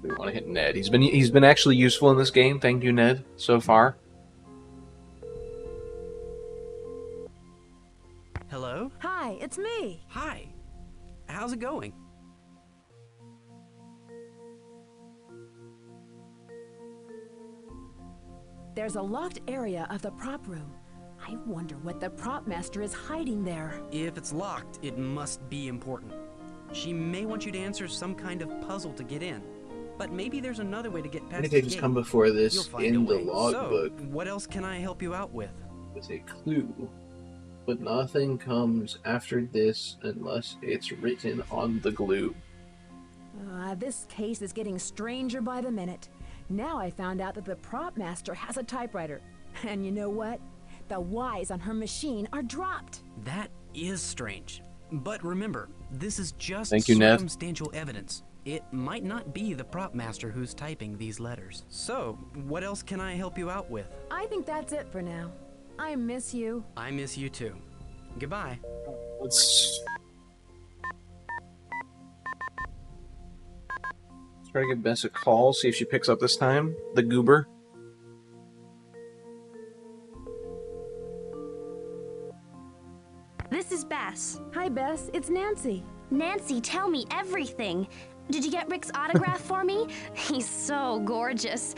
We want to hit Ned. He's been actually useful in this game. Thank you, Ned, so far. Hello? Hi, it's me. Hi. How's it going? There's a locked area of the prop room. I wonder what the prop master is hiding there. If it's locked, it must be important. She may want you to answer some kind of puzzle to get in. But maybe there's another way to get past the Anything's gate. come before this You'll find in a the way. logbook. So, what else can I help you out with? It's a clue. But nothing comes after this unless it's written on the glue. This case is getting stranger by the minute. Now I found out that the prop master has a typewriter. And you know what? The Y's on her machine are dropped. That is strange. But remember, this is just Thank you, Ned. circumstantial evidence. It might not be the prop master who's typing these letters. So, what else can I help you out with? I think that's it for now. I miss you. I miss you too. Goodbye. Let's try to give Bess a call, see if she picks up this time. The goober. This is Bess. Hi, Bess. It's Nancy. Nancy, tell me everything. Did you get Rick's autograph for me? He's so gorgeous.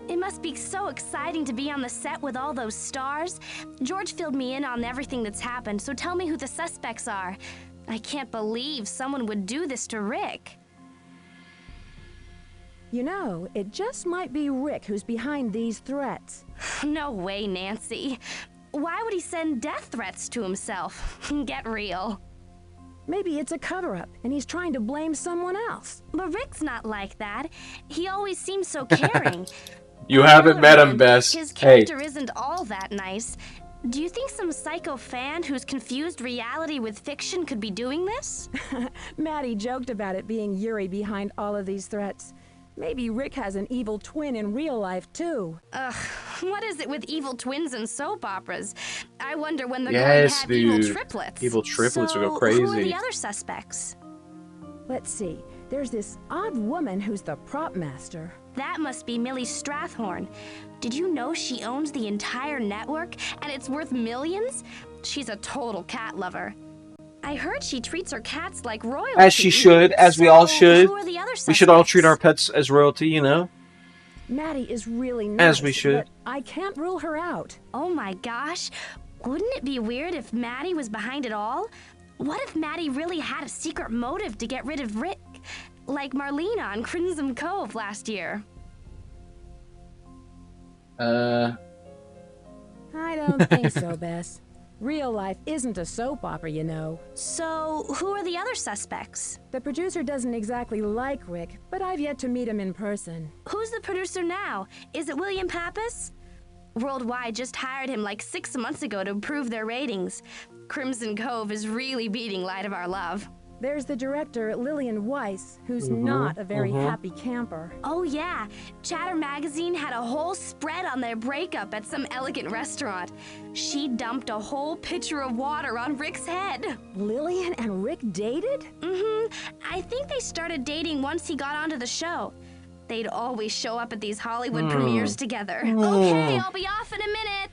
It must be so exciting to be on the set with all those stars. George filled me in on everything that's happened, so tell me who the suspects are. I can't believe someone would do this to Rick. You know, it just might be Rick who's behind these threats. No way, Nancy. Why would he send death threats to himself? Get real. Maybe it's a cover-up, and he's trying to blame someone else. But Rick's not like that. He always seems so caring. You On the haven't other met him, hand, Bess. His Hey. character isn't all that nice. Do you think some psycho fan who's confused reality with fiction could be doing this? Maddie joked about it being Yuri behind all of these threats. Maybe Rick has an evil twin in real life, too. Ugh, what is it with evil twins and soap operas? I wonder when they're going to Yes, have evil dude. triplets. Evil triplets would go So, crazy. who are the other suspects? Let's see. There's this odd woman who's the prop master. That must be Millie Strathhorn. Did you know she owns the entire network and it's worth millions? She's a total cat lover. I heard she treats her cats like royalty. As she should, as we all should. Who are the other We should all suspects? treat our pets as royalty, you know? Maddie is really nice, As we should. but I can't rule her out. Oh my gosh. Wouldn't it be weird if Maddie was behind it all? What if Maddie really had a secret motive to get rid of Rick? Like Marlena on Crimson Cove last year. I don't think so, Bess. Real life isn't a soap opera, you know. So, who are the other suspects? The producer doesn't exactly like Rick, but I've yet to meet him in person. Who's the producer now? Is it William Pappas? Worldwide just hired him like 6 months ago to improve their ratings. Crimson Cove is really beating Light of Our Love. There's the director, Lillian Weiss, who's not a very happy camper. Oh yeah, Chatter Magazine had a whole spread on their breakup at some elegant restaurant. She dumped a whole pitcher of water on Rick's head. Lillian and Rick dated? I think they started dating once he got onto the show. They'd always show up at these Hollywood premieres together. Okay, I'll be off in a minute.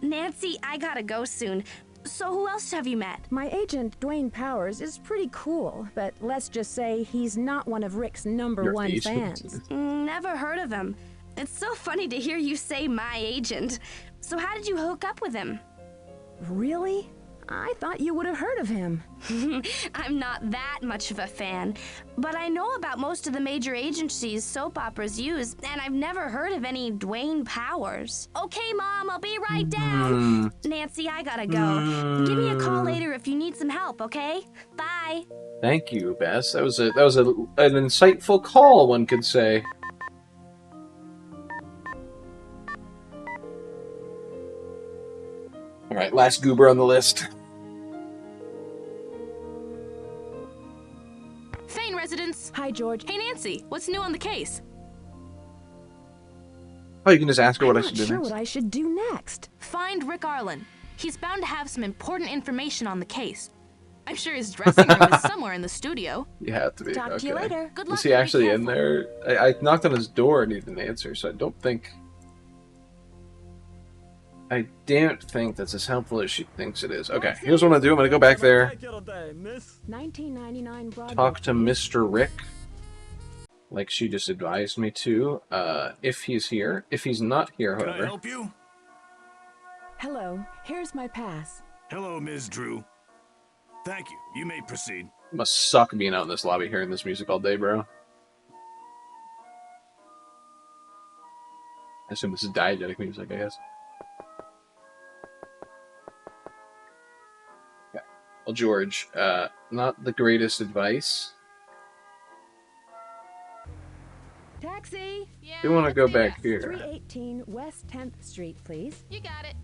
Nancy, I gotta go soon. So who else have you met? My agent, Dwayne Powers, is pretty cool, but let's just say he's not one of Rick's number Your one agent. fans. Never heard of him. It's so funny to hear you say my agent. So how did you hook up with him? Really? I thought you would have heard of him. I'm not that much of a fan, but I know about most of the major agencies soap operas use, and I've never heard of any Dwayne Powers. Okay, Mom, I'll be right down. Nancy, I gotta go. Give me a call later if you need some help, okay? Bye. Thank you, Bess. That was an insightful call, one could say. All right, last goober on the list. Thane residence. Hi, George. Hey, Nancy. What's new on the case? Oh, you can just ask her what I I'm should not do sure next. what I should do next. Find Rick Arlen. He's bound to have some important information on the case. I'm sure his dressing room is somewhere in the studio. You have to be. Talk to you later. Good luck. Is he and be actually in careful. there? I knocked on his door and he didn't answer, so I don't think that's as helpful as she thinks it is. Okay, here's what I'm gonna do. I'm gonna go back there, 1999 Broadway. talk to Mr. Rick, like she just advised me to, if he's here. If he's not here, Can I however... help you? Hello, here's my pass. Hello, Ms. Drew. Thank you. You may proceed. It must suck being out in this lobby hearing this music all day, bro. I assume this is diegetic music, I guess. Okay. Well, George, not the greatest advice. Taxi! Yeah, You want to go let's do back this. here. 318 West 10th Street, please. You got it.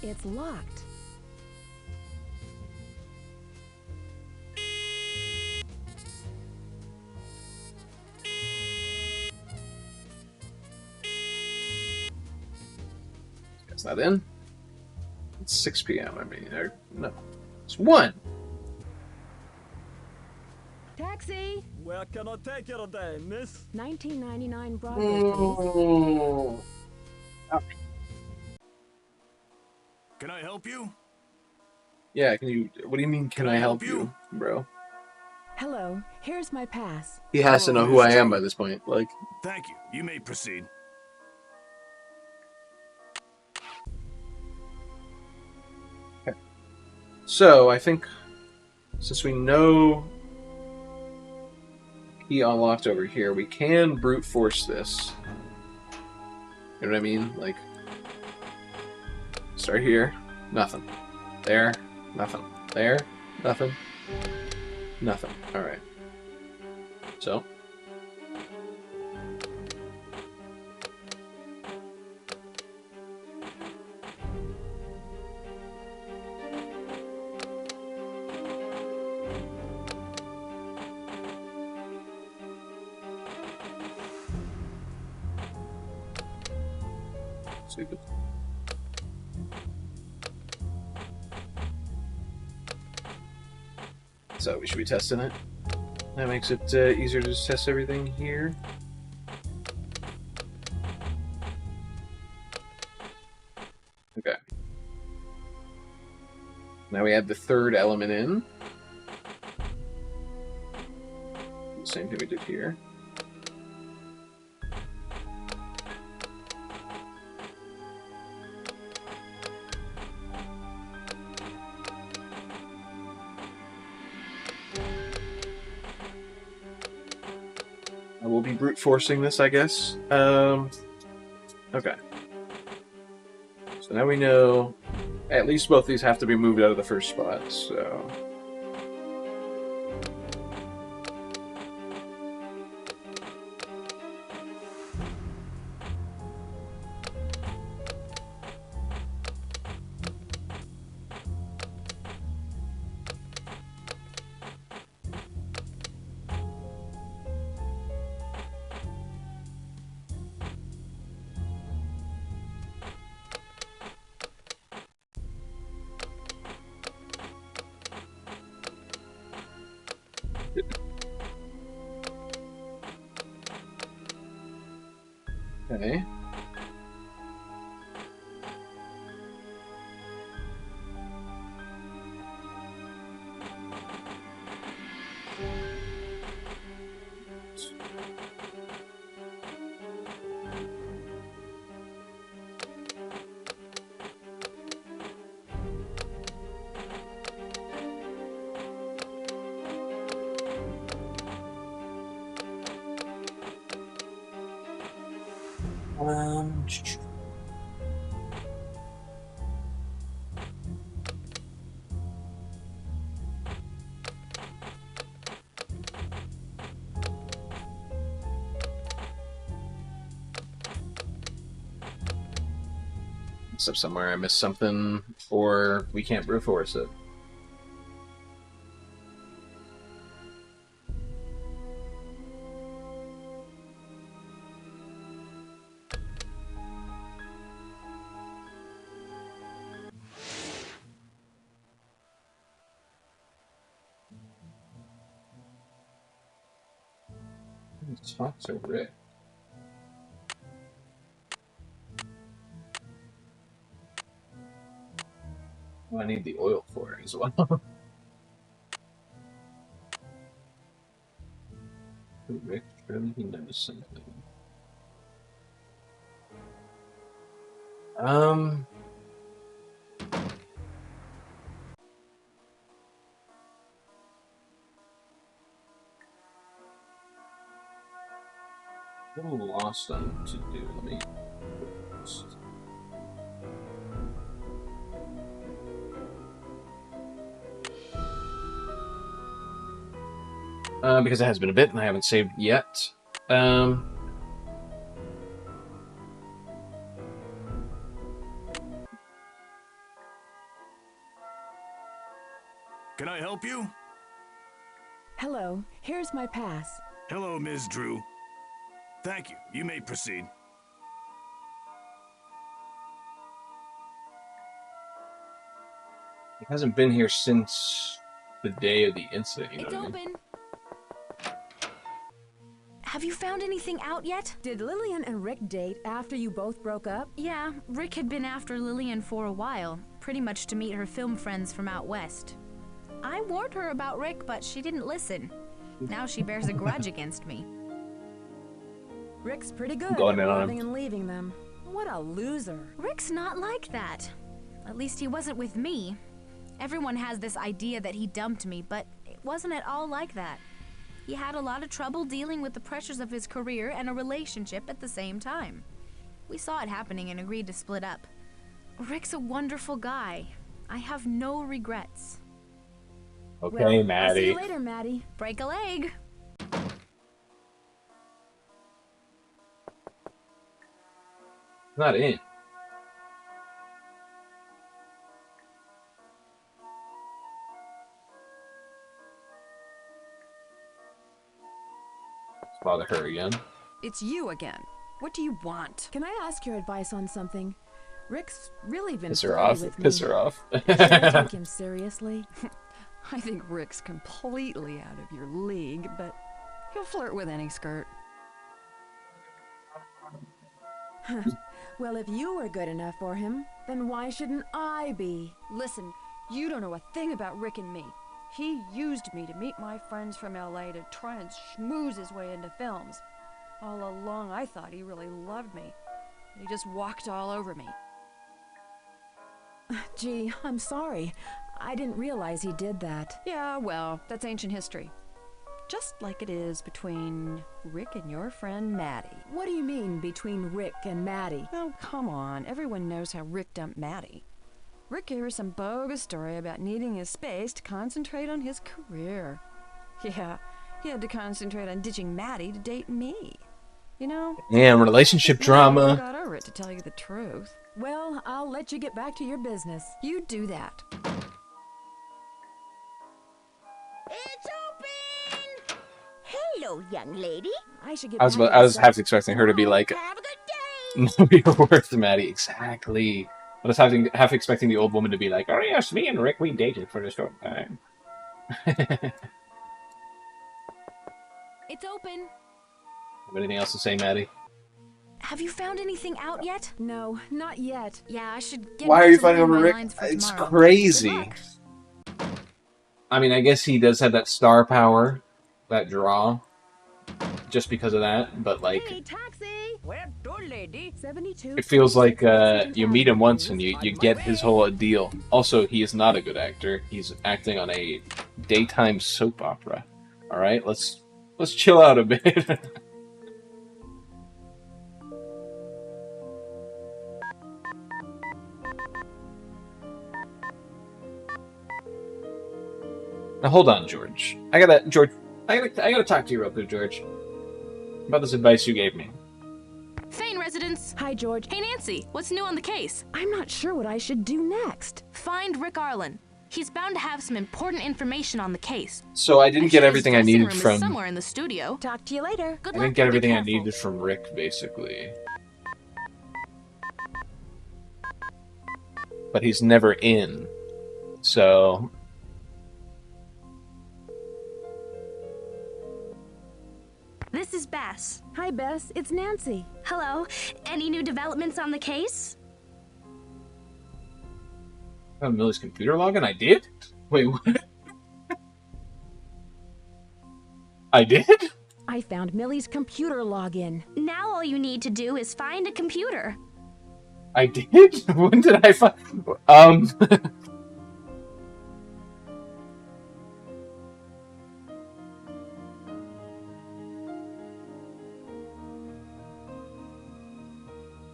It's locked. It's not in. It's 6 p.m. I mean, or, no. It's 1. Taxi! Where can I take you today, miss? 1999 Broadway, please. Can I help you? Yeah, can you... What do you mean, can I help you, bro? Hello, here's my pass. He has to know who I am by this point. Like, Thank you. You may proceed. so, I think... Since we know... He unlocked over here, we can brute force this. You know what I mean? Like... Start here. Nothing. There. Nothing. There. Nothing. Nothing. Alright. So. Stupid. So we should be testing it. That makes it easier to just test everything here. Okay. Now we add the third element in. The same thing we did here. We'll be brute forcing this, I guess. Okay. So now we know at least both these have to be moved out of the first spot, so... Okay. Um. Except somewhere I missed something, or we can't brute force it. Talk to Rick. Well, I need the oil for it as well. Rick, surely he knows something. A little lost on what to do. Let me. Because it has been a bit and I haven't saved yet. Can I help you? Hello, here's my pass. Hello, Ms. Drew. Thank you. You may proceed. He hasn't been here since the day of the incident, you know It's what I mean? open. Have you found anything out yet? Did Lillian and Rick date after you both broke up? Yeah, Rick had been after Lillian for a while, pretty much to meet her film friends from out west. I warned her about Rick, but she didn't listen. Now she bears a grudge against me. Rick's pretty good Going at in on loving him. and leaving them. What a loser. Rick's not like that. At least he wasn't with me. Everyone has this idea that he dumped me, but it wasn't at all like that. He had a lot of trouble dealing with the pressures of his career and a relationship at the same time. We saw it happening and agreed to split up. Rick's a wonderful guy. I have no regrets. Okay, Well, Maddie. I'll see you later, Maddie. Break a leg. Not in. Let's bother her again. It's you again. What do you want? Can I ask your advice on something? Rick's really been Piss her flirty off. with Piss me. her off. Should I take him seriously? I think Rick's completely out of your league, but he'll flirt with any skirt. Well, if you were good enough for him, then why shouldn't I be? Listen, you don't know a thing about Rick and me. He used me to meet my friends from LA to try and schmooze his way into films. All along, I thought he really loved me. He just walked all over me. Gee, I'm sorry. I didn't realize he did that. Yeah, well, that's ancient history. Just like it is between Rick and your friend Maddie. What do you mean, between Rick and Maddie? Oh, come on. Everyone knows how Rick dumped Maddie. Rick gave her some bogus story about needing his space to concentrate on his career. Yeah, he had to concentrate on ditching Maddie to date me. You know? Damn, relationship I drama. got over it, to tell you the truth. Well, I'll let you get back to your business. You do that. It's open! Hello, young lady. I should get I was back I was inside. half expecting her to be like, Have a good day. "No, you're worth Maddie." Exactly. I was half expecting the old woman to be like, "Oh yes, me and Rick, we dated for a short time." It's open. Have anything else to say, Maddie? Have you found anything out yet? No, not yet. Yeah, I should get Why back are you to fighting reading over my Rick? lines for It's tomorrow. crazy. Good luck. I mean, I guess he does have that star power, that draw, just because of that. But like, Hey, taxi! Where to, lady? 72. it feels like you meet him once and you get his whole deal. Also, he is not a good actor. He's acting on a daytime soap opera. All right, let's chill out a bit. Now hold on, George. I gotta talk to you real quick, George. About this advice you gave me. Fane residence. Hi, George. Hey, Nancy. What's new on the case? I'm not sure what I should do next. Find Rick Arlen. He's bound to have some important information on the case. So I didn't get everything I needed Is from. somewhere in the studio. Talk to you later. Good I luck. didn't get Be everything I careful. needed from Rick, basically. But he's never in. So. This is Bess. Hi, Bess. It's Nancy. Hello. Any new developments on the case? Oh, Millie's computer login? I did? Wait, what? I did? I found Millie's computer login. Now all you need to do is find a computer. I did? When did I find...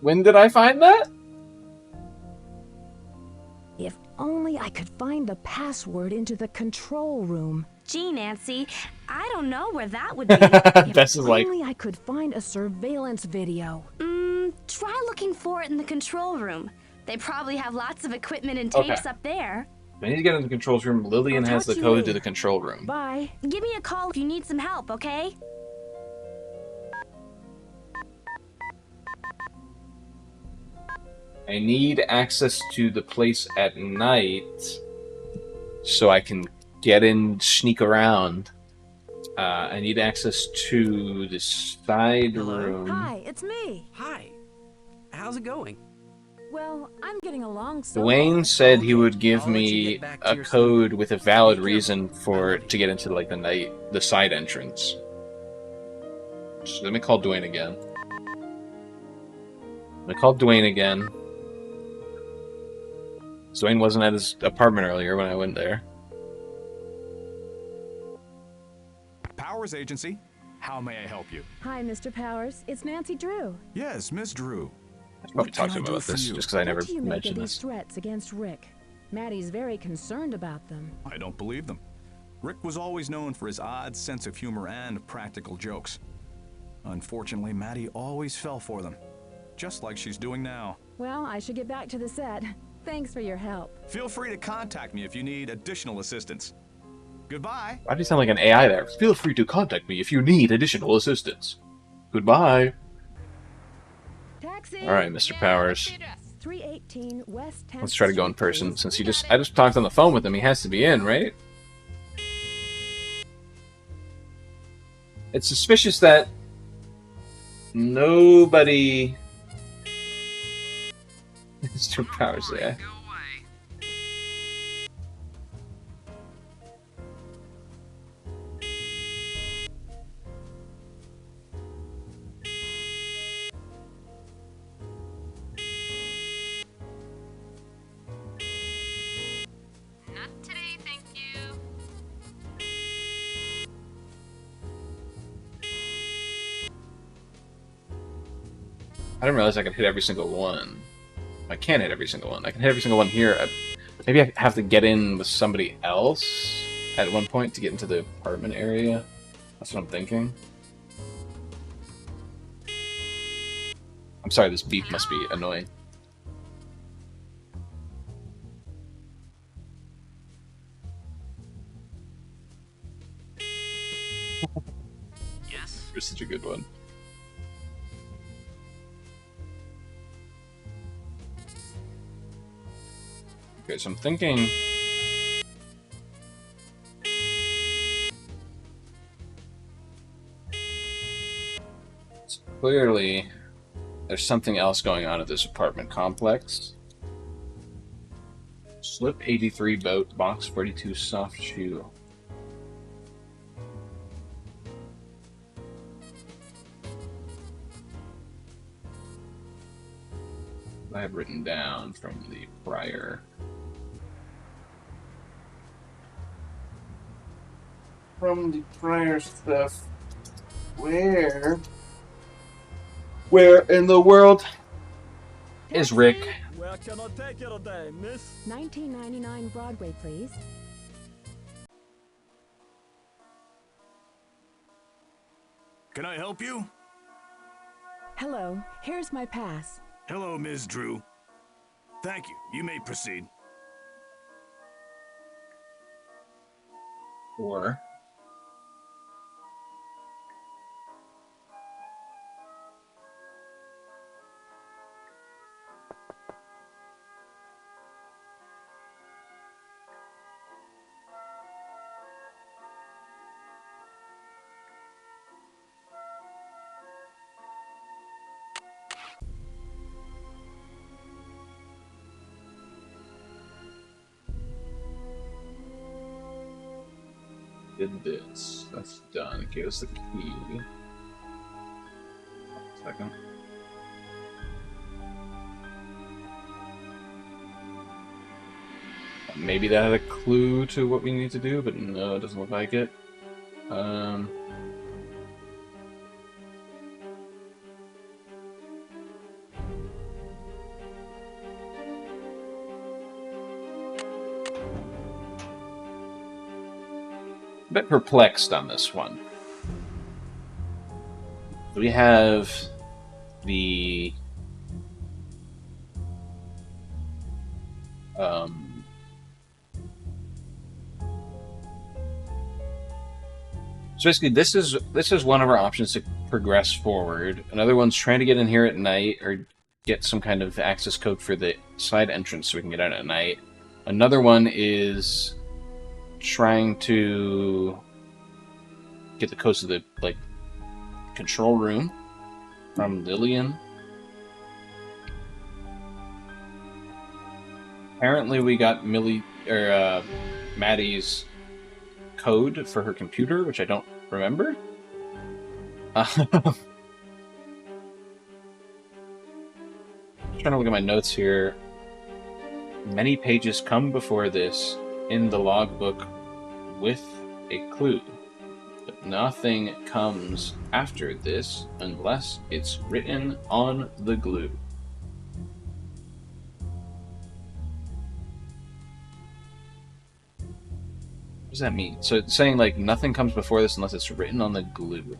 When did I find that? If only I could find the password into the control room. Gee, Nancy, I don't know where that would be. Bess is like... Only I could find a surveillance video. Try looking for it in the control room. They probably have lots of equipment and tapes up there. I need to get into the controls room. Lillian has the code to the control room. Bye. Give me a call if you need some help, okay? I need access to the place at night so I can get in, sneak around. I need access to the side room. Hi, it's me. Hi. How's it going? Well, I'm getting along so Dwayne said he would give I'll let you me get back to a your code with a valid Be careful. reason to get into like the side entrance. So let me call Dwayne again. I called Dwayne again. Dwayne wasn't at his apartment earlier when I went there. Powers Agency, how may I help you? Hi, Mr. Powers. It's Nancy Drew. Yes, Miss Drew. I should probably talk to him can I do about for this, you? just because I never What do you make of mentioned these this. threats against Rick? Maddie's very concerned about them. I don't believe them. Rick was always known for his odd sense of humor and practical jokes. Unfortunately, Maddie always fell for them, just like she's doing now. Well, I should get back to the set. Thanks for your help. Feel free to contact me if you need additional assistance. Goodbye. Why do you sound like an AI there? Feel free to contact me if you need additional assistance. Goodbye. Taxi. All right, Mr. Powers. 318 West 10th Let's try to go in Street, person please. since I just talked on the phone with him. He has to be in, right? It's suspicious that nobody. Mr. Powers there. Not today, thank you. I didn't realize I could hit every single one. I can't hit every single one. I can hit every single one here. Maybe I have to get in with somebody else at one point to get into the apartment area. That's what I'm thinking. I'm sorry, this beep must be annoying. Yes? You're such a good one. Okay, so I'm thinking... So clearly, there's something else going on at this apartment complex. Slip 83 boat, box 42 soft shoe. I have written down from the prior. From the prior stuff. Where in the world is Rick? Where can I take you today, miss? 1999 Broadway, please. Can I help you? Hello, here's my pass. Hello, Ms. Drew. Thank you. You may proceed. Or did this. That's done. It gave us the key. Second. Maybe that had a clue to what we need to do, but no, it doesn't look like it. A bit perplexed on this one. We have the so basically this is one of our options to progress forward. Another one's trying to get in here at night or get some kind of access code for the side entrance so we can get out at night. Another one is trying to get the codes to the control room from Lillian. Apparently we got Maddie's code for her computer, which I don't remember. Trying to look at my notes here. Many pages come before this in the logbook with a clue, but nothing comes after this unless it's written on the glue. What does that mean? So it's saying nothing comes before this unless it's written on the glue.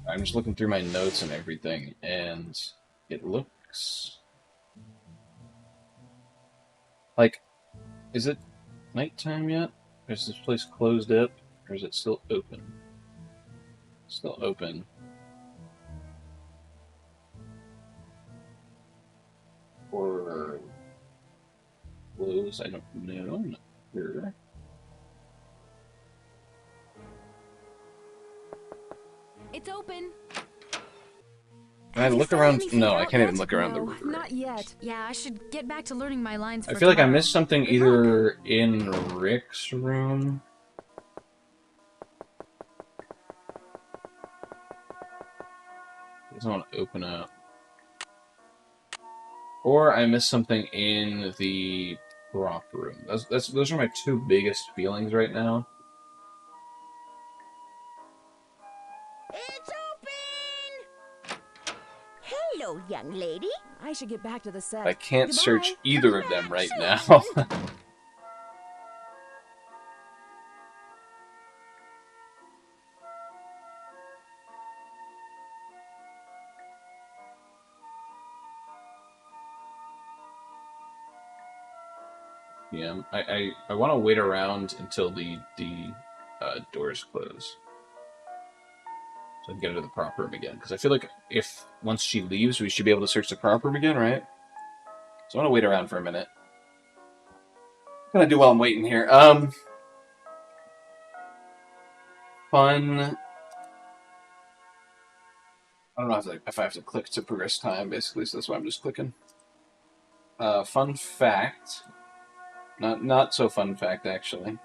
I'm just looking through my notes and everything, and it looks like, is it nighttime yet? Is this place closed up, or is it still open? Still open. Or closed? I don't know. I'm not sure. It's open. Can I look around? No, I can't even look around the room. Not yet. Yeah, I should get back to learning my lines for I feel like I tomorrow. missed something Good either luck. in Rick's room. Doesn't want to open up. Or I missed something in the prop room. Those are my two biggest feelings right now. It's open! Hello, young lady. I should get back to the set. I can't Goodbye. search either of them right now. Yeah, I want to wait around until the doors close. So I can get her to the prop room again. Because I feel like if once she leaves, we should be able to search the prop room again, right? So I'm gonna wait around for a minute. What can I do while I'm waiting here? Fun. I don't know if I have to click to progress time, basically, so that's why I'm just clicking. Fun fact. Not so fun fact, actually.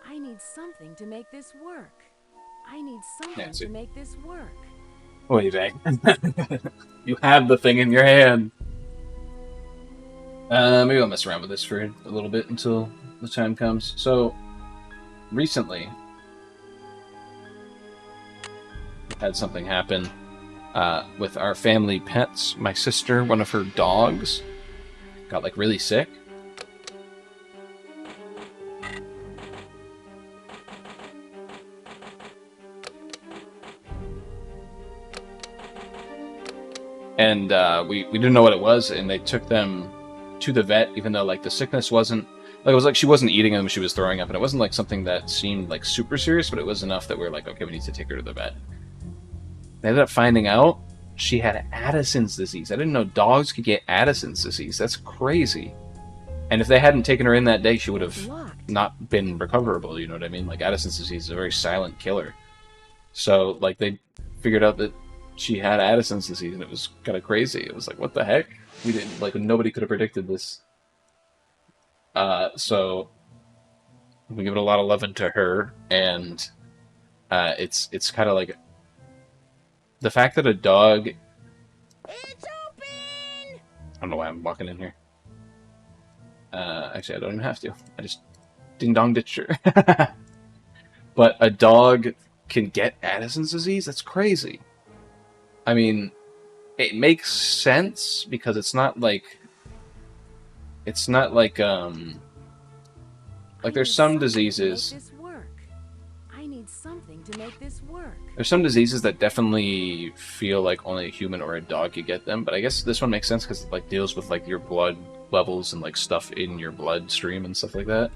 I need something to make this work. I need something Nancy. to make this work. What do you You have the thing in your hand. Maybe I'll mess around with this for a little bit until the time comes. So, recently, had something happen with our family pets. My sister, one of her dogs, got like really sick. And we didn't know what it was, and they took them to the vet, even though like the sickness wasn't like it was like she wasn't eating them, she was throwing up, and it wasn't like something that seemed like super serious, but it was enough that we were like, okay, we need to take her to the vet. They ended up finding out she had Addison's disease. I didn't know dogs could get Addison's disease. That's crazy. And if they hadn't taken her in that day, she would have not been recoverable. You know what I mean? Like Addison's disease is a very silent killer. So like they figured out that she had Addison's disease, and it was kind of crazy. It was like, what the heck? We didn't like nobody could have predicted this. So we give it a lot of love into her, and it's kind of like the fact that a dog. It's open! I don't know why I'm walking in here. Actually, I don't even have to. I just ding dong ditch her. But a dog can get Addison's disease? That's crazy. I mean, it makes sense because it's not like there's some diseases. I need something to make this work. There's some diseases that definitely feel like only a human or a dog could get them, but I guess this one makes sense because it like deals with like your blood levels and like stuff in your bloodstream and stuff like that.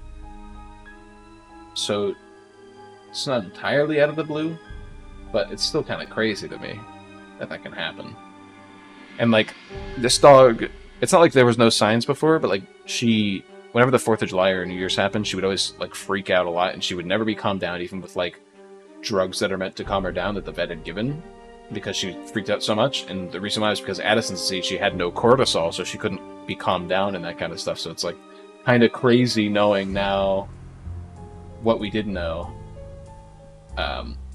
So it's not entirely out of the blue, but it's still kind of crazy to me that can happen. And like this dog, it's not like there was no signs before, but like she, whenever the 4th of July or New Year's happened, she would always like freak out a lot, and she would never be calmed down, even with like drugs that are meant to calm her down that the vet had given, because she freaked out so much. And the reason why was because Addison's disease, she had no cortisol, so she couldn't be calmed down and that kind of stuff. So it's like kind of crazy knowing now what we didn't know.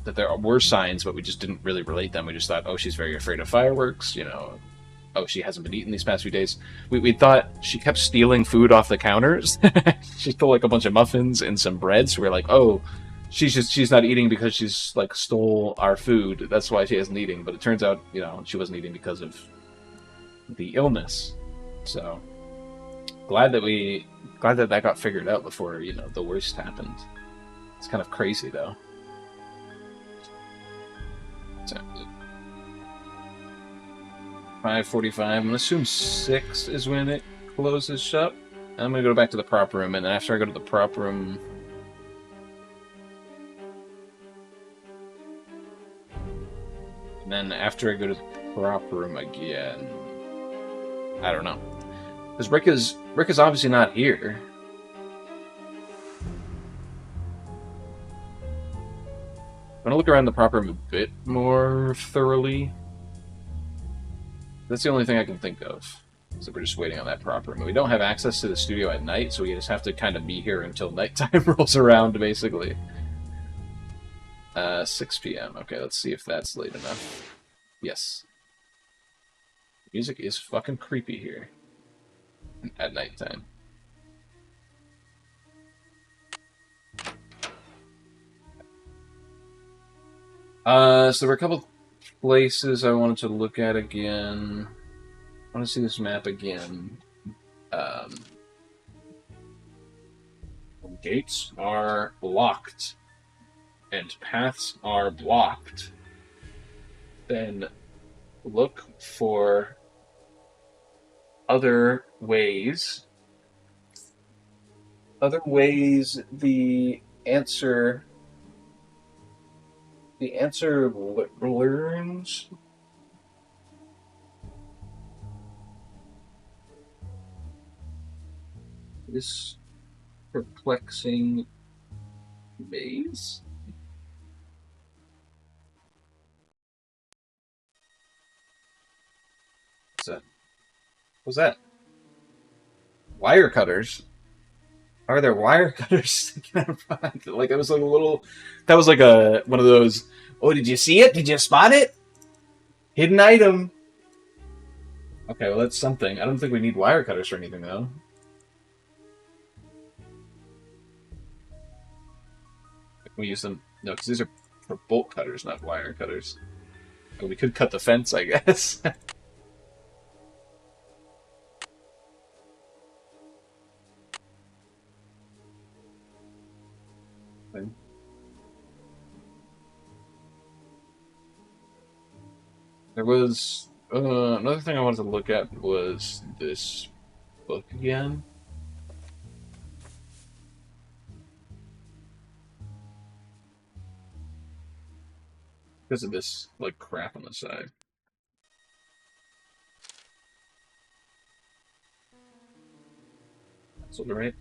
That there were signs, but we just didn't really relate them. We just thought, oh, she's very afraid of fireworks, you know. Oh, she hasn't been eating these past few days. We thought she kept stealing food off the counters. She stole like a bunch of muffins and some bread, so we were like, oh, she's not eating because she's like stole our food. That's why she isn't eating. But it turns out, you know, she wasn't eating because of the illness. So glad that got figured out before, you know, the worst happened. It's kind of crazy though. So, 5:45. I'm gonna assume 6 is when it closes shut. I'm gonna go back to the prop room, and then after I go to the prop room, and then after I go to the prop room again, I don't know, because Rick is obviously not here. I'm gonna look around the prop room a bit more thoroughly. That's the only thing I can think of. So we're just waiting on that prop room. We don't have access to the studio at night, so we just have to kind of be here until nighttime rolls around, basically. 6 p.m. Okay, let's see if that's late enough. Yes. Music is fucking creepy here. At nighttime. So there were a couple places I wanted to look at again. I want to see this map again. Gates are locked and paths are blocked. Then look for other ways. The answer learns this perplexing maze. What's that? What's that? Wire cutters? Are there wire cutters? Like it was like a little. That was like one of those. Oh, did you see it? Did you spot it? Hidden item. Okay, well that's something. I don't think we need wire cutters for anything though. Can we use them? No, because these are for bolt cutters, not wire cutters. Oh, we could cut the fence, I guess. There was another thing I wanted to look at was this book again. Because of this like crap on the side. That's all right.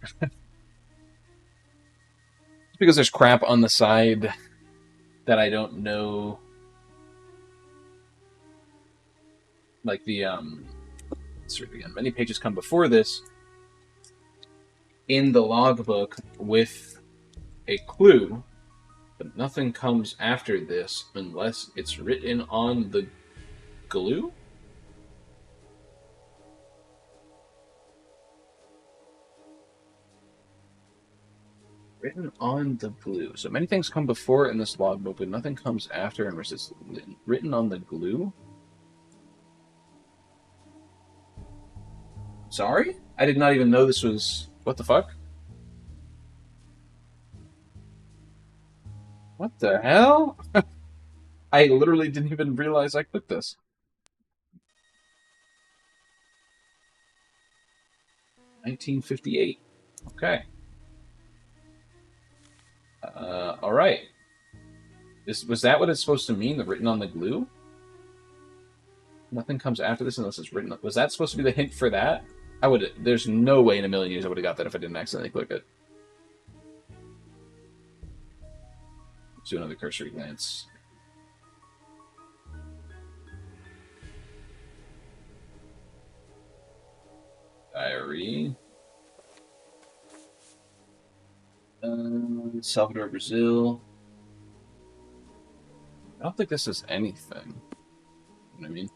Because there's crap on the side that I don't know. Like the let's read it again. Many pages come before this in the logbook with a clue, but nothing comes after this unless it's written on the glue. Written on the glue. So many things come before in this logbook, but nothing comes after unless it's written on the glue. Sorry? I did not even know this was... What the fuck? What the hell? I literally didn't even realize I clicked this. $1958. Okay. Alright. Was that what it's supposed to mean, the written on the glue? Nothing comes after this unless it's written... Was that supposed to be the hint for that? I would... There's no way in a million years I would have got that if I didn't accidentally click it. Let's do another cursory glance. Diary. Salvador, Brazil. I don't think this is anything. You know what I mean?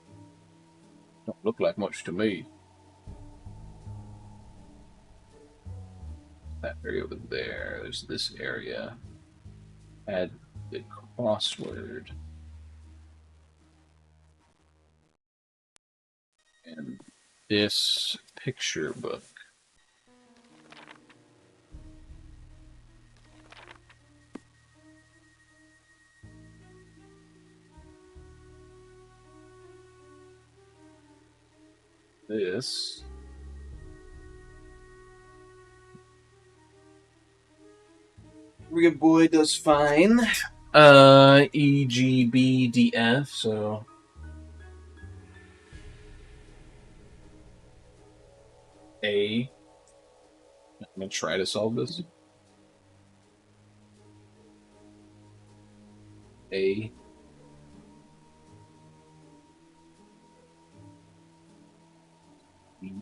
Don't look like much to me. That area over there. There's this area. Add the crossword. And this picture book. This. Riga boy does fine. EGBDF, so. A. I'm gonna try to solve this. A. B.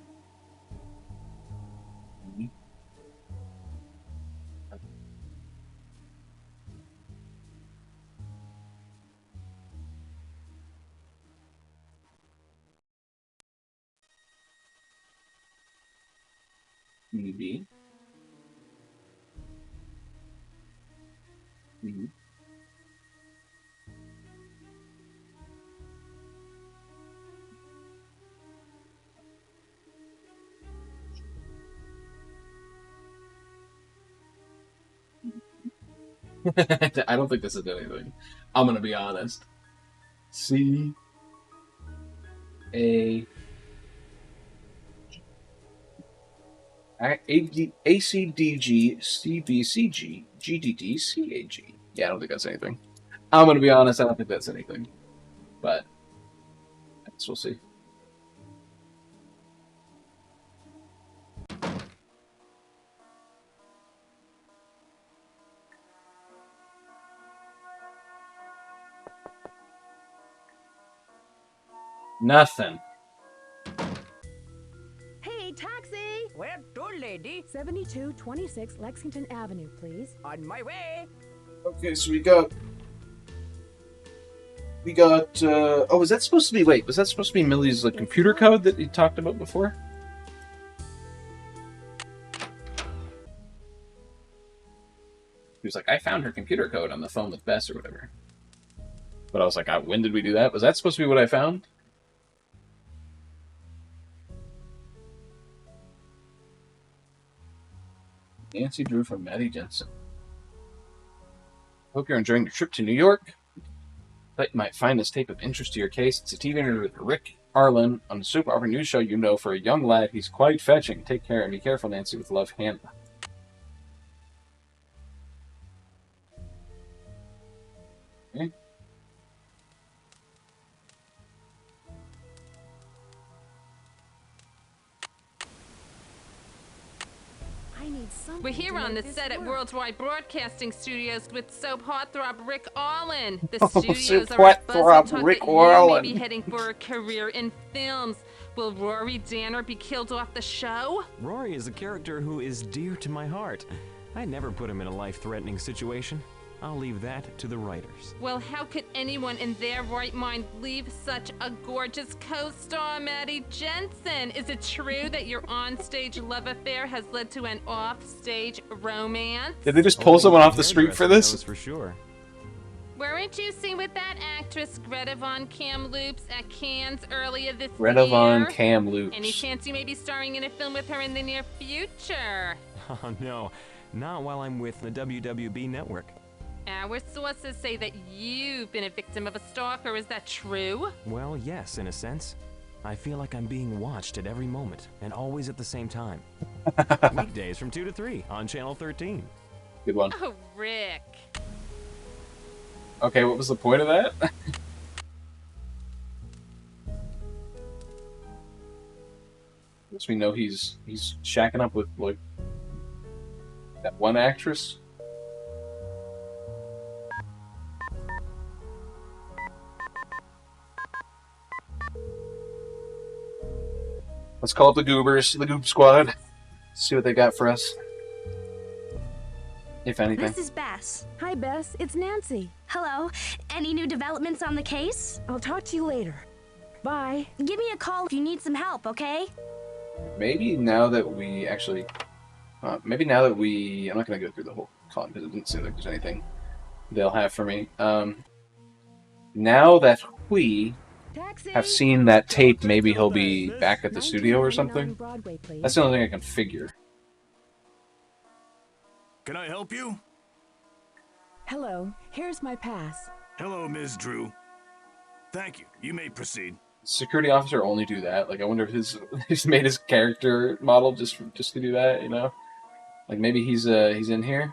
B. B. B. I don't think this is anything. I'm gonna be honest. C. A. ACDG, CBCG, GDDCAG. Yeah, I don't think that's anything. I'm gonna be honest, I don't think that's anything. But I guess we'll see. Nothing. Hey, taxi! Where to, lady? 7226 Lexington Avenue, please. On my way. Okay, so we got. Oh, was that supposed to be? Wait, was that supposed to be Millie's like computer code that he talked about before? He was like, I found her computer code on the phone with Bess or whatever. But I was like, when did we do that? Was that supposed to be what I found? Nancy Drew from Maddie Jensen. Hope you're enjoying your trip to New York. Thought you might find this tape of interest to your case. It's a TV interview with Rick Arlen on the soap opera news show. You know, for a young lad, he's quite fetching. Take care and be careful, Nancy. With love, Hannah. Okay. We're here on the set at Worldwide Broadcasting Studios with soap heartthrob Rick Arlen. The studios are at Buzz and Rick talk that you may Arlen. be heading for a career in films. Will Rory Danner be killed off the show? Rory is a character who is dear to my heart. I'd never put him in a life-threatening situation. I'll leave that to the writers. Well, how could anyone in their right mind leave such a gorgeous co-star, Maddie Jensen? Is it true that your on-stage love affair has led to an off-stage romance? Did they just pull someone off the street for this? For sure. Weren't you seen with that actress Greta Von Kamloops at Cannes earlier this year? Greta Von Kamloops. Any chance you may be starring in a film with her in the near future? Oh no, not while I'm with the WWB network. Our sources say that you've been a victim of a stalker. Is that true? Well, yes, in a sense. I feel like I'm being watched at every moment, and always at the same time. Weekdays from 2 to 3 on Channel 13. Good one. Oh, Rick. Okay, what was the point of that? Guess we know he's shacking up with, like, that one actress. Let's call up the Goobers, the Goob Squad. See what they got for us. If anything. This is Bess. Hi, Bess. It's Nancy. Hello. Any new developments on the case? I'll talk to you later. Bye. Give me a call if you need some help, okay? Maybe now that we actually... maybe now that we... I'm not going to go through the whole con because it didn't seem like there's anything they'll have for me. Now that we have seen that tape, maybe he'll be back at the studio or something. That's the only thing I can figure. Can I help you? Hello. Here's my pass. Hello, Ms. Drew. Thank you. You may proceed. Security officer only do that? Like, I wonder if he's made his character model just to do that, you know? Like, maybe he's in here?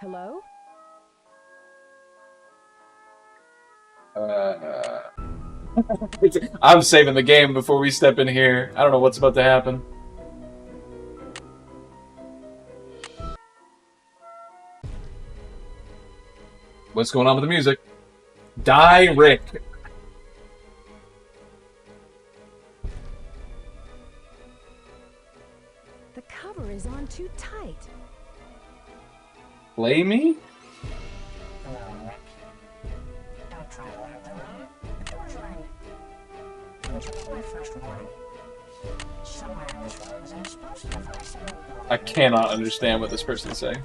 Hello? I'm saving the game before we step in here. I don't know what's about to happen. What's going on with the music? Die, Rick. The cover is on too tight. Play me? I cannot understand what this person's saying.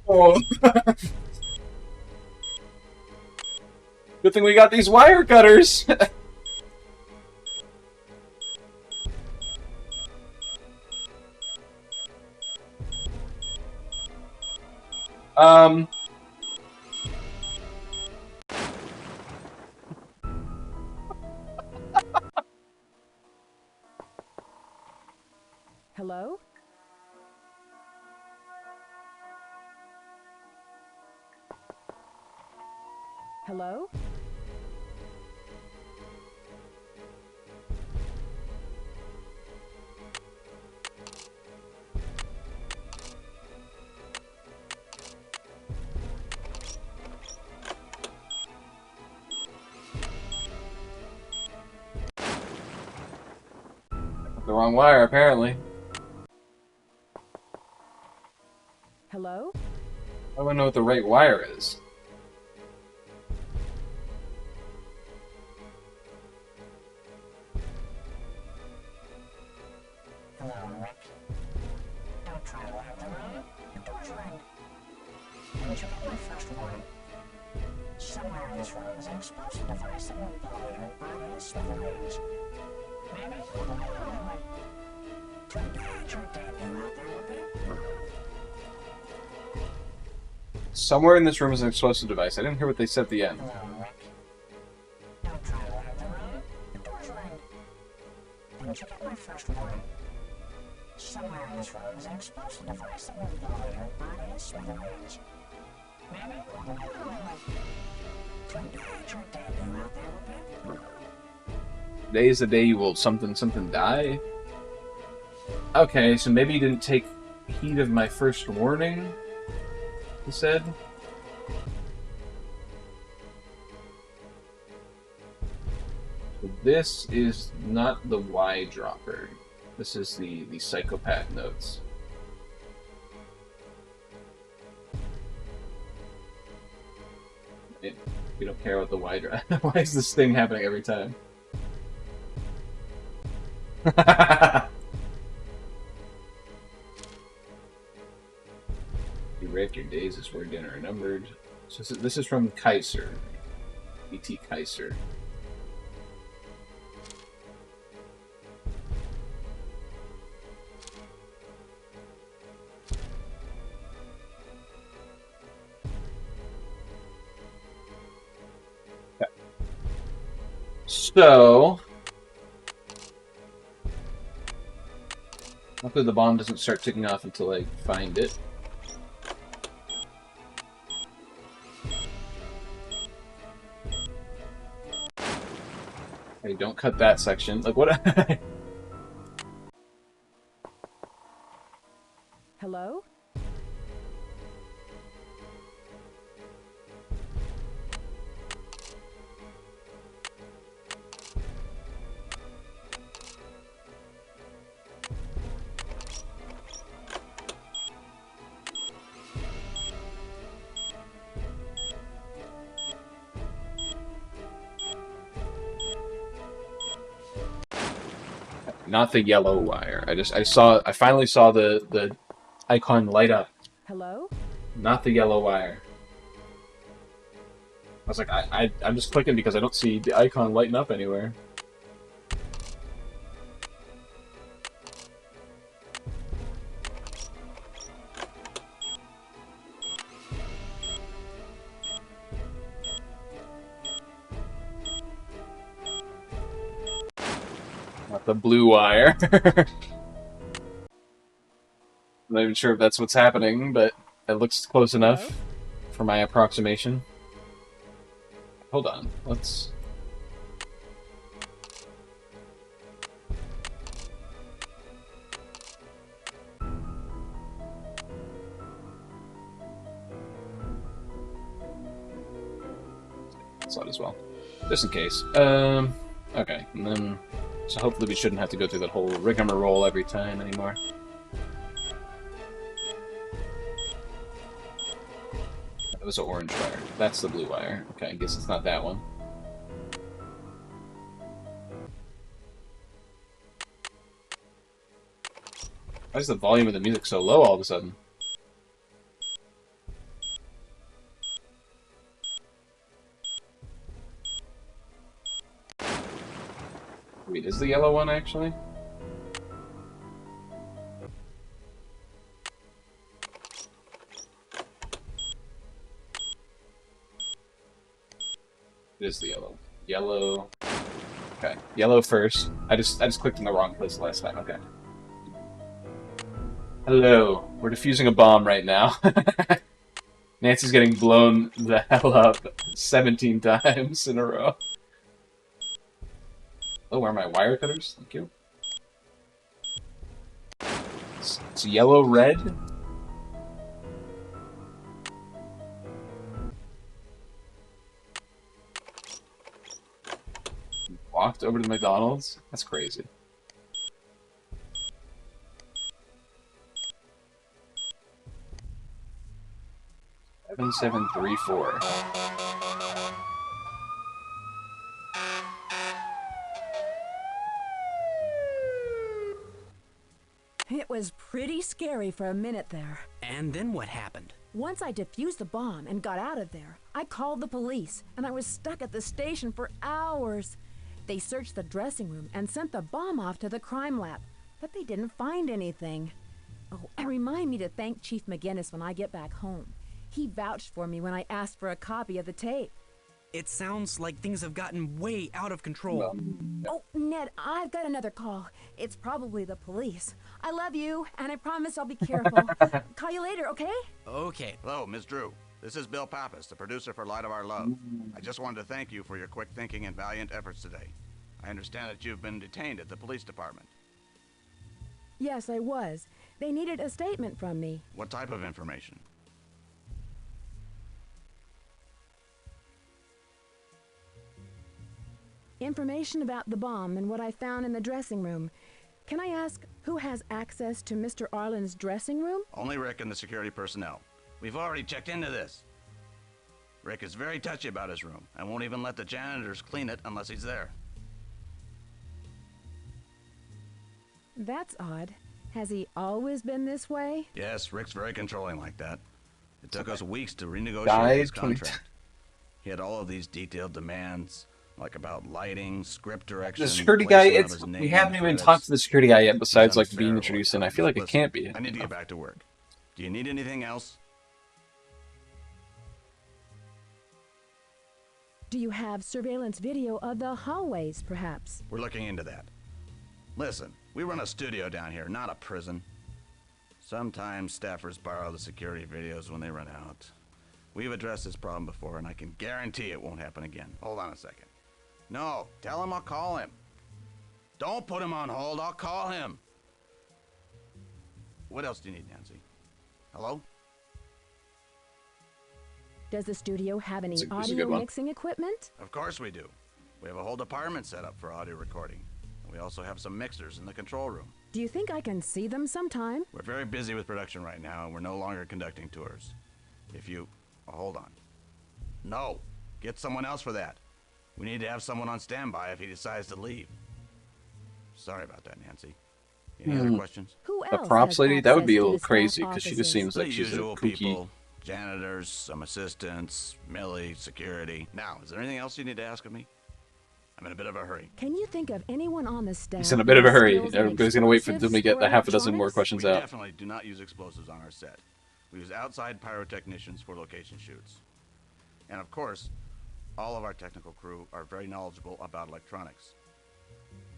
Oh. Good thing we got these wire cutters. Hello? Hello? The wrong wire, apparently. Hello? I want to know what the right wire is. Somewhere in this room is an explosive device that will blow your body to smithereens. Maybe you'll die anyway. Too bad you're dead out there a bit. Somewhere in this room is an explosive device. I didn't hear what they said at the end. Don't try to light the room. The door's locked. Didn't you get my first warning? Somewhere in this room is an explosive device that will blow your body to smithereens. Maybe you'll die anyway. Too bad you're dead out there a bit. Today is the day you will something die? Okay, so maybe you didn't take heed of my first warning, he said. So this is not the Y dropper. This is the psychopath notes. We don't care about the Y drop. Why is this thing happening every time? You read your days as word dinner numbered. So this is from Kaiser. E.T. Kaiser. Okay. So hopefully the bomb doesn't start ticking off until I find it. Hey, don't cut that section. Like, what? Hello? Not the yellow wire. I finally saw the icon light up. Hello? Not the yellow wire. I was like, I'm just clicking because I don't see the icon lighting up anywhere. Not the blue wire. I'm not even sure if that's what's happening, but it looks close enough for my approximation. Hold on, let's... Slide as well, just in case. Okay, and then... So hopefully we shouldn't have to go through that whole rigmarole every time anymore. That was an orange wire. That's the blue wire. Okay, I guess it's not that one. Why is the volume of the music so low all of a sudden? Wait, is the yellow one actually? It is the yellow. Yellow. Okay, yellow first. I just clicked in the wrong place last time. Okay. Hello. We're defusing a bomb right now. Nancy's getting blown the hell up 17 times in a row. Oh, where are my wire cutters? Thank you. It's yellow, red. Walked over to McDonald's? That's crazy. Seven, 734. It was pretty scary for a minute there. And then what happened? Once I defused the bomb and got out of there, I called the police, and I was stuck at the station for hours. They searched the dressing room and sent the bomb off to the crime lab, but they didn't find anything. Oh, and remind me to thank Chief McGinnis when I get back home. He vouched for me when I asked for a copy of the tape. It sounds like things have gotten way out of control. Oh, Ned, I've got another call. It's probably the police. I love you, and I promise I'll be careful. Call you later, okay? Okay. Hello, Miss Drew. This is Bill Pappas, the producer for Light of Our Love. I just wanted to thank you for your quick thinking and valiant efforts today. I understand that you've been detained at the police department. Yes, I was. They needed a statement from me. What type of information? Information about the bomb and what I found in the dressing room. Can I ask who has access to Mr. Arlen's dressing room? Only Rick and the security personnel. We've already checked into this. Rick is very touchy about his room and won't even let the janitors clean it unless he's there. That's odd. Has he always been this way? Yes, Rick's very controlling like that. It took us weeks to renegotiate his contract. He had all of these detailed demands, like about lighting, script direction. The security guy, we haven't even talked to the security guy yet, besides like being introduced, and I feel like it can't be. I need to get back to work. Do you need anything else? Do you have surveillance video of the hallways, perhaps? We're looking into that. Listen, we run a studio down here, not a prison. Sometimes staffers borrow the security videos when they run out. We've addressed this problem before, and I can guarantee it won't happen again. Hold on a second. No, tell him I'll call him. Don't put him on hold, I'll call him. What else do you need, Nancy? Hello? Does the studio have any That's a audio good one. mixing equipment? Of course we do. We have a whole department set up for audio recording. We also have some mixers in the control room. Do you think I can see them sometime? We're very busy with production right now, and we're no longer conducting tours. If you... Oh, hold on. No! Get someone else for that. We need to have someone on standby if he decides to leave. Sorry about that, Nancy. Any other questions? Who A else props has lady? That would access be a to little the staff crazy, because she just offices? seems like The she's a usual kooky. people. Janitors, some assistants, Millie, security. Now, is there anything else you need to ask of me? I'm in a bit of a hurry. Can you think of anyone on the staff? He's in a bit of a with hurry. skills in Everybody's gonna wait for explosives them to get or the half a dozen more electronics? questions We out. definitely do not use explosives on our set. We use outside pyrotechnicians for location shoots. And of course, all of our technical crew are very knowledgeable about electronics.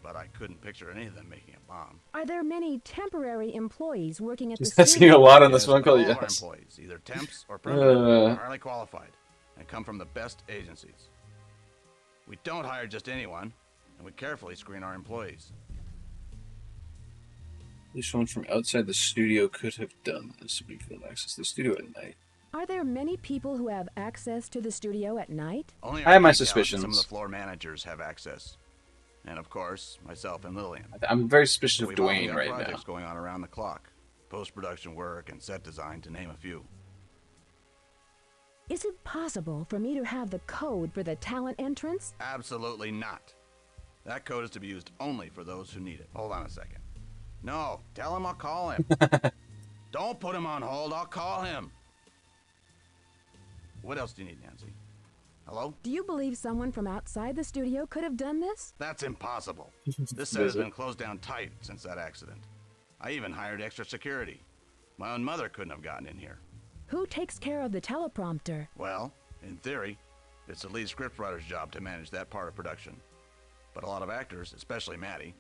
But I couldn't picture any of them making a bomb. Are there many temporary employees working at the He's asking a studio? lot on this Yes, one call, all of our yes. employees, either temps or permanent, are Uh. highly qualified and come from the best agencies. We don't hire just anyone, and we carefully screen our employees. At least someone from outside the studio could have done this. We could have access to the studio at night. Are there many people who have access to the studio at night? Only I have my key talent and some of suspicions. the floor managers have access. And of course, myself and Lillian. I'm very suspicious of We've all Dwayne got right now. projects going on around the clock. Post-production work and set design, to name a few. Is it possible for me to have the code for the talent entrance? Absolutely not. That code is to be used only for those who need it. Hold on a second. No, tell him I'll call him. Don't put him on hold, I'll call him. What else do you need, Nancy? Hello? Do you believe someone from outside the studio could have done this? That's impossible. This set has been closed down tight since that accident. I even hired extra security. My own mother couldn't have gotten in here. Who takes care of the teleprompter? Well, in theory, it's the lead scriptwriter's job to manage that part of production. But a lot of actors, especially Maddie,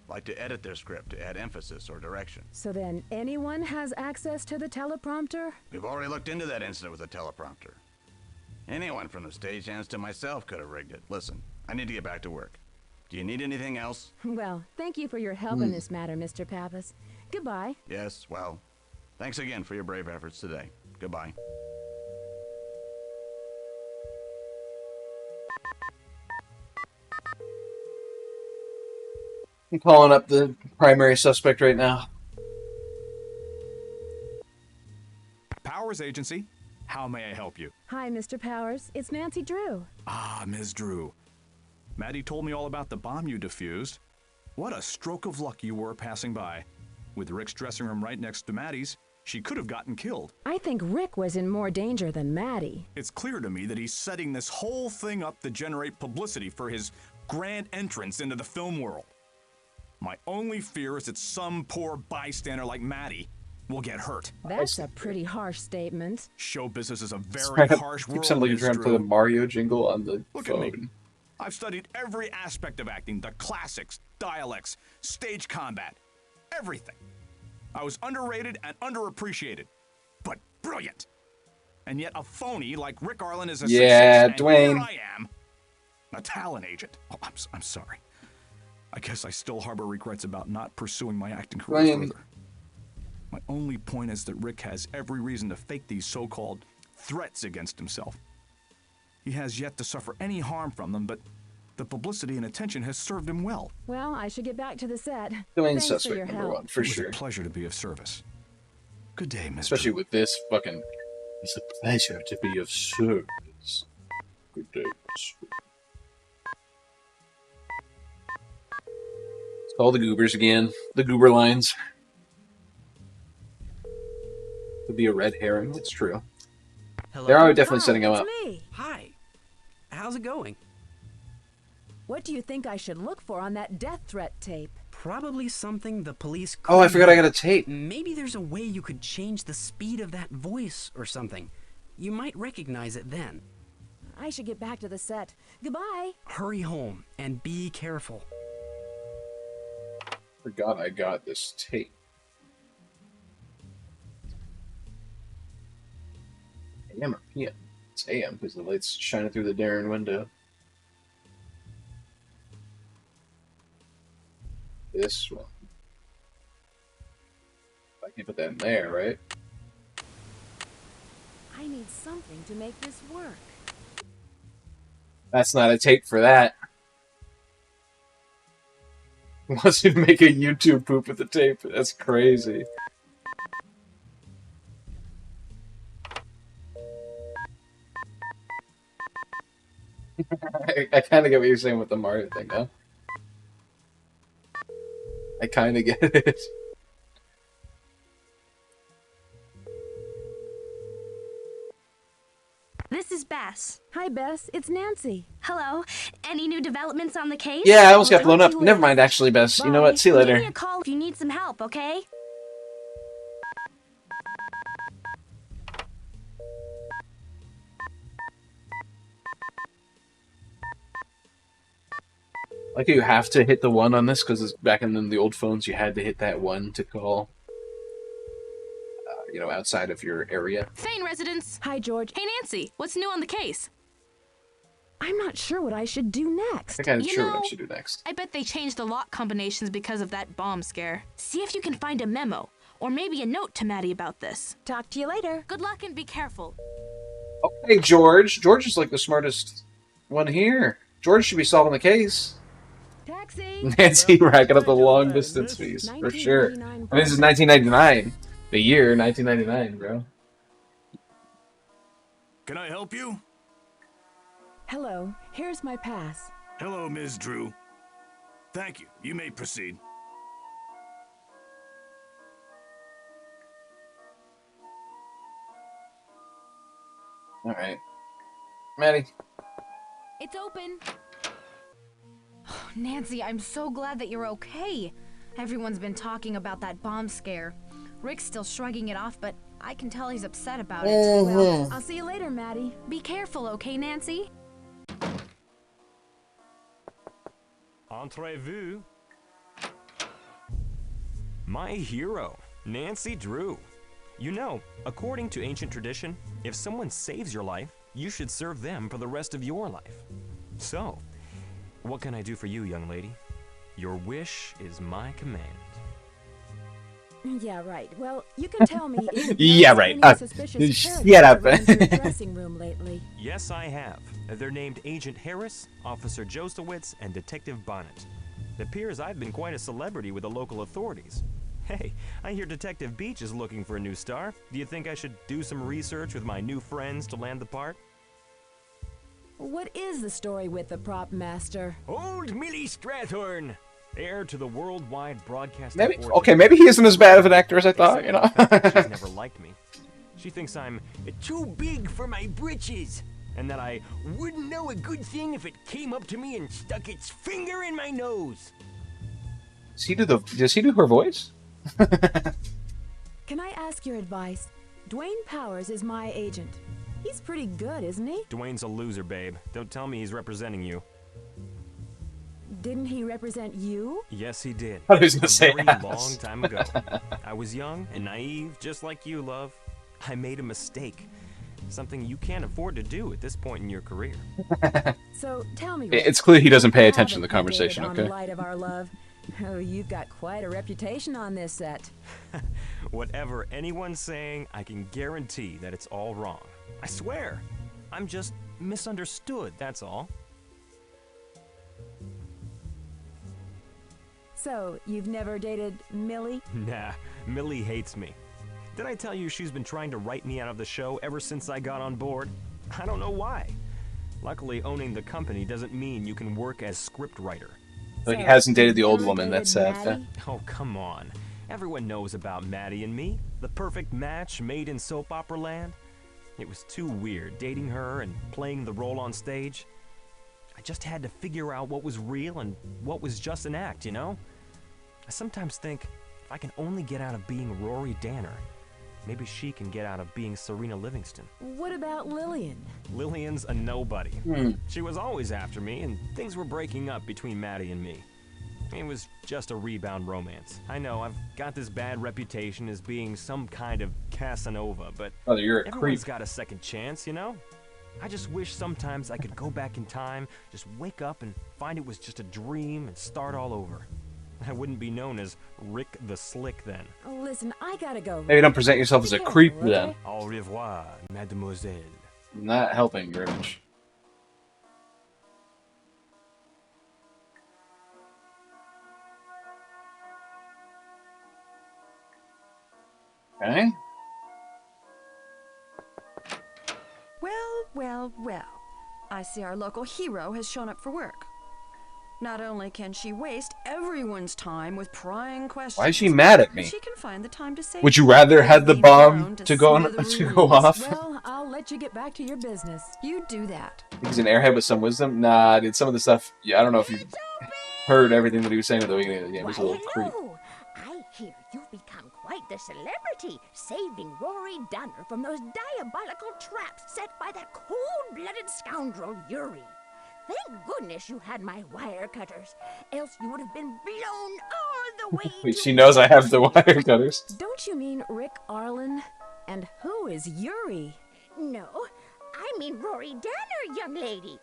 like to edit their script to add emphasis or direction. So then anyone has access to the teleprompter? We've already looked into that incident with the teleprompter. Anyone from the stagehands to myself could have rigged it. Listen, I need to get back to work. Do you need anything else? Well, thank you for your help in this matter, Mr. Pappas. Goodbye. Yes, well, thanks again for your brave efforts today. Goodbye. I'm calling up the primary suspect right now. Powers Agency, how may I help you? Hi, Mr. Powers. It's Nancy Drew. Ah, Ms. Drew. Maddie told me all about the bomb you defused. What a stroke of luck you were passing by. With Rick's dressing room right next to Maddie's, she could have gotten killed. I think Rick was in more danger than Maddie. It's clear to me that he's setting this whole thing up to generate publicity for his grand entrance into the film world. My only fear is that some poor bystander like Maddie will get hurt. That's a pretty harsh statement. Show business is a very harsh world. Sounds like you're trying to play the Mario jingle on the Look phone. at me. I've studied every aspect of acting, the classics, dialects, stage combat, everything. I was underrated and underappreciated, but brilliant. And yet a phony like Rick Arlen is a success, and Dwayne. here I am, a talent agent. Oh, I'm sorry. I guess I still harbor regrets about not pursuing my acting career further. My only point is that Rick has every reason to fake these so-called threats against himself. He has yet to suffer any harm from them, but the publicity and attention has served him well. Well, I should get back to the set. Dwayne's Thanks for your suspect number help. one, for sure. It was a pleasure to be of service. Good day, Mr. Especially with this fucking... It's a pleasure to be of service. Good day, Mr. Let's call the goobers again. The goober lines. Could be a red herring, that's true. Hello? They're definitely Hi, setting him it's up. me. Hi. How's it going? What do you think I should look for on that death threat tape? Probably something the police could... Oh, I forgot I got a tape. Maybe there's a way you could change the speed of that voice or something. You might recognize it then. I should get back to the set. Goodbye. Hurry home and be careful. Forgot I got this tape. AM or PM? It's AM because the light's shining through the Darren window. This one. I can put that in there, right? I need something to make this work. That's not a tape for that. Wants you to make a YouTube poop with the tape. That's crazy. I kind of get what you're saying with the Mario thing, though. I kind of get it. This is Bess. Hi, Bess. It's Nancy. Hello. Any new developments on the case? Yeah, I almost got Well, blown up. don't you Never worry. mind, actually, Bess. You know Bye. what? See you Give me later. a call if you need some help, okay? Like you have to hit the one on this because back in the old phones, you had to hit that one to call. You know, outside of your area. Thane residence. Hi, George. Hey, Nancy. What's new on the case? I'm not sure what I should do next. I think I'm You sure what know, I should do next. I bet they changed the lock combinations because of that bomb scare. See if you can find a memo, or maybe a note to Maddie about this. Talk to you later. Good luck and be careful. Okay, George. George is like the smartest one here. George should be solving the case. Taxi. Nancy racking up the long distance fees, for sure. I mean, this is 1999. The year 1999, bro. Can I help you? Hello. Here's my pass. Hello, Ms. Drew. Thank you. You may proceed. All right, Maddie. It's open. Nancy, I'm so glad that you're okay. Everyone's been talking about that bomb scare. Rick's still shrugging it off, but I can tell he's upset about it. Well, I'll see you later, Maddie. Be careful, okay, Nancy? Entrez-vous. My hero, Nancy Drew. You know, according to ancient tradition, if someone saves your life, you should serve them for the rest of your life. So, what can I do for you, young lady? Your wish is my command. Yeah, right. Well, you can tell me if you've Yeah, noticed right. any suspicious Shut characters up. around your dressing room lately. Yes, I have. They're named Agent Harris, Officer Josewitz, and Detective Bonnet. It appears I've been quite a celebrity with the local authorities. Hey, I hear Detective Beach is looking for a new star. Do you think I should do some research with my new friends to land the part? What is the story with the prop master? Old Millie Strathorn, heir to the worldwide broadcasting Maybe fortune. okay. Maybe he isn't as bad of an actor as I thought. You know. She's never liked me. She thinks I'm too big for my britches, and that I wouldn't know a good thing if it came up to me and stuck its finger in my nose. Does he do her voice? Can I ask your advice? Dwayne Powers is my agent. He's pretty good, isn't he? Dwayne's a loser, babe. Don't tell me he's representing you. Didn't he represent you? Yes, he did. I was gonna a say very ass. long time ago. I was young and naive, just like you, love. I made a mistake. Something you can't afford to do at this point in your career. So tell me. It's clear he doesn't pay you attention to the haven't conversation. updated on Okay. Light of our love. Oh, you've got quite a reputation on this set. Whatever anyone's saying, I can guarantee that it's all wrong. I swear. I'm just misunderstood, that's all. So, you've never dated Millie? Nah, Millie hates me. Did I tell you she's been trying to write me out of the show ever since I got on board? I don't know why. Luckily, owning the company doesn't mean you can work as scriptwriter. So he hasn't dated the old you've woman. never That's dated sad. Maddie? Oh, come on. Everyone knows about Maddie and me. The perfect match made in soap opera land. It was too weird dating her and playing the role on stage. I just had to figure out what was real and what was just an act, you know? I sometimes think if I can only get out of being Rory Danner, maybe she can get out of being Serena Livingston. What about Lillian? Lillian's a nobody. She was always after me, and things were breaking up between Maddie and me. It was just a rebound romance. I know, I've got this bad reputation as being some kind of Casanova, but Oh, you're a everyone's creep. got a second chance, you know? I just wish sometimes I could go back in time, just wake up and find it was just a dream and start all over. I wouldn't be known as Rick the Slick then. Oh, listen, I gotta go. Maybe don't present yourself as a creep Okay. then. Au revoir, mademoiselle. Not helping very much. Okay. Well. I see our local hero has shown up for work. Not only can she waste everyone's time with prying questions. Why is she mad at me? She can find the time to say. Would you rather had the leave bomb alone to go on, to go off? Well, I'll let you get back to your business. You do that. He's an airhead with some wisdom. Nah, dude. Some of the stuff. Yeah, I don't know if you heard everything that he was saying at the beginning of the game. He's a little creep. Hello. I hear you've become quite the celebrity, saving Rory Danner from those diabolical traps set by that cold-blooded scoundrel Yuri. Thank goodness you had my wire cutters, else you would have been blown all the way Wait, to she knows I have the wire cutters. Don't you mean Rick Arlen? And who is Yuri? No, I mean Rory Danner, young lady.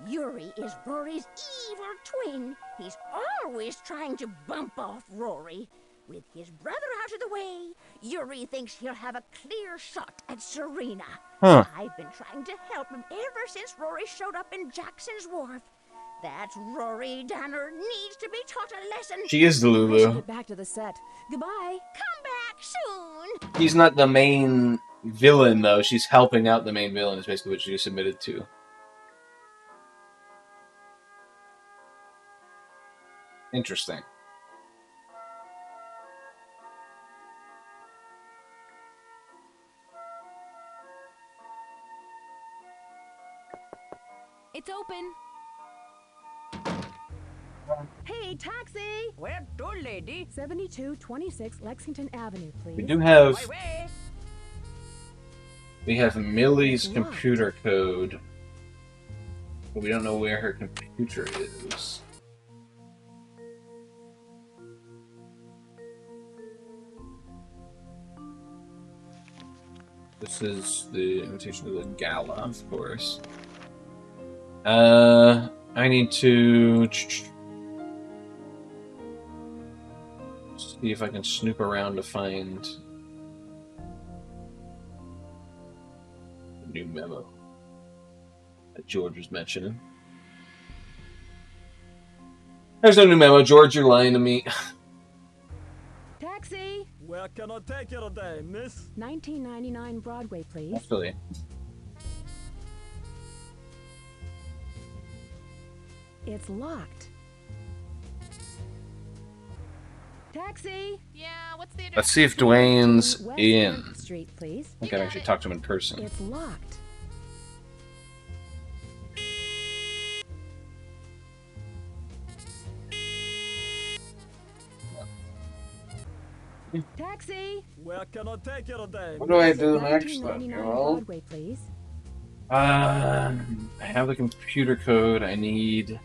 Yuri is Rory's evil twin. He's always trying to bump off Rory. With his brother out of the way, Yuri thinks he'll have a clear shot at Serena. Huh. I've been trying to help him ever since Rory showed up in Jackson's Wharf. That Rory Danner needs to be taught a lesson. She is the I should Lulu. get back to the set. Goodbye. Come back soon. She's not the main villain, though. She's helping out the main villain, is basically what she submitted to. Interesting. It's open. Hey, taxi! Where to, lady? 7226 Lexington Avenue, please. We do have Way. Millie's Locked. computer code, but we don't know where her computer is. This is the invitation to the gala, of course. I need to see if I can snoop around to find a new memo that George was mentioning. There's no new memo, George. You're lying to me. Taxi! Where can I take you today, miss? 1999 Broadway, please. Actually, It's locked. Taxi! Yeah, what's the address? let's see if Dwayne's West in. 10th Street, please. I think I've actually talked to him in person. It's locked. Taxi! Where can I take you today? What do I do next, 1999 Well, Broadway, please. I have the computer code. I need.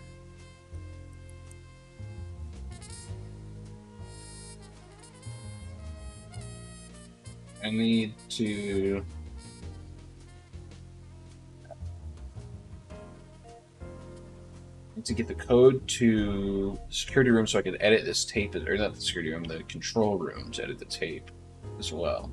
I need to. To get the code to the security room so I could edit this tape, or not the security room, the control room to edit the tape as well.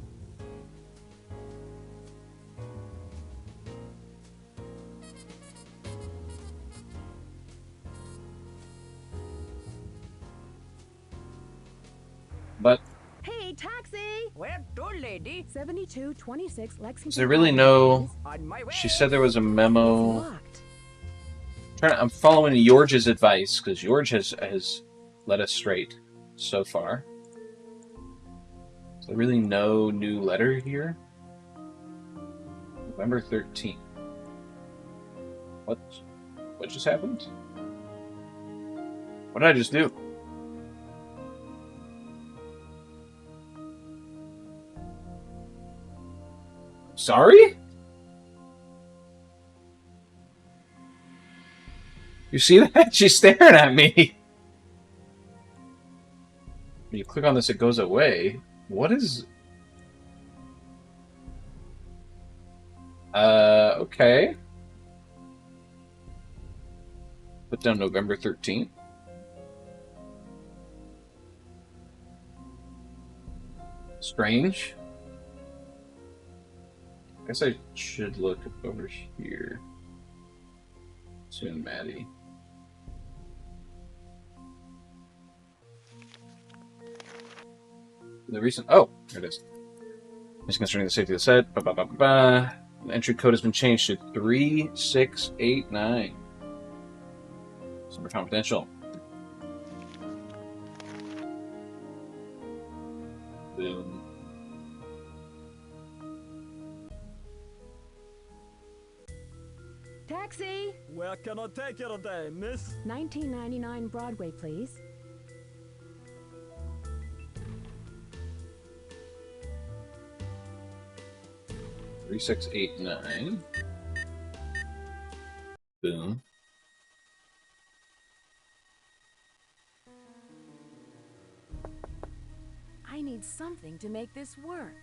But Hey, taxi! Where to, lady? 7226 Lexington. is there really no? On my way. She said there was a It's memo. locked. I'm following George's advice because George has led us straight so far. Is there really no new letter here? November 13th. What just happened? What did I just do? Sorry? You see that? She's staring at me. When you click on this, it goes away. What is... okay. Put down November 13th. Strange. I guess I should look over here. Soon, Maddie. The recent... Oh, there it is. Is concerning the safety of the set. The entry code has been changed to 3689. Super confidential. Boom. Taxi! Where can I take you today, miss? 1999 Broadway, please. Three, 6, 8, 9. Boom. I need something to make this work.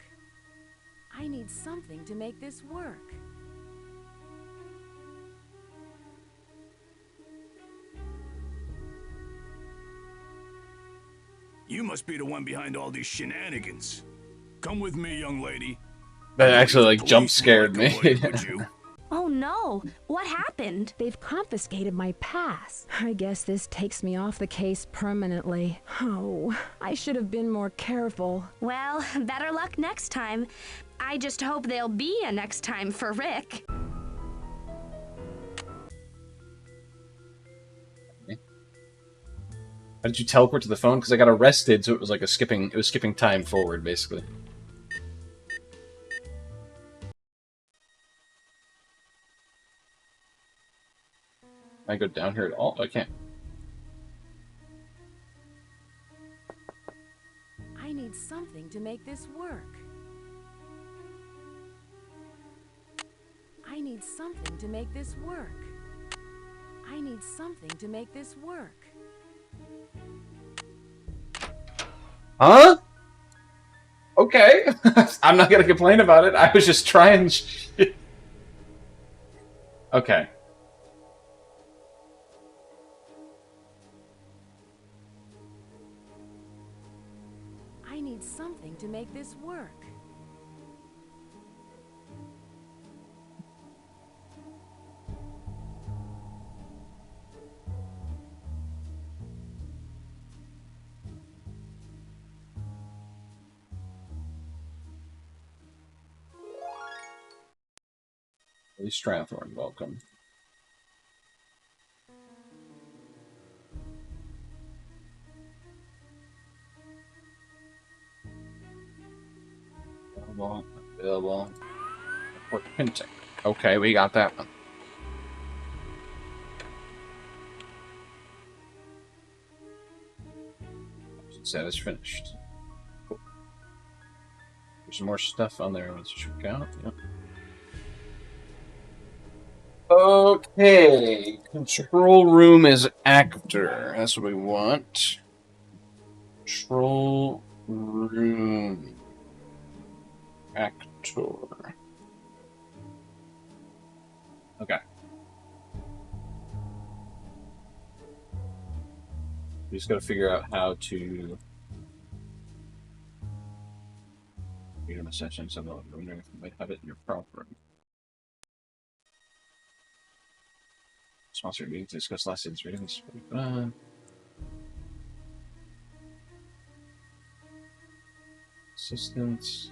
I need something to make this work. You must be the one behind all these shenanigans. Come with me, young lady. That actually, like, jump scared me. Would you? Oh no, what happened? They've confiscated my pass. I guess this takes me off the case permanently. Oh, I should have been more careful. Well, better luck next time. I just hope there'll be a next time for Rick. How did you teleport to the phone? Because I got arrested, so it was like it was skipping time forward, basically. Can I go down here at all? I can't. I need something to make this work. I need something to make this work. I need something to make this work. Huh? Okay. I'm not gonna complain about it. I was just trying shit. Okay. I need something to make this work. At least Strathorn, welcome. Available. Report printing. Okay, we got that one. Status finished. Cool. There's some more stuff on there. Let's check out. Yep. Okay, control room is actor. That's what we want. Control room actor. Okay. We just got to figure out how to. Freedom of session. So I'm wondering if you might have it in your prompt room. Sponsored meeting to discuss last scene's ratings. Assistance.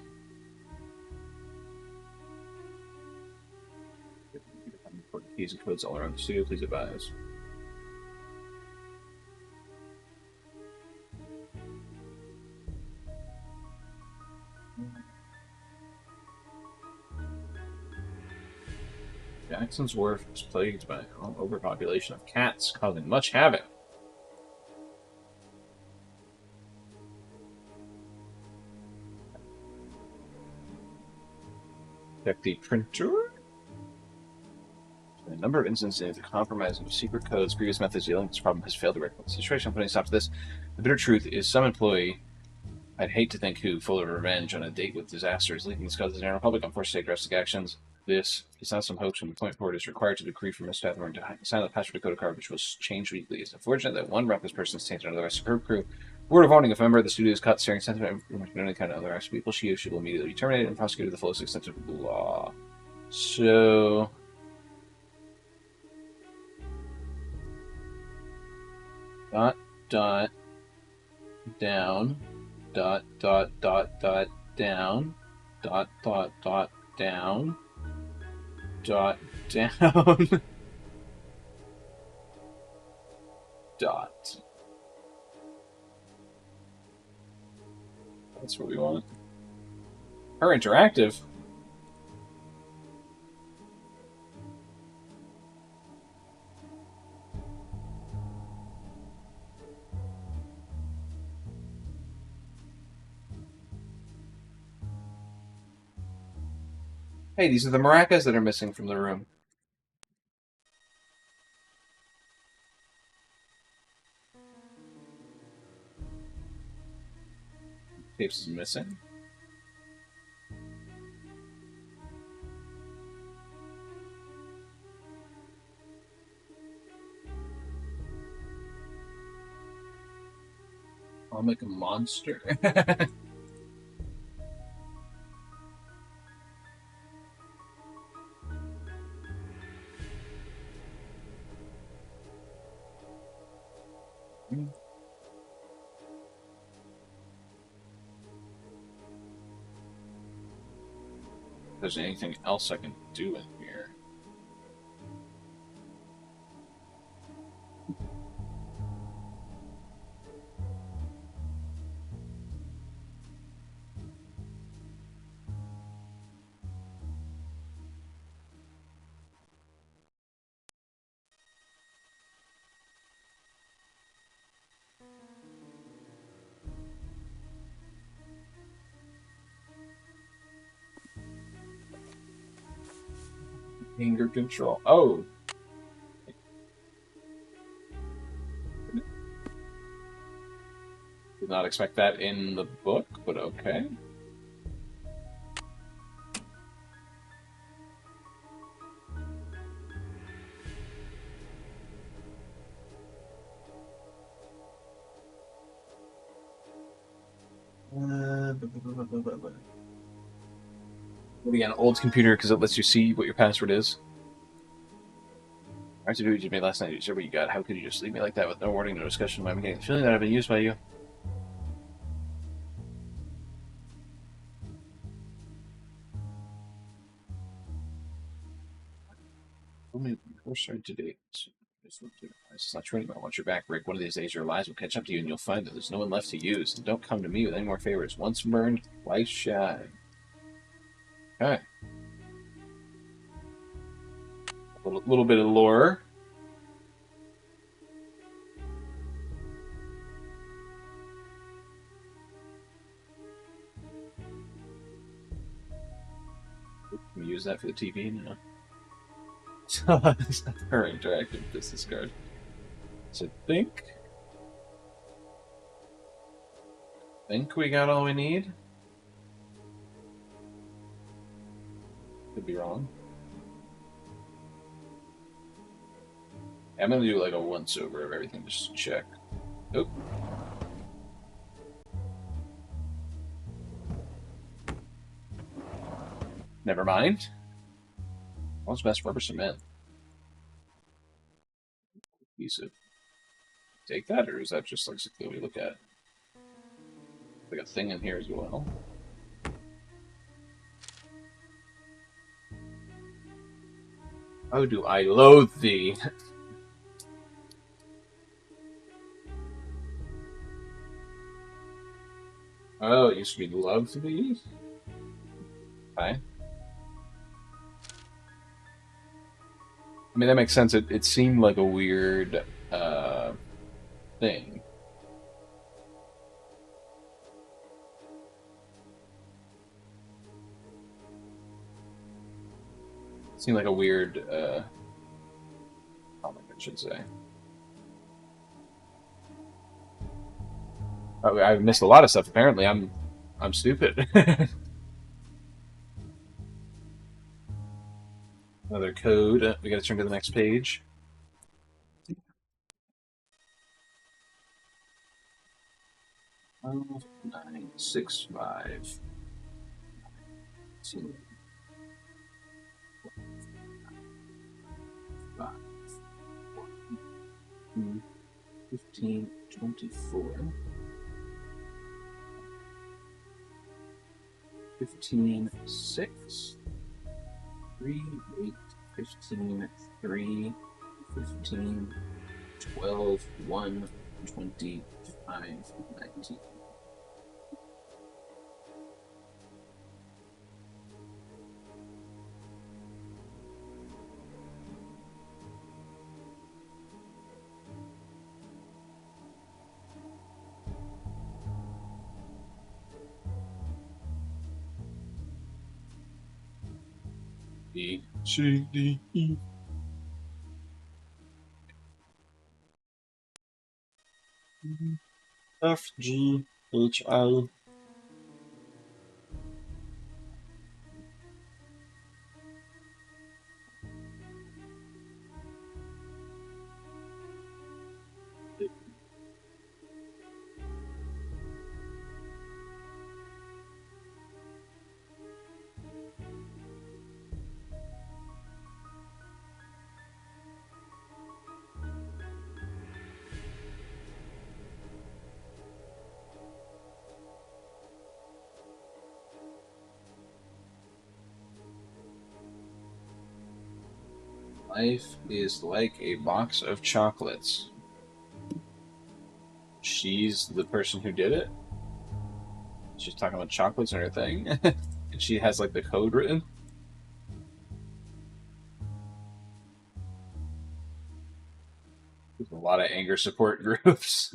Important keys and codes all around the studio. Please advise. Jackson's Wharf is plagued by an overpopulation of cats, causing much havoc. Check the printer. A number of instances of compromising of secret codes, previous methods dealing with this problem has failed to rectify the situation. Putting a stop to this. The bitter truth is, some employee, I'd hate to think who, full of revenge on a date with disaster, is leaking these codes to the general public on forced to take drastic actions. This is not some hoax, from the point forward is required to decree from Miss Fathorn to sign the password Dakota card, which will change weekly. It's unfortunate that one reckless person is tainted under the rest of her crew. Word of warning: if a member of the studio is caught sharing sensitive information with any kind of other rest people, she will immediately be terminated and prosecuted to the fullest extent of the law. So. Dot, dot, down, dot, dot, dot, dot, down, dot, dot, dot, down, dot, down, dot. That's what we want. Her interactive. Hey, these are the maracas that are missing from the room. Tapes is missing. I'll make a monster. If there's anything else I can do in here. Anger control. Oh. Did not expect that in the book, but okay. Again, old computer because it lets you see what your password is. I have to do what you made last night. You said what you got. How could you just leave me like that with no warning, no discussion? I'm getting the feeling that I've been used by you. Only we're starting today. It's not true anymore. I want your back, Rick. One of these days your lies will catch up to you and you'll find that there's no one left to use. And don't come to me with any more favors. Once burned, twice shy. Okay. A little bit of lore. Can we use that for the TV? No. Her interactive business card. So I think we got all we need. Could be wrong. I'm gonna do like a once over of everything just to check. Oop. Never mind. What's best rubber cement? Piece of. Take that, or is that just like something we look at? Like a thing in here as well. How do I loathe thee? Oh, it used to be love thee? Okay. I mean, that makes sense. It seemed like a weird thing. It seemed like a weird comic, I should say. Oh, I've missed a lot of stuff. Apparently, I'm stupid. Another code. We gotta turn to the next page. Oh, 965. 15, 24. 15, 6. 3, 8, 15, 3, 15, 12, 1, 25, 19. B, C, D, E. F, G, H, I. Life is like a box of chocolates. She's the person who did it. She's talking about chocolates and her thing. And she has like the code written. There's a lot of anger support groups.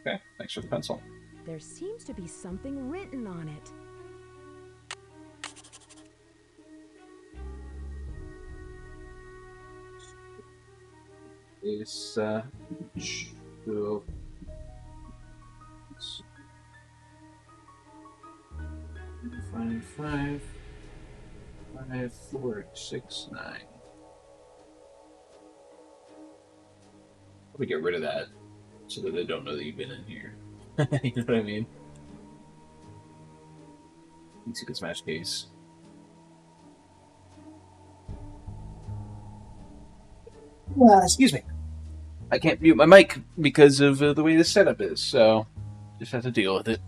Okay, thanks for the pencil. There seems to be something written on it. It's 12. 5, 5, 5, 4, 6, 9. We get rid of that so that they don't know that you've been in here. You know what I mean? Let's see the smash case. Excuse me. I can't mute my mic because of the way this setup is, so just have to deal with it.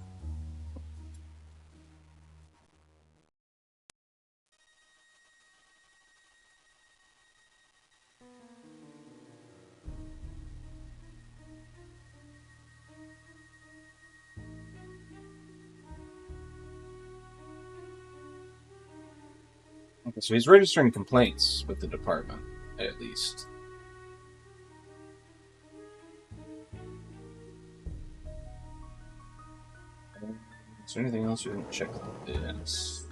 Okay, so he's registering complaints with the department, at least. Is there anything else we didn't check this?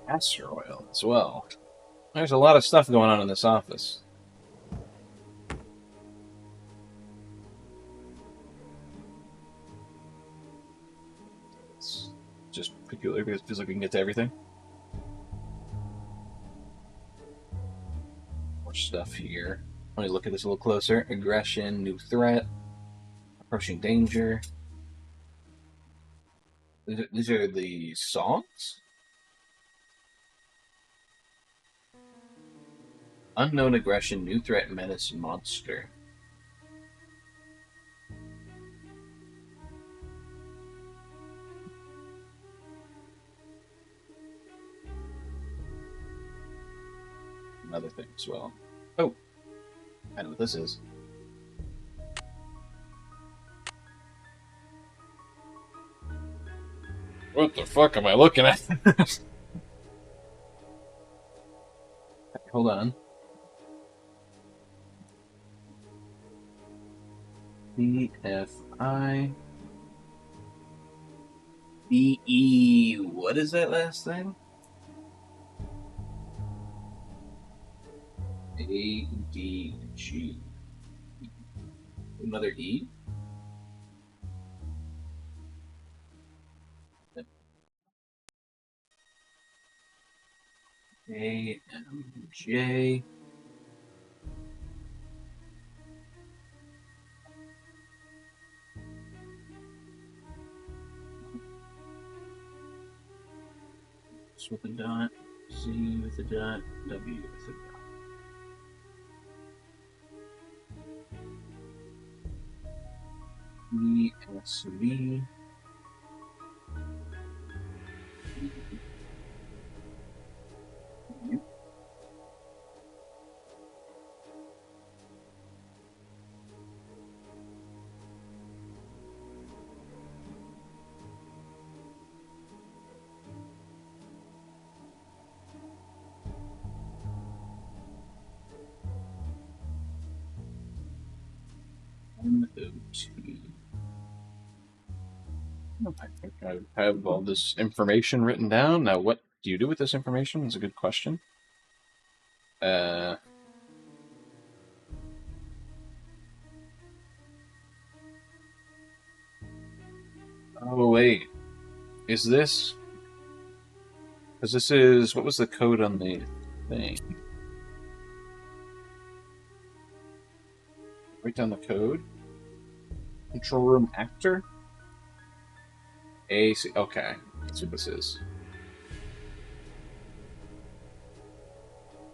Castor oil as well. There's a lot of stuff going on in this office. It's just peculiar because it feels like we can get to everything. More stuff here. Let me look at this a little closer. Aggression, new threat, approaching danger. These are the songs? Unknown aggression, new threat, menace, monster. Another thing as well. Oh, I know what this is. What the fuck am I looking at? Hold on. BFI BE. What is that last thing? ADG. Another E? AMJ. S with a dot, C with a dot, W with a dot. ESV. I think I have all this information written down. Now, what do you do with this information? Is a good question. Oh, wait. Is this... Because this is... What was the code on the thing? Write down the code. Control room actor? AC. Okay. That's what this is.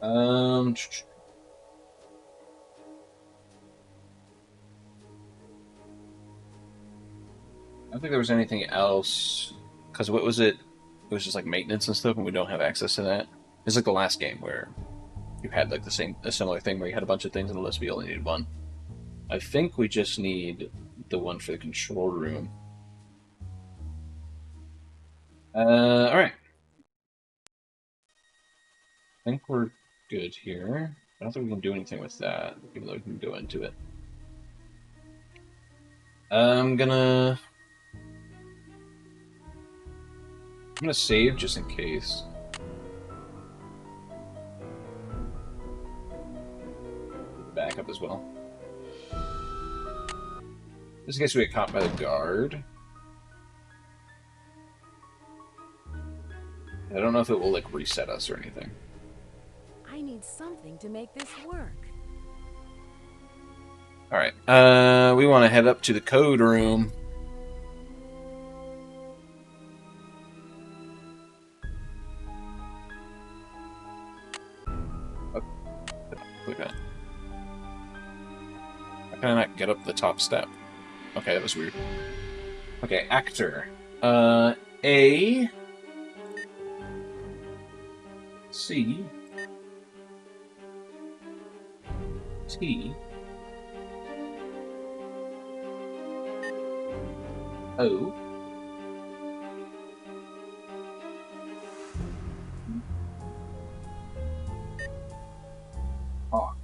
I don't think there was anything else. Because what was it? It was just like maintenance and stuff, and we don't have access to that. It's like the last game where you had like a similar thing where you had a bunch of things on the list, but you only needed one. I think we just need the one for the control room. Alright. I think we're good here. I don't think we can do anything with that, even though we can go into it. I'm gonna save just in case. Backup as well. Just in case we get caught by the guard. I don't know if it will like reset us or anything. I need something to make this work. Alright, we want to head up to the code room. Okay. How can I not get up the top step? Okay, that was weird. Okay, actor. A. C. T. O. R.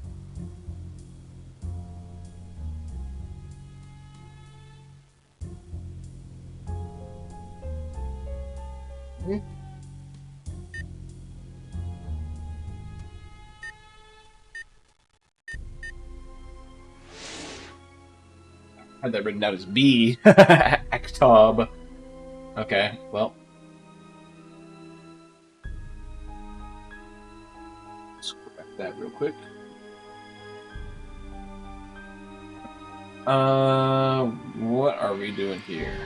I had that written down as B. Actob. Okay, well. Let's correct that real quick. What are we doing here?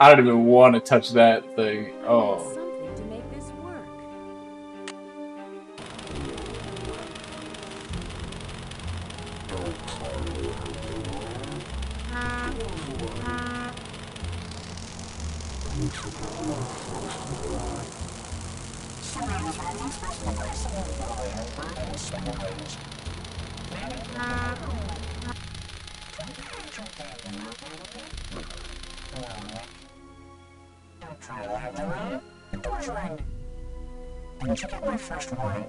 I don't even want to touch that thing. Oh. Something to make this work. Don't try to have the room. The door's locked. Didn't you get my first warning?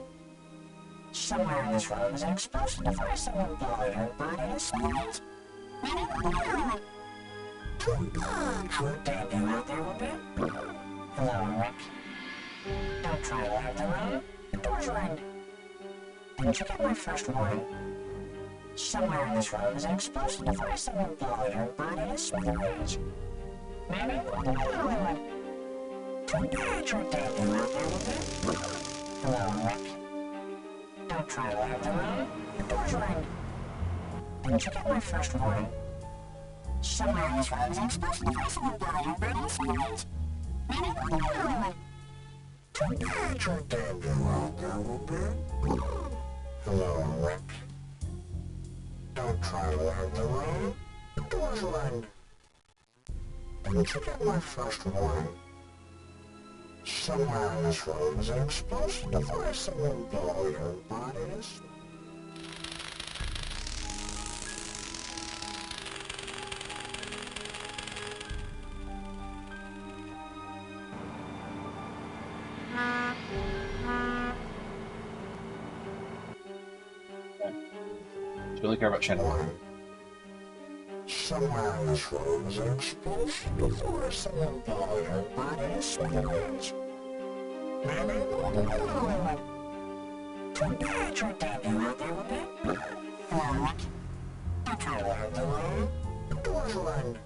Somewhere in this room is an explosion device that will blow your body to smithereens. How damn you out there with it? Hello, Rick. Don't try to have the room. The door's locked. Didn't you get my first warning? Somewhere in this room is an explosion device that will blow your body to smithereens. Maybe too bad you're dead and out there with it. Hello, Rick. Don't try to have the room. The door's locked. Didn't you get my first warning? Somewhere in this room is an explosion device that will blow your body to smithereens. Maybe too bad you're dead and out there with it. Hello, Rick. Don't try to have the room. The door's locked. Didn't you get my first warning? Somewhere in this room is an explosion device that will blow your body to smithereens. Do you really care about channel 1? Somewhere in this room is an explosion device that will blow your body to smithereens. Maybe too bad you're dead and out there with it. Hello, Rick. Don't try to have the room. The door's locked.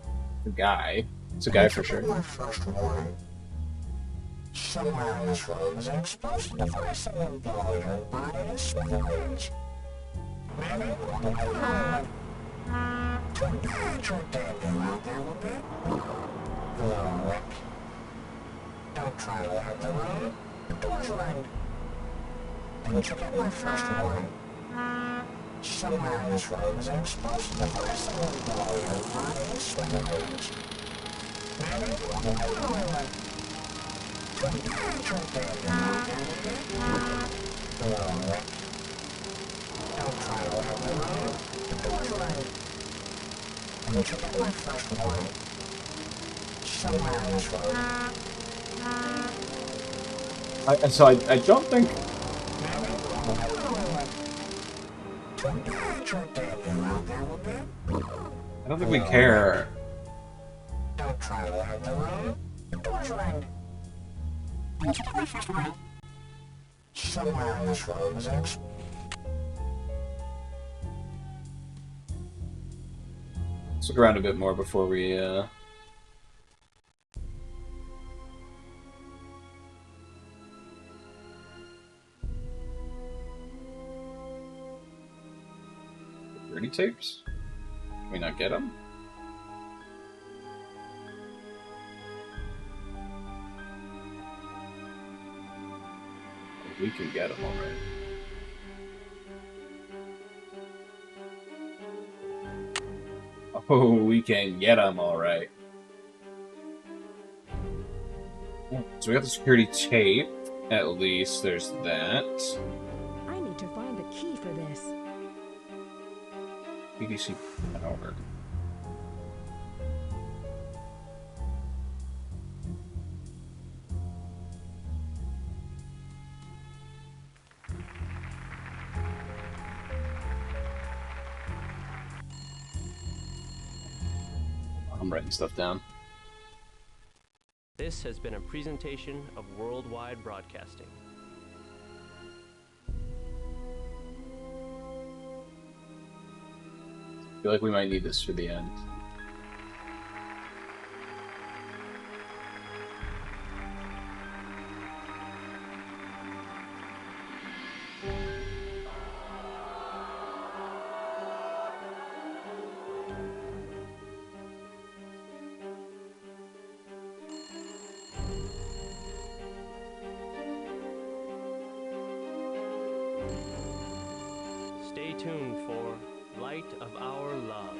The guy. It's a guy for sure. My first warning. Somewhere in this room is an explosion device that will blow your body to smithereens. Maybe too bad you're dead and out there with it. Hello, Rick. Don't try to have the room. The door's locked. Didn't you get my first warning? Somewhere in this room is an explosion device that will blow your body to smithereens. Maybe too bad you're dead and out there with it. Hello, Rick. Don't try to have the room. The door's locked. Didn't you get my first warning? Somewhere in this room. I don't think. I don't think we care. Don't try to have the room. The door's locked. Didn't you get my first warning? Somewhere in this room is an Let's look around a bit more before we, Security tapes? Can we not get them? We can get them, alright. Oh, we can get them, alright. So we got the security tape. At least there's that. I need to find the key for this. PVC power. I'm writing stuff down. This has been a presentation of Worldwide Broadcasting. I feel like we might need this for the end. Stay tuned for Light of Our Love.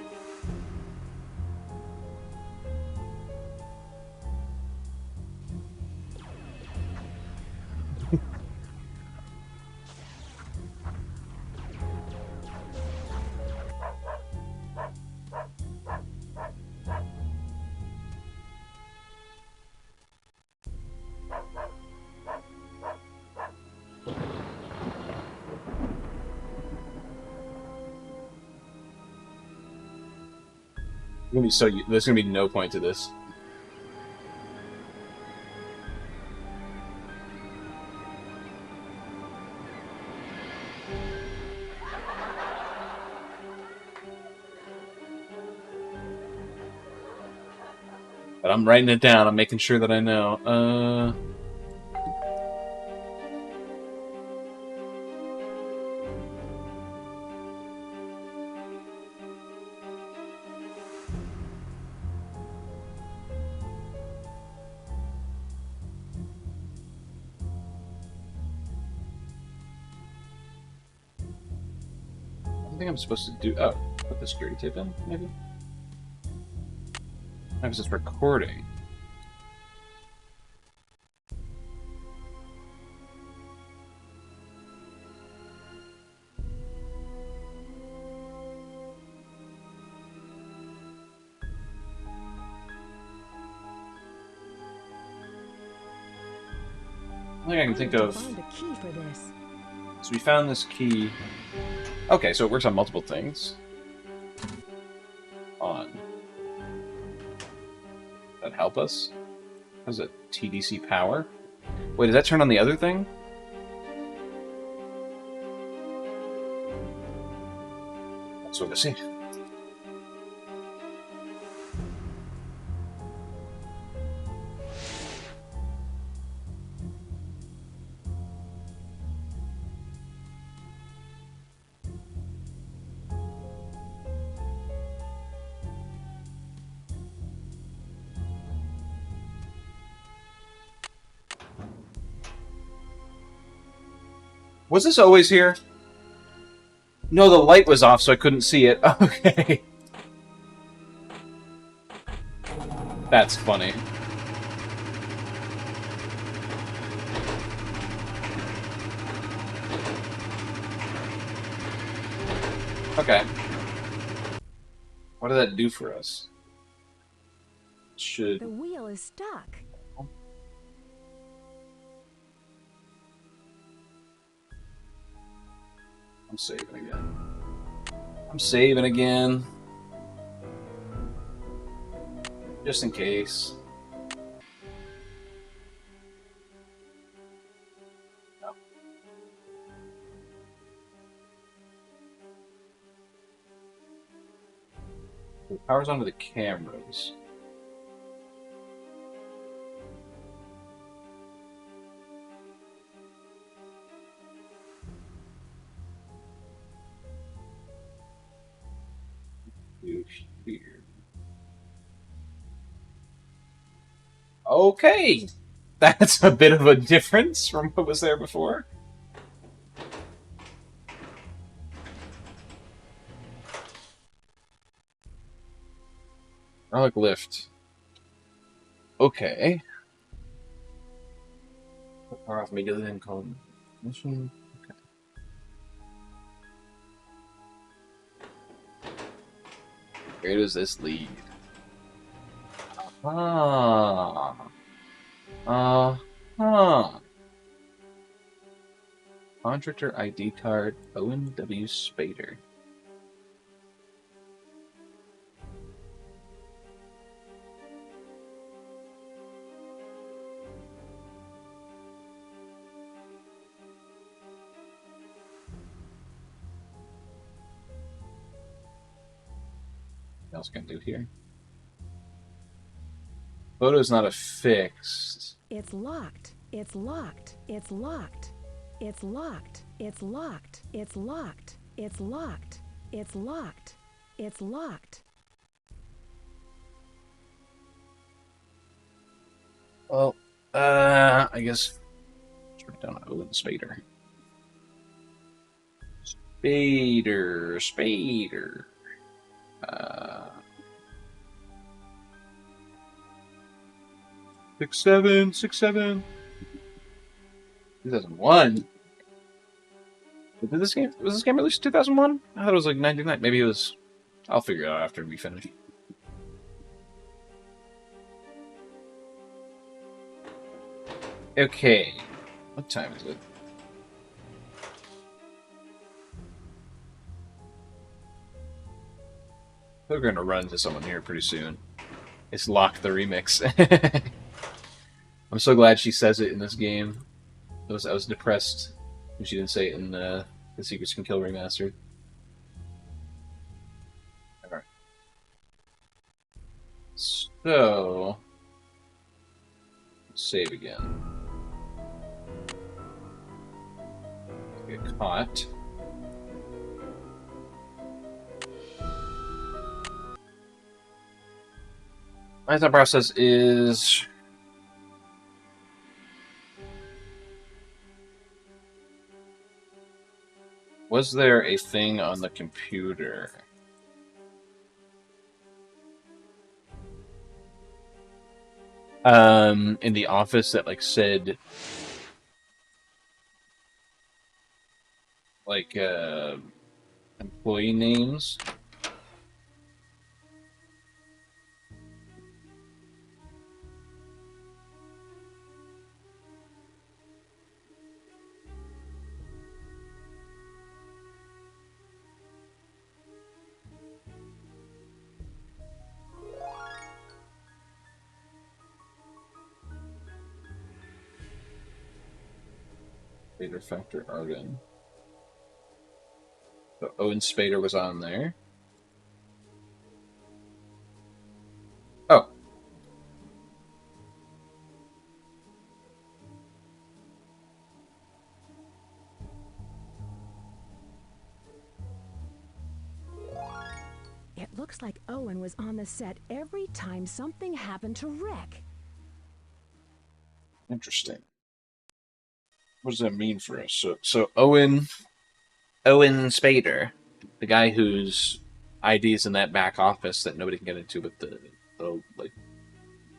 There's gonna be no point to this. But I'm writing it down. I'm making sure that I know. I think I'm supposed to do. Oh, put the security tape in, maybe? I was just recording. I think I can think of. Find the key for this. So we found this key. Okay, so it works on multiple things. On. That help us? How's it? TDC power? Wait, does that turn on the other thing? That's what I see. Was this always here? No, the light was off, so I couldn't see it. Okay. That's funny. Okay. What did that do for us? Should... The wheel is stuck. I'm saving again. I'm saving again. Just in case. No. The power's onto the cameras. Here. Okay, that's a bit of a difference from what was there before. Relic lift. Okay. Power off immediately, then call mission. Okay. Where does this lead? Contractor ID card, Owen W. Spader. What else can I do here? Photo's not affixed. It's locked. It's locked. It's locked. It's locked. It's locked. It's locked. It's locked. It's locked. It's locked. Well, I guess let's write down Owen Spader. Spader. 6-7. 2001. Did this game? Was this game released in 2001? I thought it was like 99. Maybe it was. I'll figure it out after we finish. Okay. What time is it? We're gonna run into someone here pretty soon. It's Lock the Remix. I'm so glad she says it in this game. I was depressed when she didn't say it in the Secrets Can Kill Remastered. Alright. So... save again. Get caught. My thought process is... was there a thing on the computer? In the office that, like, said... like, employee names? Spader Factor Arden. So Owen Spader was on there. Oh. It looks like Owen was on the set every time something happened to Rick. Interesting. What does that mean for us? So Owen Spader, the guy whose ID is in that back office that nobody can get into, but the like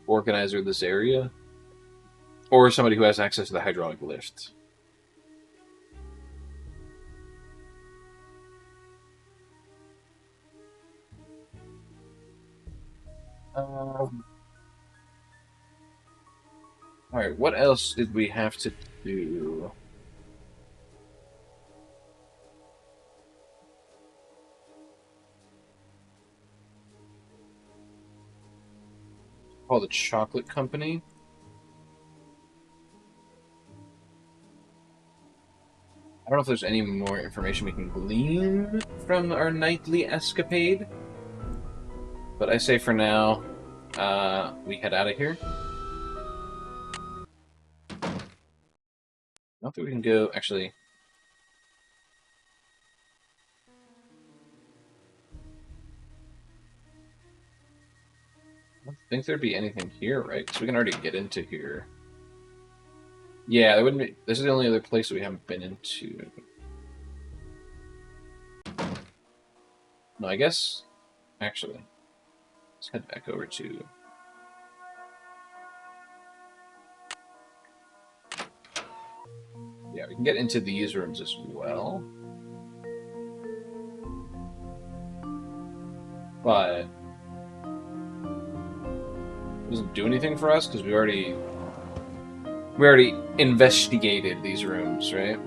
organizer of this area, or somebody who has access to the hydraulic lift. Alright, what else did we have to do? Call the chocolate company. I don't know if there's any more information we can glean from our nightly escapade. But I say for now, we head out of here. I don't think we can go, actually. I don't think there'd be anything here, right? Because we can already get into here. Yeah, there wouldn't be. This is the only other place we haven't been into. No, I guess. Actually, let's head back over to. Yeah, we can get into these rooms as well. But it doesn't do anything for us because we already investigated these rooms, right?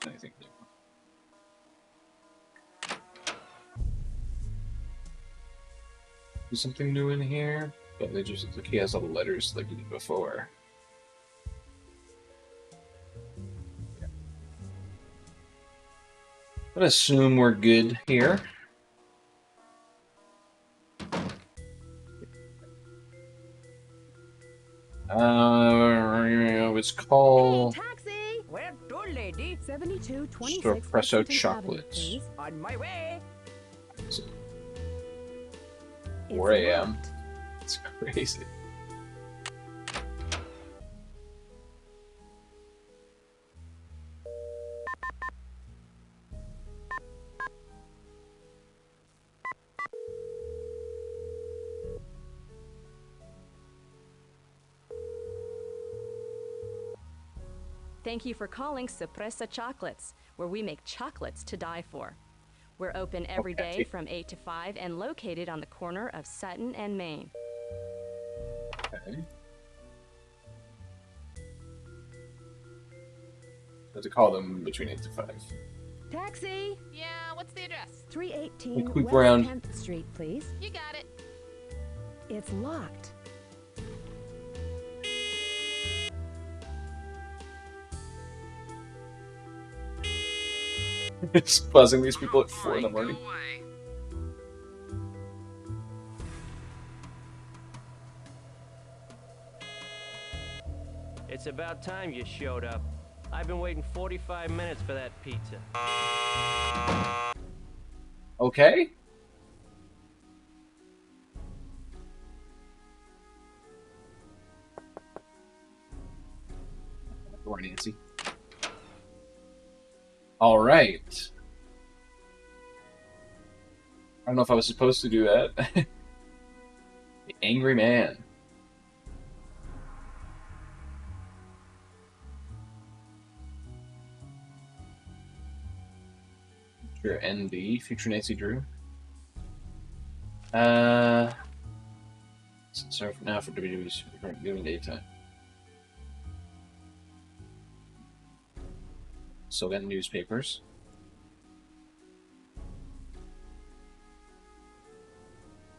Anything new. Is something new in here? But they just look like he has all the letters like he did before. I'd assume we're good here. It's called. Hey, taxi! Where to, lady? 7226 Espresso Lexington chocolates. Avenue, please. On my way. 4 a.m. It's crazy. Thank you for calling Sorpresa Chocolates, where we make chocolates to die for. We're open every day from 8 to 5 and located on the corner of Sutton and Main. Okay. I have to call them between 8 to 5. Taxi! Yeah, what's the address? 318 Quick West round. 10th Street, please. You got it. It's locked. It's buzzing these people at 4 in the morning. It's about time you showed up. I've been waiting 45 minutes for that pizza. Okay. Door, Nancy. All right. I don't know if I was supposed to do that. The angry man. Future ND, future Nancy Drew. Sorry for now for WWE's viewing daytime. Still got newspapers.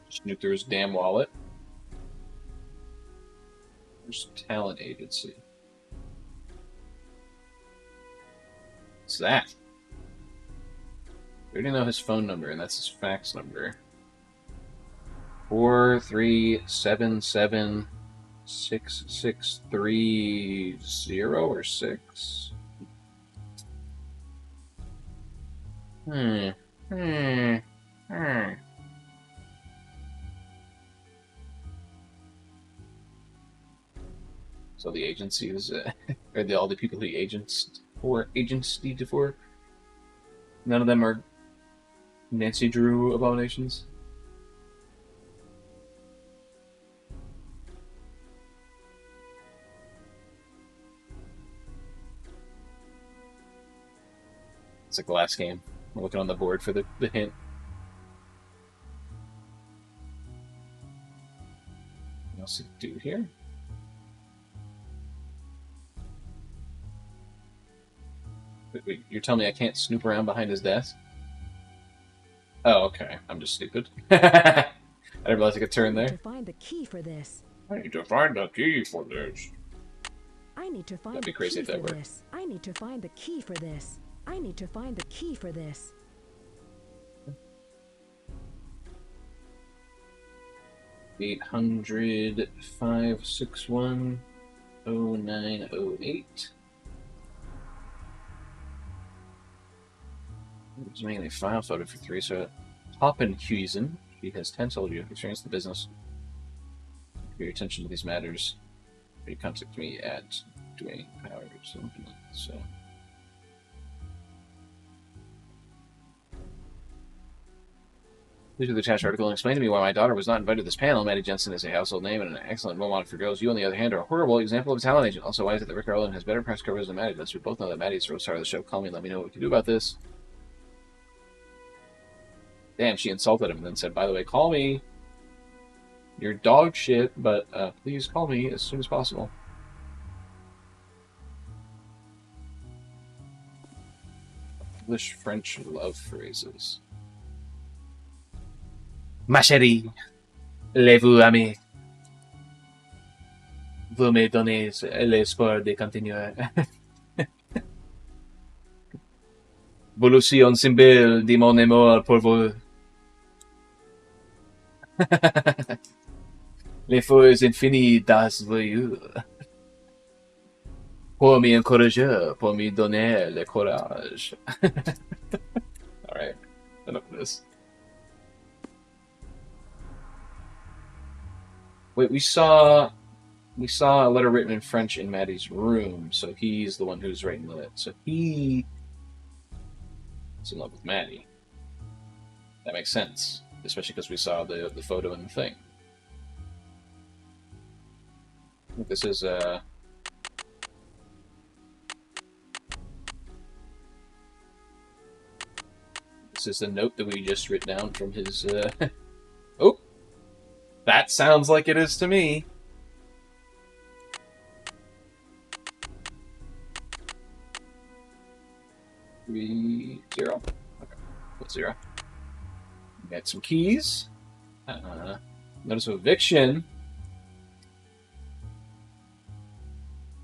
Snoop through his damn wallet. There's talent agency. What's that? We already know his phone number, and that's his fax number. 4377663 or 6. So the agency is, or all the people he agents need for. None of them are Nancy Drew abominations. It's a glass game. I'm looking on the board for the hint. What else to do here? Wait, you're telling me I can't snoop around behind his desk? Oh, okay. I'm just stupid. I didn't realize I could turn there. To find the key for this. I need to find the key for this. I need to find That'd be the crazy key if that for worked. this. I need to find the key for this. I need to find the key for this. $800-561-0908. It's mainly file photo for 3, so Hoppenhuizen. She has 10 soldiers who experience the business. For your attention to these matters, you contact me at Dwayne Powers. So. Please read the attached article and explain to me why my daughter was not invited to this panel. Maddie Jensen is a household name and an excellent role model for girls. You, on the other hand, are a horrible example of a talent agent. Also, why is it that Rick Arlen has better press coverage than Maddie does? We both know that Maddie is the real star of the show. Call me and let me know what we can do about this. Damn, she insulted him and then said, by the way, call me. You're dog shit, but please call me as soon as possible. English-French love phrases. Ma chérie, voulez-vous aimer? Vous me donnez l'espoir de continuer. Vous aussi un symbole de mon amour pour vous. Les forces infinies das voyous. Pour m'encourager, pour me donner le courage. Alright, enough of this. Wait, we saw a letter written in French in Maddie's room, so he's the one who's writing it. So he is in love with Maddie. That makes sense, especially because we saw the photo and the thing. I think this is the note that we just wrote down from his. Oh, that sounds like it is to me. 3-0. Okay, what's 0? We got some keys. Notice of eviction.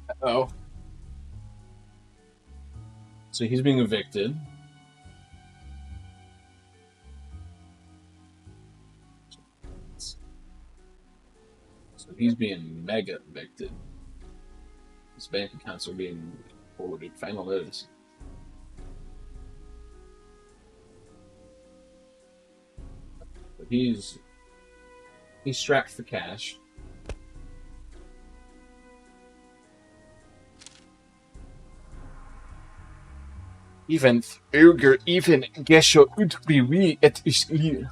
Uh-oh. So he's being evicted. So he's being mega evicted. His bank accounts are being forwarded. Final notice. But he's strapped for cash. Even gesho utbriwi et isli.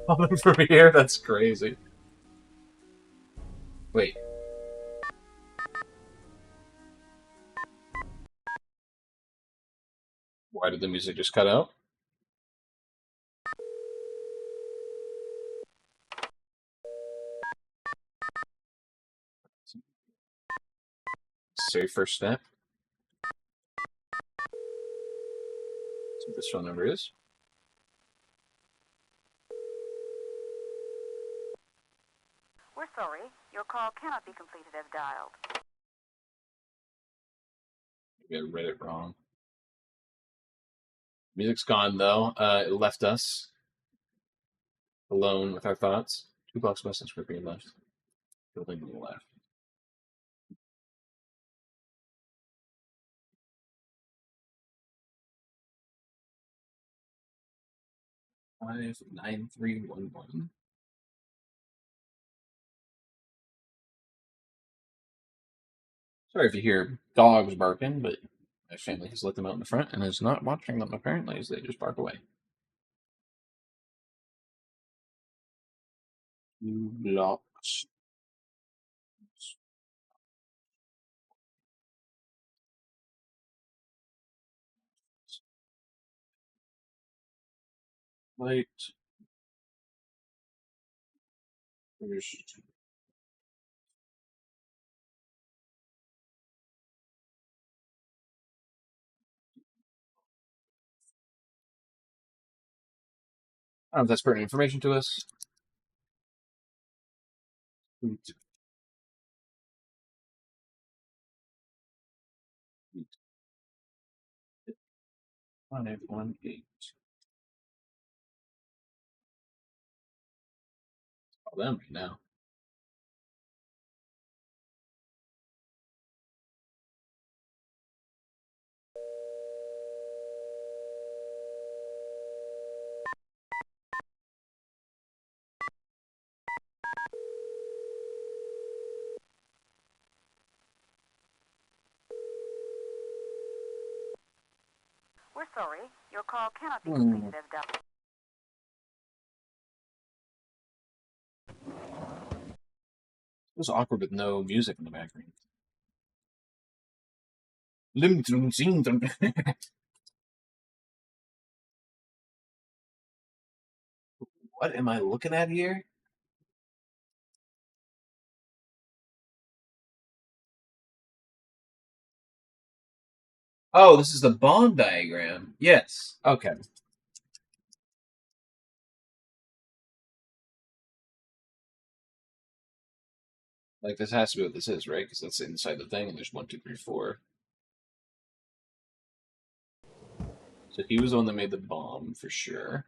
Falling from here? That's crazy. Wait. Why did the music just cut out? Say first step. See what this phone number is. We're sorry. Your call cannot be completed as dialed. Maybe I read it wrong. Music's gone, though. It left us alone with our thoughts. 2 blocks west and Square Green left. Building to the left. 59311. Sorry if you hear dogs barking, but my family has let them out in the front and is not watching them apparently as they just bark away. 2 blocks. Light. There's I don't know if that's pertinent information to us. 518. Call them right now. We're sorry. Your call cannot be completed as dialed. It was awkward with no music in the background. What am I looking at here? Oh, this is the bond diagram. Yes. Okay. Like, this has to be what this is, right? Because that's inside the thing, and there's 1, 2, 3, 4. So he was the one that made the bomb, for sure.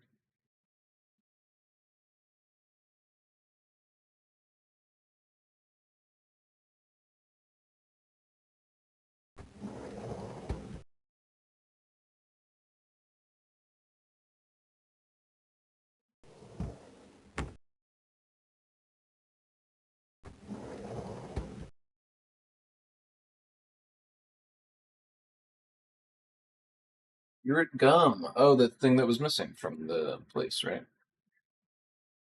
You're at Gum. Oh, the thing that was missing from the place, right?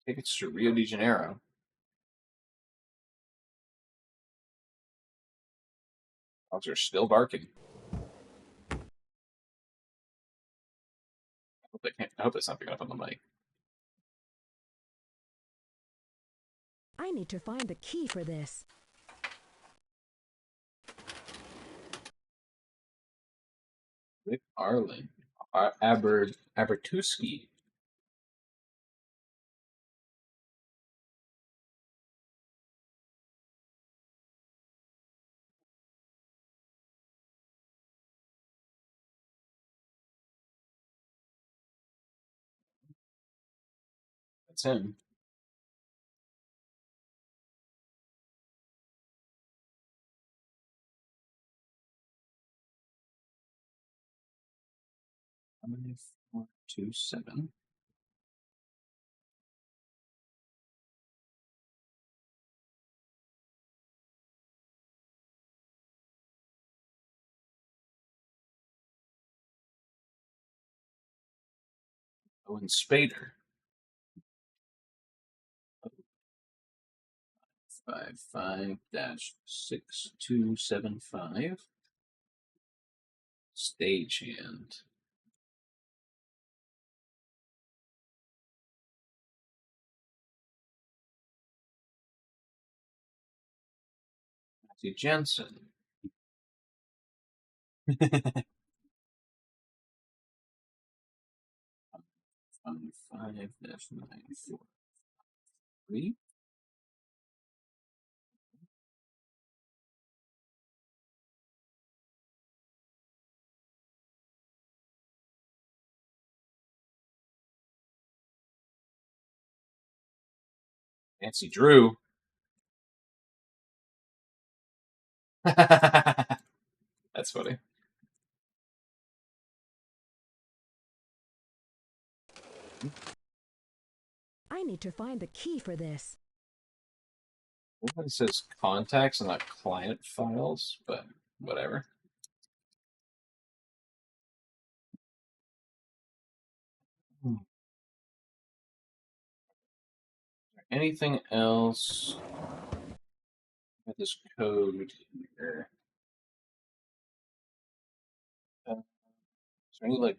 Tickets to Rio de Janeiro. Dogs are still barking. I hope it's not picking up on the mic. I need to find the key for this. Rick Arlen. Abertuski. That's him. How many? 4, 2, 7. Owen Spader. 55-6275. Stagehand. Matthew Jensen. 5-943. Nancy Drew. That's funny. I need to find the key for this. It says contacts and not client files, but whatever. Anything else? Got this code here. Is there any like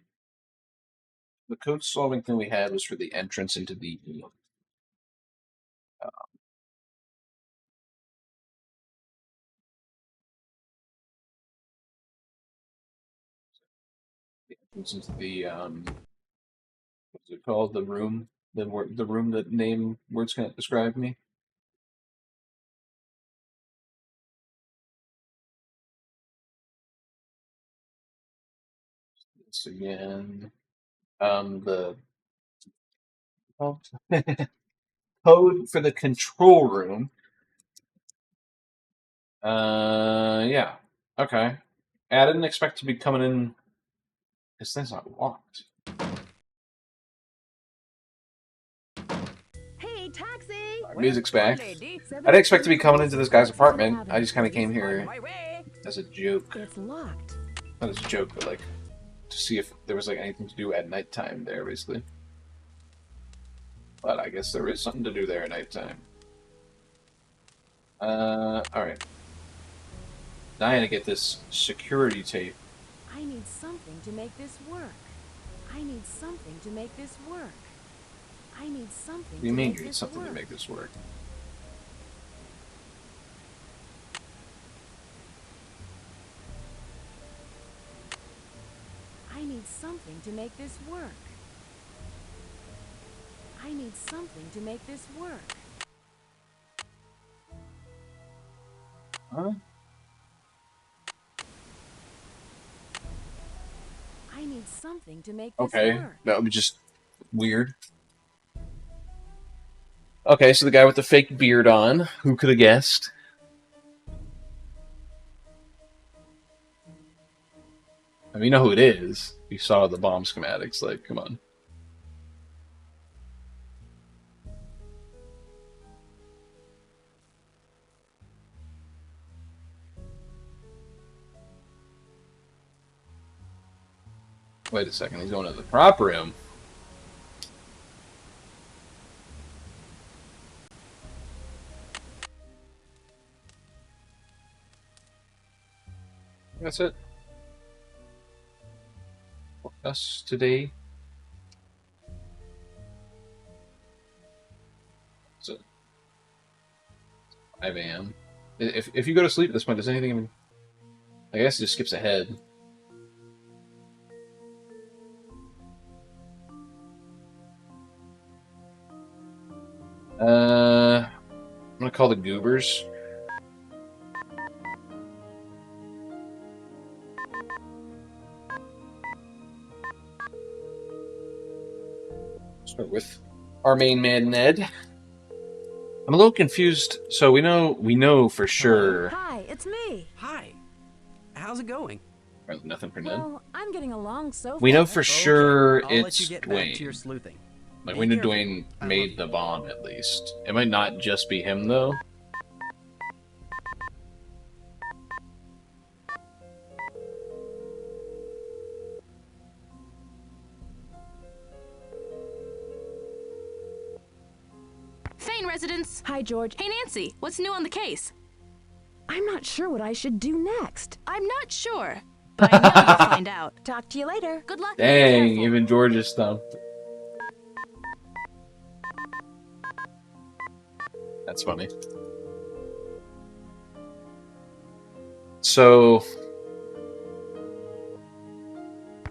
the code solving thing we had was for the entrance into the entrance into the what's it called? The room. The room that name words can't describe me. This again. The code for the control room. Yeah. Okay. I didn't expect to be coming in. This thing's not locked. Hey, taxi! Music's back. I didn't expect to be coming into this guy's apartment. I just kind of came here as a joke. It's locked. Not as a joke, but like to see if there was like anything to do at nighttime there, basically. But I guess there is something to do there at nighttime. Alright. Now I gotta get this security tape. I need something to make this work. I need something to make this work. I need something What do you mean you need something to make this work? I need something to make this work. I need something to make this work. Huh? I need something to make this Okay, work. that would be just weird. Okay, so the guy with the fake beard on. Who could have guessed? I mean, you know who it is. You saw the bomb schematics, like, come on. Wait a second, he's going to the prop room. That's it. For us today. So 5 a.m. If you go to sleep at this point, does anything even... I guess it just skips ahead. I'm gonna call the goobers. Start with our main man, Ned. I'm a little confused. So we know for sure. Hi, it's me. Hi. How's it going? Nothing for Ned. Well, I'm getting along so far. We know for sure I'll let it's you get Dwayne. back to your sleuthing. Like, Be we know careful. Dwayne made the bomb, at least. It might not just be him, though. Fane residence. Hi, George. Hey, Nancy. What's new on the case? I'm not sure what I should do next. I'm not sure, but I know you'll find out. Talk to you later. Good luck. Dang, even George is stumped. That's funny. So...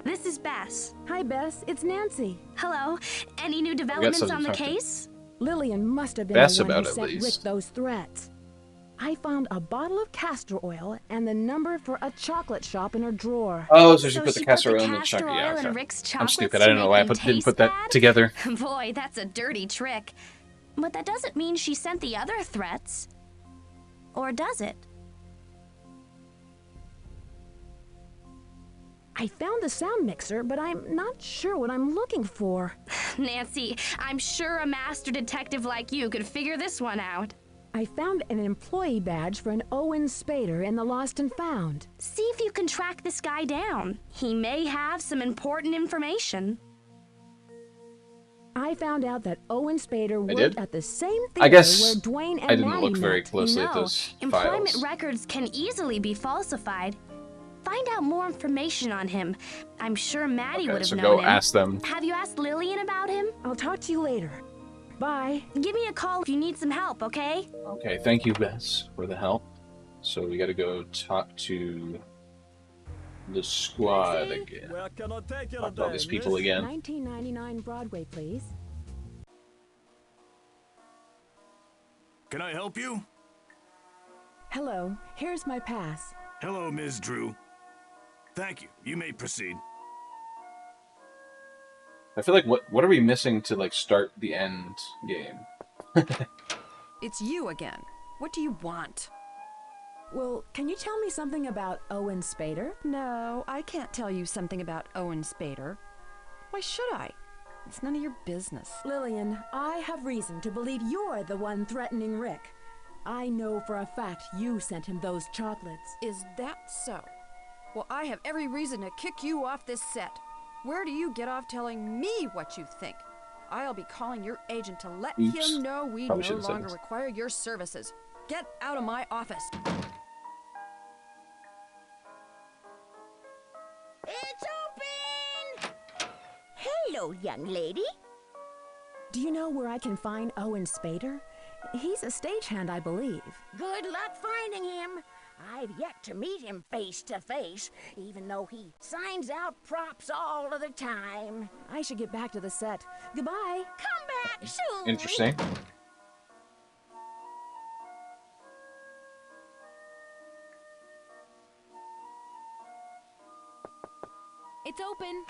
This is Bess. Hi, Bess. It's Nancy. Hello. Any new developments something on the to talk to. case? Lillian must have been Bess the one about who at sent Rick least. those threats. I found a bottle of castor oil and the number for a chocolate shop in her drawer. Oh, so she So put the she castor put the oil in the castor chocolate. oil Yeah, in okay. Rick's I'm chocolates stupid. to I don't know why I make them didn't put taste that bad? together. Boy, that's a dirty trick. But that doesn't mean she sent the other threats. Or does it? I found the sound mixer, but I'm not sure what I'm looking for. Nancy, I'm sure a master detective like you could figure this one out. I found an employee badge for an Owen Spader in the Lost and Found. See if you can track this guy down. He may have some important information. I found out that Owen Spader I worked did? at the same I theater guess where Dwayne and I didn't Maddie look very met. closely at No, those employment files. records can easily be falsified. Find out more information on him. I'm sure Maddie Okay, would have so known go him. ask them. Have you asked Lillian about him? I'll talk to you later. Bye. Give me a call if you need some help, okay? Okay, thank you, Bess, for the help. So we gotta go talk to the squad again. Where can I take you Talk to all these people again. 1999 Broadway, please. Can I help you? Hello, here's my pass. Hello, Ms. Drew. Thank you. You may proceed. I feel like what are we missing to like start the end game? It's you again. What do you want? Well, can you tell me something about Owen Spader? No, I can't tell you something about Owen Spader. Why should I? It's none of your business. Lillian, I have reason to believe you're the one threatening Rick. I know for a fact you sent him those chocolates. Is that so? Well, I have every reason to kick you off this set. Where do you get off telling me what you think? I'll be calling your agent to let him know we no longer require your services. Get out of my office. It's open! Hello, young lady. Do you know where I can find Owen Spader? He's a stagehand, I believe. Good luck finding him. I've yet to meet him face to face, even though he signs out props all of the time. I should get back to the set. Goodbye. Come back soon. Interesting. It's open.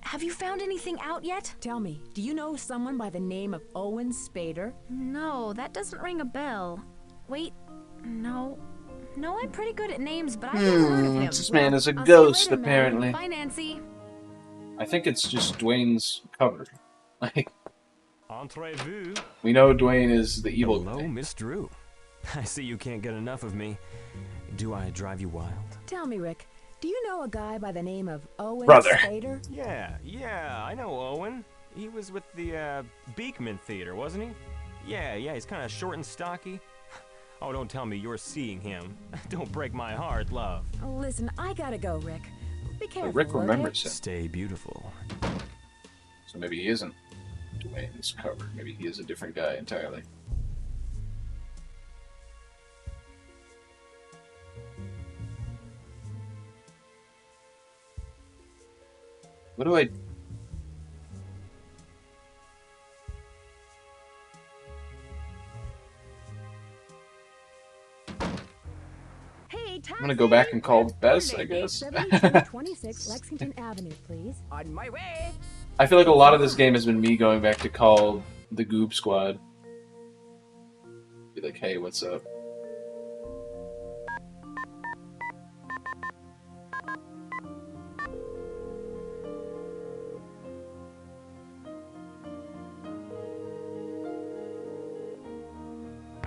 Have you found anything out yet? Tell me, do you know someone by the name of Owen Spader? No, that doesn't ring a bell. Wait, no. No, I'm pretty good at names, but I've never heard of him. This man is a I'll ghost, see you later, apparently. Bye, Nancy. I think it's just Dwayne's cover. Like, Entrez-vous. we know Dwayne is the evil Hello, guy. Miss Drew. I see you can't get enough of me. Do I drive you wild? Tell me, Rick, do you know a guy by the name of Owen Brother. Spader? Yeah, I know Owen. He was with the Beekman Theater, wasn't he? Yeah, he's kind of short and stocky. Oh, don't tell me you're seeing him. Don't break my heart, love. Oh, listen, I gotta go, Rick. Be careful, Rick okay? remembers him. Stay beautiful. So maybe he isn't Dwayne's cover. Maybe he is a different guy entirely. What do I... Hey, I'm gonna go back and call Bess, I guess. 7726 Lexington Avenue, please. On my way. I feel like a lot of this game has been me going back to call the Goob Squad. Be like, hey, what's up?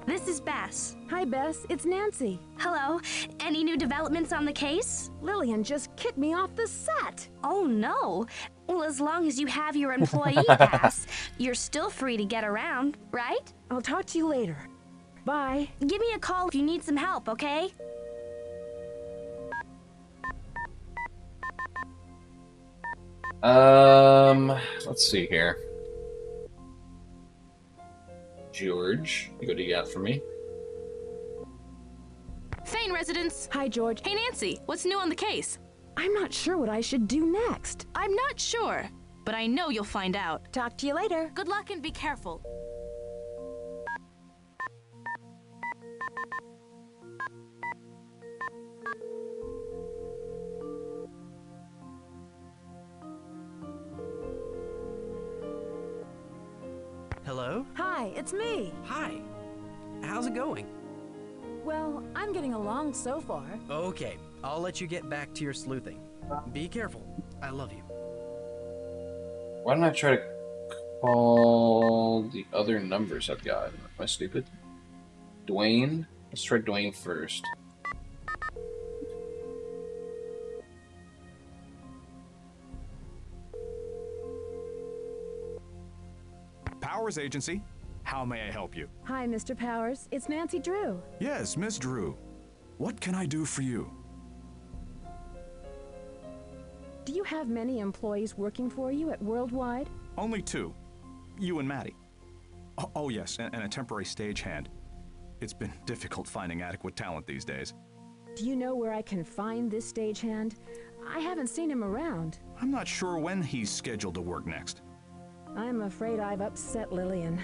This is Bess. Hi, Bess. It's Nancy. Hello. Any new developments on the case? Lillian just kicked me off the set. Oh, no. Well, as long as you have your employee pass, you're still free to get around, right? I'll talk to you later. Bye. Give me a call if you need some help, okay? Let's see here. George, what do you got for me? Thane residence. Hi, George. Hey, Nancy, what's new on the case? I'm not sure what I should do next. I'm not sure, but I know you'll find out. Talk to you later. Good luck and be careful. Hello? Hi, it's me. Hi. How's it going? Well, I'm getting along so far. Okay, I'll let you get back to your sleuthing. Be careful. I love you. Why don't I try to call the other numbers I've got? Am I stupid? Dwayne? Let's try Dwayne first. Powers Agency, how may I help you? Hi, Mr. Powers. It's Nancy Drew. Yes, Miss Drew. What can I do for you? Do you have many employees working for you at Worldwide? Only two. You and Maddie. Oh yes, and a temporary stagehand. It's been difficult finding adequate talent these days. Do you know where I can find this stagehand? I haven't seen him around. I'm not sure when he's scheduled to work next. I'm afraid I've upset Lillian.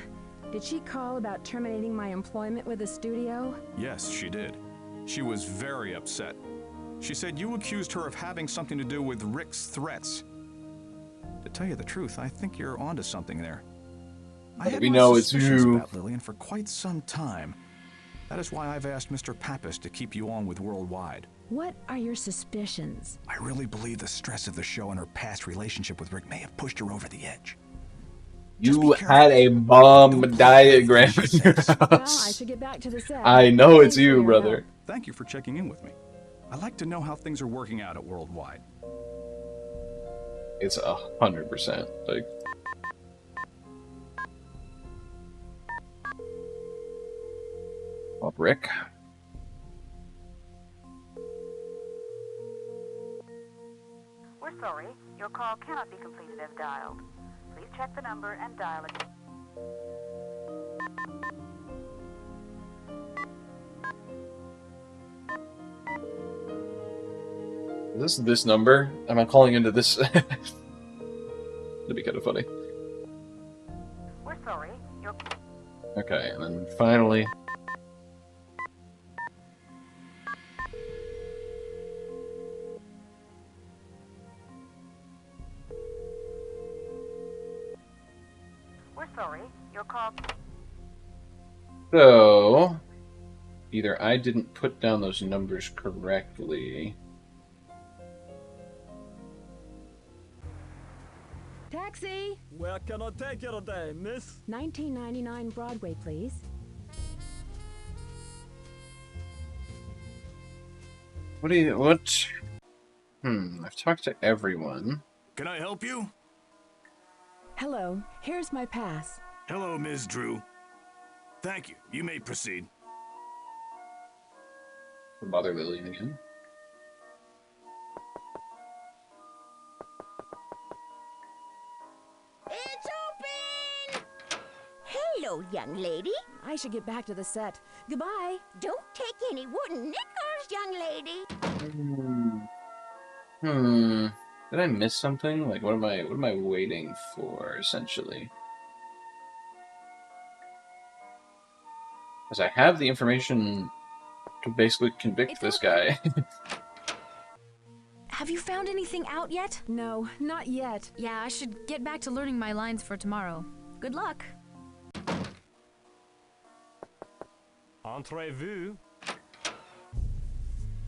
Did she call about terminating my employment with the studio? Yes, she did. She was very upset. She said you accused her of having something to do with Rick's threats. To tell you the truth, I think you're onto something there. I had We my know it's suspicions you. about Lillian for quite some time. That is why I've asked Mr. Pappas to keep you on with Worldwide. What are your suspicions? I really believe the stress of the show and her past relationship with Rick may have pushed her over the edge. You had a bomb diagram in your Well, I house. should get back to the set. I know it's Thanks for you, your brother. help. Thank you for checking in with me. I'd like to know how things are working out at Worldwide. It's 100%. Like, well, Rick. We're sorry. Your call cannot be completed as dialed. Please check the number and dial again. Is this number? Am I calling into this? That'd be kind of funny. We're sorry. Your Okay, and then finally. We're sorry. Your call. So, either I didn't put down those numbers correctly. Taxi! Where can I take you today, miss? 1999 Broadway, please. What do you, what? I've talked to everyone. Can I help you? Hello, here's my pass. Hello, Ms. Drew. Thank you. You may proceed. Don't bother Lillian again. It's open! Hello, young lady. I should get back to the set. Goodbye. Don't take any wooden nickels, young lady. Did I miss something? Like, what am I waiting for, essentially? Because I have the information to basically convict this guy. Have you found anything out yet? No, not yet. Yeah, I should get back to learning my lines for tomorrow. Good luck. Entrez-vous.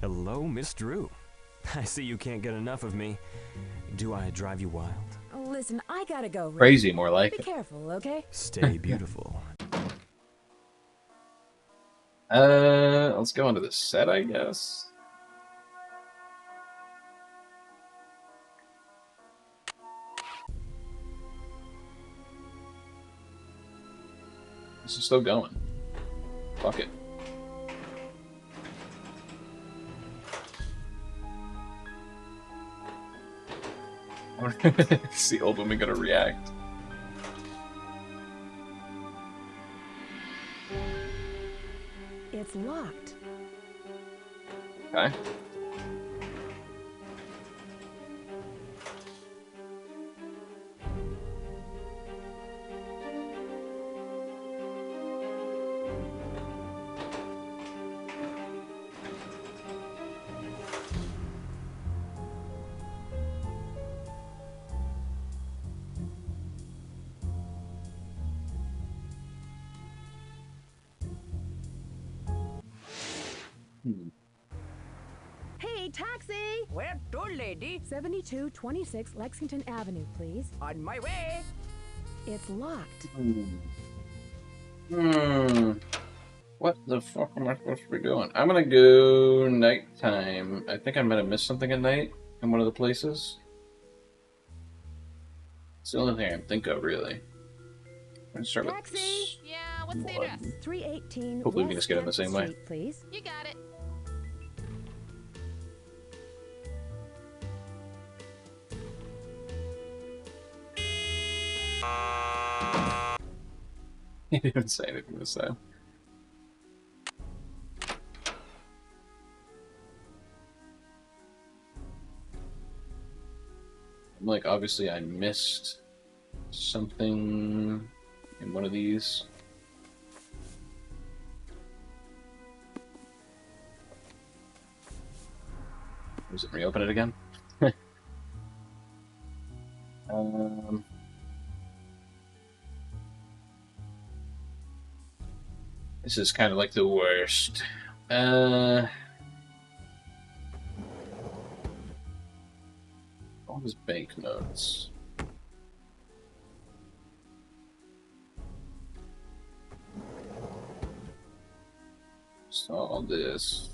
Hello, Miss Drew. I see you can't get enough of me. Do I drive you wild? Listen, I gotta go, Rick. Crazy, more like. Be careful, okay? Stay beautiful. Let's go into the set, I guess. This is still going. Fuck it. Is the old woman gonna react? It's locked. Okay. Hey, taxi! Where to, lady? 7226 Lexington Avenue, please. On my way. It's locked. What the fuck am I supposed to be doing? I'm gonna go nighttime. I think I might have missed something at night in one of the places. It's the only thing I can think of, really. Let's start with Taxi! this. Yeah, what's the address? 318 Hopefully we can West just get in the 10th same way. Street, please. You got it. He didn't even say anything this time. I'm like, obviously I missed something in one of these. Was it reopen it again? This is kind of like the worst. All his banknotes. So all this.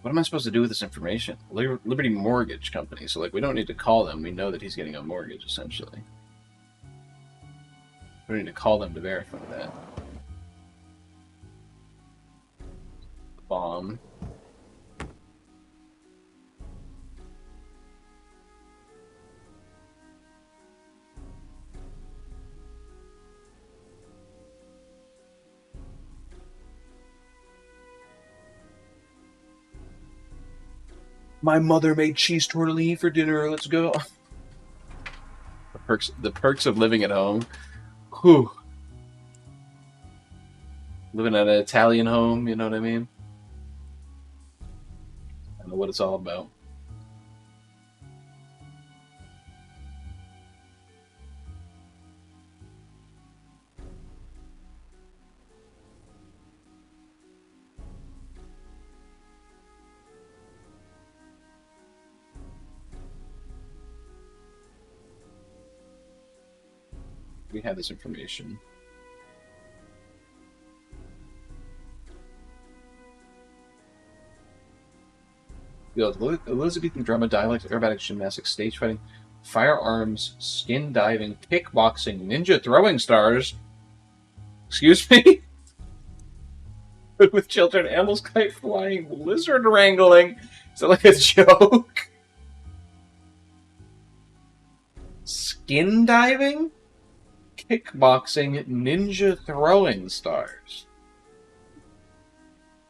What am I supposed to do with this information? Liberty Mortgage Company. So, like, we don't need to call them. We know that he's getting a mortgage, essentially. We don't need to call them to verify that. Bomb. My mother made cheese tortellini for dinner. Let's go. The perks of living at home. Whew. Living at an Italian home, you know what I mean? I don't know what it's all about. We have this information. Elizabethan drama, dialect, aerobatic gymnastics, stage fighting, firearms, skin diving, kickboxing, ninja throwing stars. Excuse me? With children, animals, kite flying, lizard wrangling. Is that like a joke? Skin diving? Kickboxing, ninja throwing stars.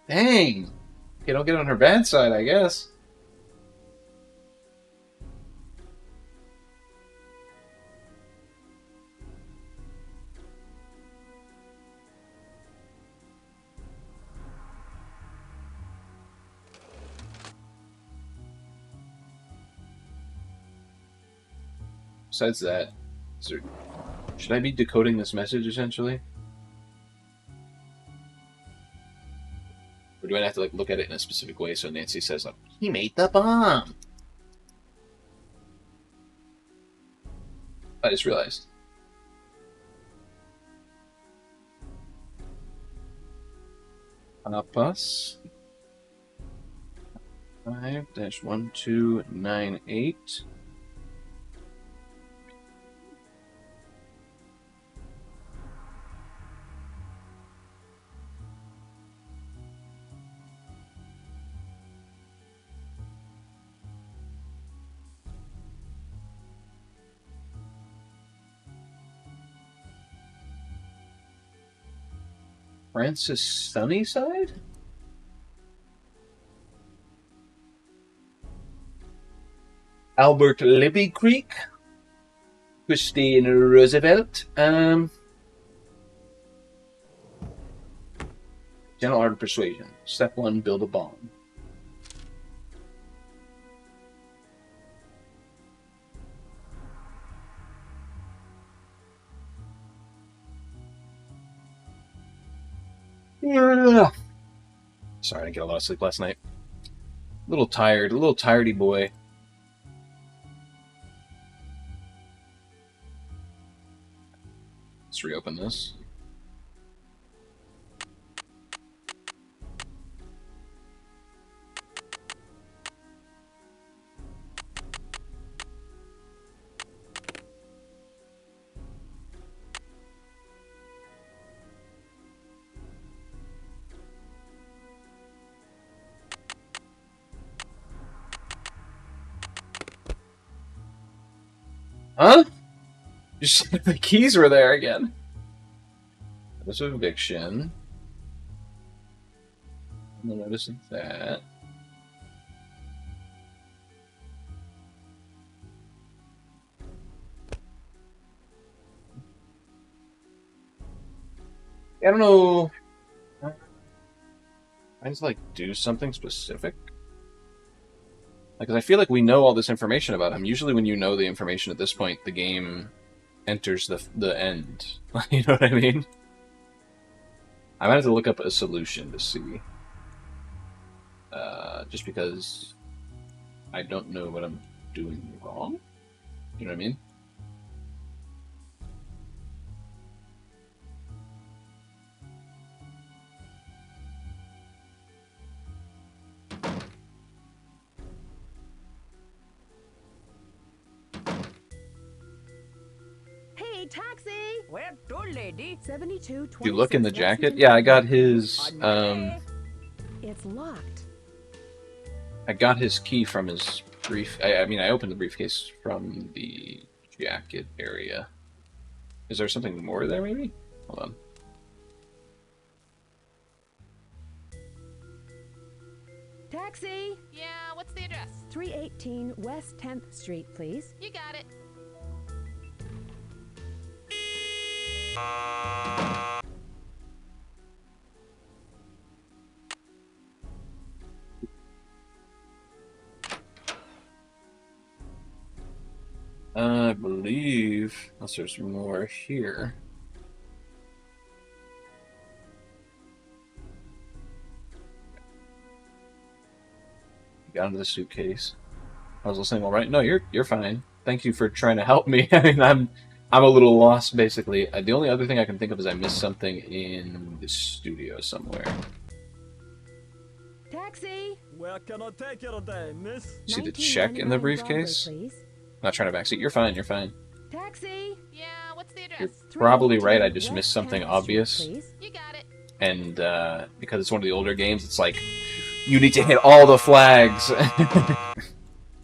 Dang. Okay, don't get on her bad side, I guess. Besides that, should I be decoding this message, essentially? Or do I have to like look at it in a specific way so Nancy says, like, he made the bomb? I just realized. Bus 5-1298. Francis Sunnyside? Albert Libby Creek? Christine Roosevelt? General art of persuasion. Step 1, build a bomb. Sorry, I didn't get a lot of sleep last night. A little tired, a little tiredy boy. Let's reopen this. Huh? Just the keys were there again. This was eviction. No notice of that. I don't know. I just like do something specific. Because I feel like we know all this information about him. Usually, when you know the information at this point, the game enters the end. You know what I mean? I might have to look up a solution to see. Just because I don't know what I'm doing wrong. You know what I mean? Hey, taxi! Where to, lady? 72. If you look in the jacket, yeah, I got his. It's locked. I got his key from his brief. I mean, I opened the briefcase from the jacket area. Is there something more there, maybe? Hold on. Taxi! Yeah, what's the address? 318 West 10th Street, please. You got it. I believe, unless there's more here. Got into the suitcase. I was listening all right. No, you're fine. Thank you for trying to help me. I mean, I'm a little lost, basically. The only other thing I can think of is I missed something in the studio somewhere. Taxi! Where can I take you today, miss? See the check in the briefcase? Broadway, Not trying to backseat. You're fine. You're fine. Taxi! Yeah, what's the address? You're probably right. I just missed something obvious. Street, you got it. And because it's one of the older games, it's like you need to hit all the flags.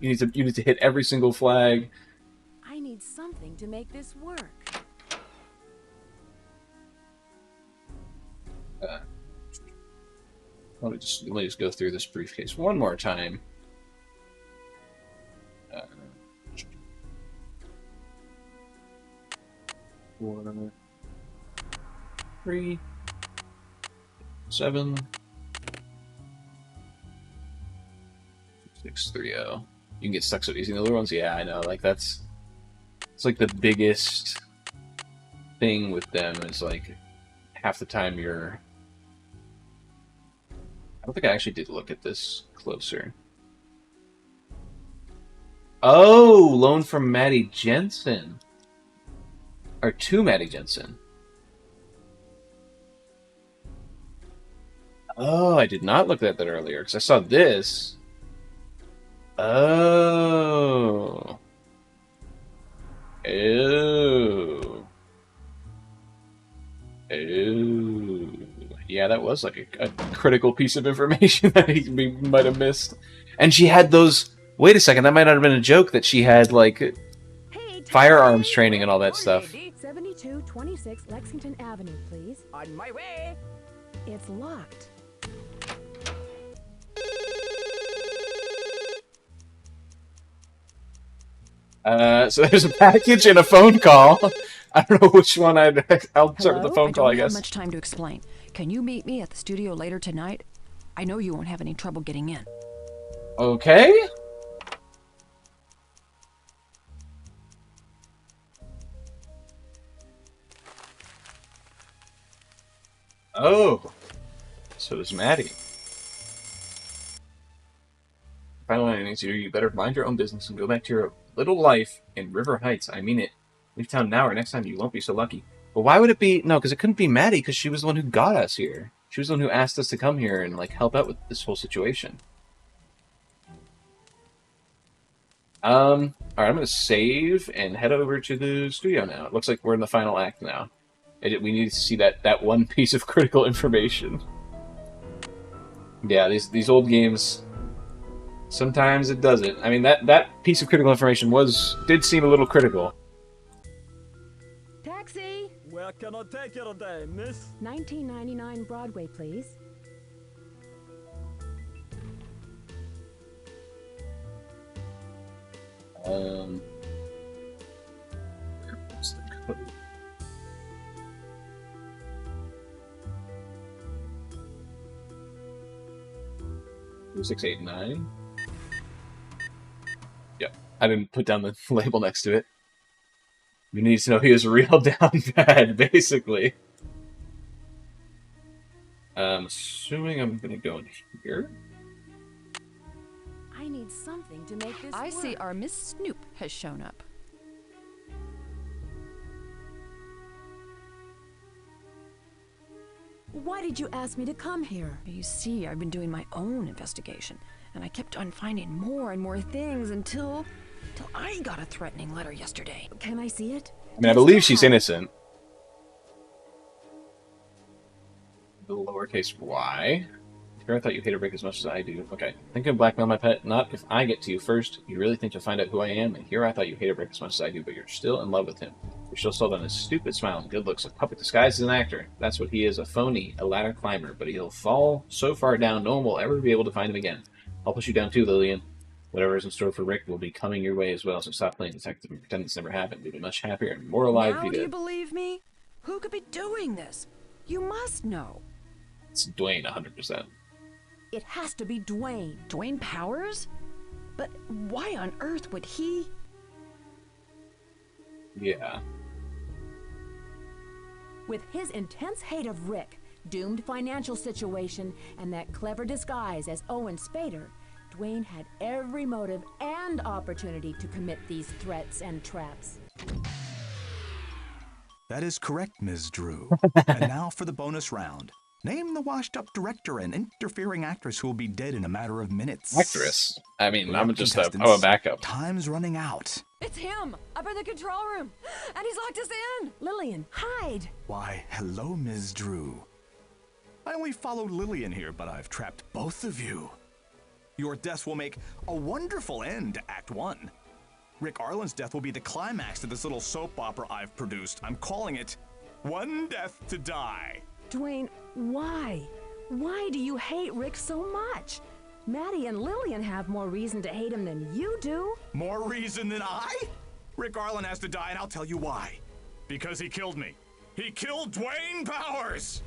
you need to hit every single flag. I need something to make this work. Let me just go through this briefcase one more time. 4, 3, 7, 6, 3, 0. You can get stuck so easy in the other ones. Yeah, I know. Like it's like the biggest thing with them is like half the time you're. I don't think I actually did look at this closer. Oh, loan from Maddie Jensen. Or to Maddie Jensen. Oh, I did not look at that earlier, because I saw this. Oh. Oh. Oh. Yeah, that was like a critical piece of information that we might have missed. And she had those... Wait a second, that might not have been a joke that she had, like, firearms training and all that stuff. 7226 Lexington Avenue, please. On my way. It's locked. So there's a package and a phone call. I don't know which one I'll start with the phone call, I guess. I don't have much time to explain. Can you meet me at the studio later tonight? I know you won't have any trouble getting in. Okay. Oh. So is Maddie. Finally, I need to. You better mind your own business and go back to your little life in River Heights. I mean it. Leave town now or next time you won't be so lucky. But why would it be... No, because it couldn't be Maddie, because she was the one who got us here. She was the one who asked us to come here and, like, help out with this whole situation. Alright, I'm going to save and head over to the studio now. It looks like we're in the final act now. We need to see that one piece of critical information. Yeah, these old games... Sometimes it doesn't. I mean, that piece of critical information did seem a little critical. Taxi! Where can I take you today, miss? 1999 Broadway, please. Where's the code? Two 689. Yep, I didn't put down the label next to it. You need to know he was real down bad, basically. I'm assuming I'm gonna go in here. I need something to make this I work. see our Miss Snoop has shown up. Why did you ask me to come here? You see, I've been doing my own investigation, and I kept on finding more and more things until I got a threatening letter yesterday. Can I see it? I mean, I believe she's innocent. The lowercase y. Here, I thought you hated Rick as much as I do. Okay. Think of blackmail, my pet. Not if I get to you first. You really think you'll find out who I am? And here I thought you hated Rick as much as I do, but you're still in love with him. You're still sold on his stupid smile and good looks, a puppet disguised as an actor. That's what he is, a phony, a ladder climber. But he'll fall so far down, no one will ever be able to find him again. I'll push you down too, Lillian. Whatever is in store for Rick will be coming your way as well, so stop playing detective and pretend it's never happened. You'll be much happier and more alive if Now you do you did. believe me? Who could be doing this? You must know. It's Dwayne, 100%. It has to be Dwayne. Dwayne Powers? But why on earth would he? Yeah. With his intense hate of Rick, doomed financial situation, and that clever disguise as Owen Spader, Dwayne had every motive and opportunity to commit these threats and traps. That is correct, Ms. Drew. And now for the bonus round. Name the washed-up director and interfering actress who will be dead in a matter of minutes. Actress? I mean, I'm just a Contestants, backup. Time's running out. It's him, up in the control room, and he's locked us in. Lillian, hide. Why, hello, Ms. Drew. I only followed Lillian here, but I've trapped both of you. Your deaths will make a wonderful end to Act 1. Rick Arlen's death will be the climax to this little soap opera I've produced. I'm calling it One Death to Die. Dwayne, why? Why do you hate Rick so much? Maddie and Lillian have more reason to hate him than you do. More reason than I? Rick Arlen has to die, and I'll tell you why. Because he killed me. He killed Dwayne Powers!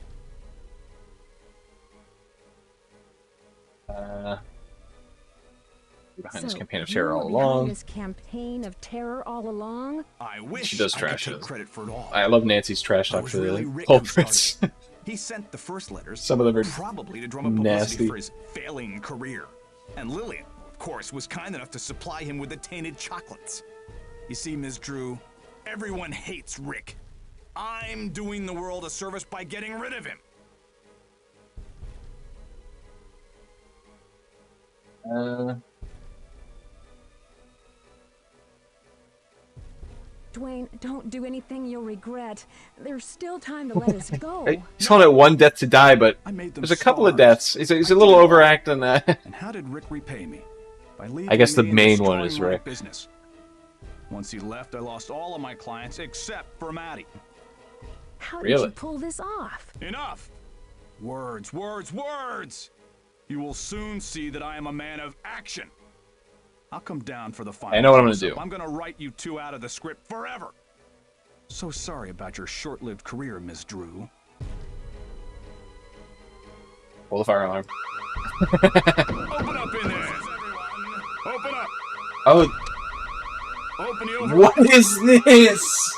Behind this So campaign of terror all you were behind along. this campaign of terror all along? I wish She does I trash could it. take credit for it all. I love Nancy's trash But it talk was for really the Rick who culprits. started. He sent the first letters. Some of them are probably to drum up publicity nasty. for his failing career. And Lillian, of course, was kind enough to supply him with the tainted chocolates. You see, Ms. Drew, everyone hates Rick. I'm doing the world a service by getting rid of him. Dwayne, don't do anything you'll regret. There's still time to let us go. He's calling it one death to die, but made them there's a couple of stars. deaths. He's a little overacting that. And how did Rick repay me? By leaving I guess the me and main one destroying is my Rick. business. Once he left, I lost all of my clients except for Maddie. How did Really? you pull this off? Enough! Words, words, words! You will soon see that I am a man of action. I'll come down for the final. I know what I'm gonna close-up. do. I'm gonna write you two out of the script forever. So sorry about your short-lived career, Miss Drew. Pull the fire alarm. Open up in there, everyone. Open up. Oh, Open the over. what is this?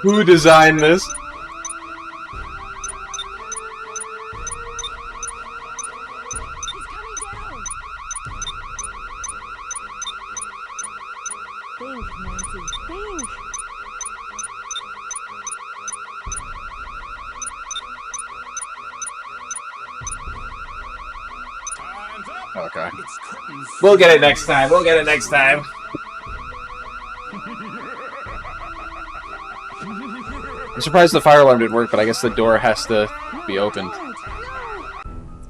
Who designed this? Think, Nancy, think. Okay. We'll get it next time. We'll get it next time. I'm surprised the fire alarm didn't work, but I guess the door has to be opened.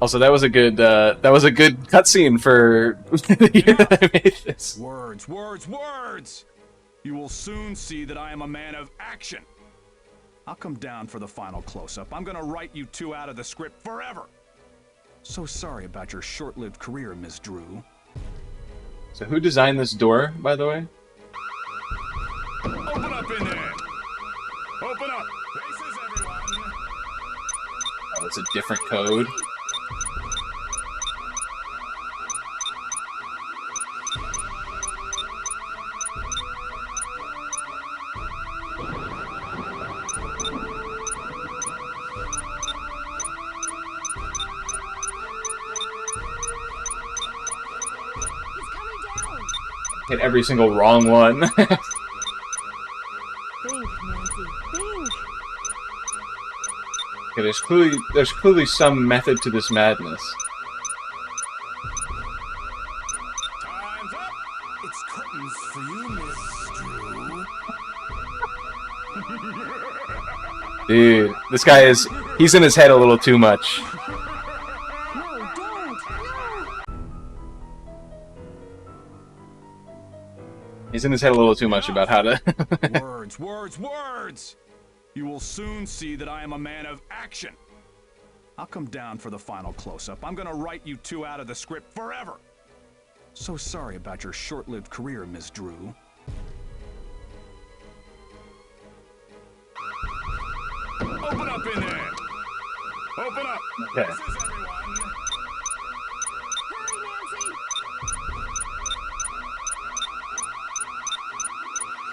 Also, that was a good cutscene for the year that I made this. Words, words, words! You will soon see that I am a man of action. I'll come down for the final close-up. I'm gonna write you two out of the script forever. So sorry about your short-lived career, Miss Drew. So who designed this door, by the way? Open up in there! Open up! Faces, everyone! Oh, it's a different code. Hit every single wrong one. Think, Nancy, think. Okay, there's clearly some method to this madness. Time's up! It's curtains for you, Miss Drew. Dude, this guy he's in his head a little too much. No, don't! He's in his head a little too much about how to... Words, words, words! You will soon see that I am a man of action. I'll come down for the final close-up. I'm gonna write you two out of the script forever. So sorry about your short-lived career, Miss Drew. Open up in there! Open up! Okay. Faces, everyone!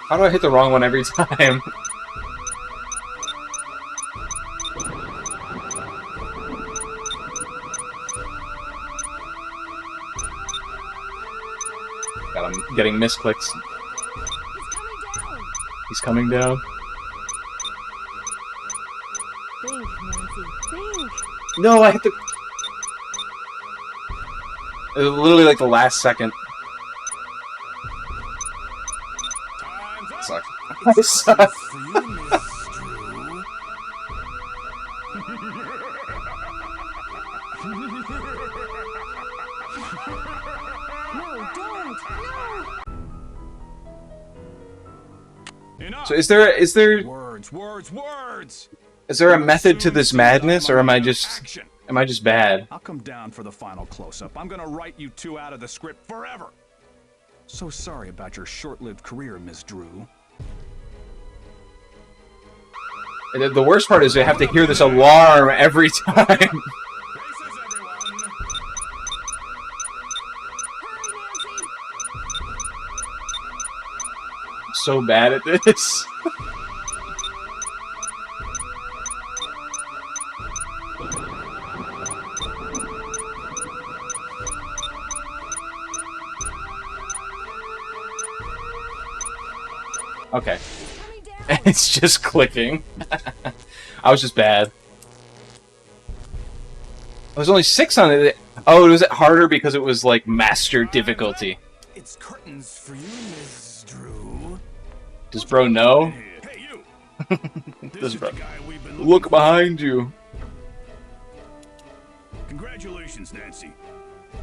How do I hit the wrong one every time? God, I'm getting misclicks. He's coming down. Think, Nancy, think. No, I hit the... It was literally like the last second. Suck. I suck. So is there Words, words, words! is there a method to this madness, or am I just bad? I'll come down for the final close-up. I'm gonna write you two out of the script forever. So sorry about your short-lived career, Miss Drew. And the worst part is I have to hear this alarm every time. I'm so bad at this. Okay. It's just clicking. I was just bad. There's only 6 on it. Oh, was it harder because it was like master difficulty? It's curtains for you, Miss Drew. Does bro know? Hey, you! Does bro look behind you? Congratulations, Nancy.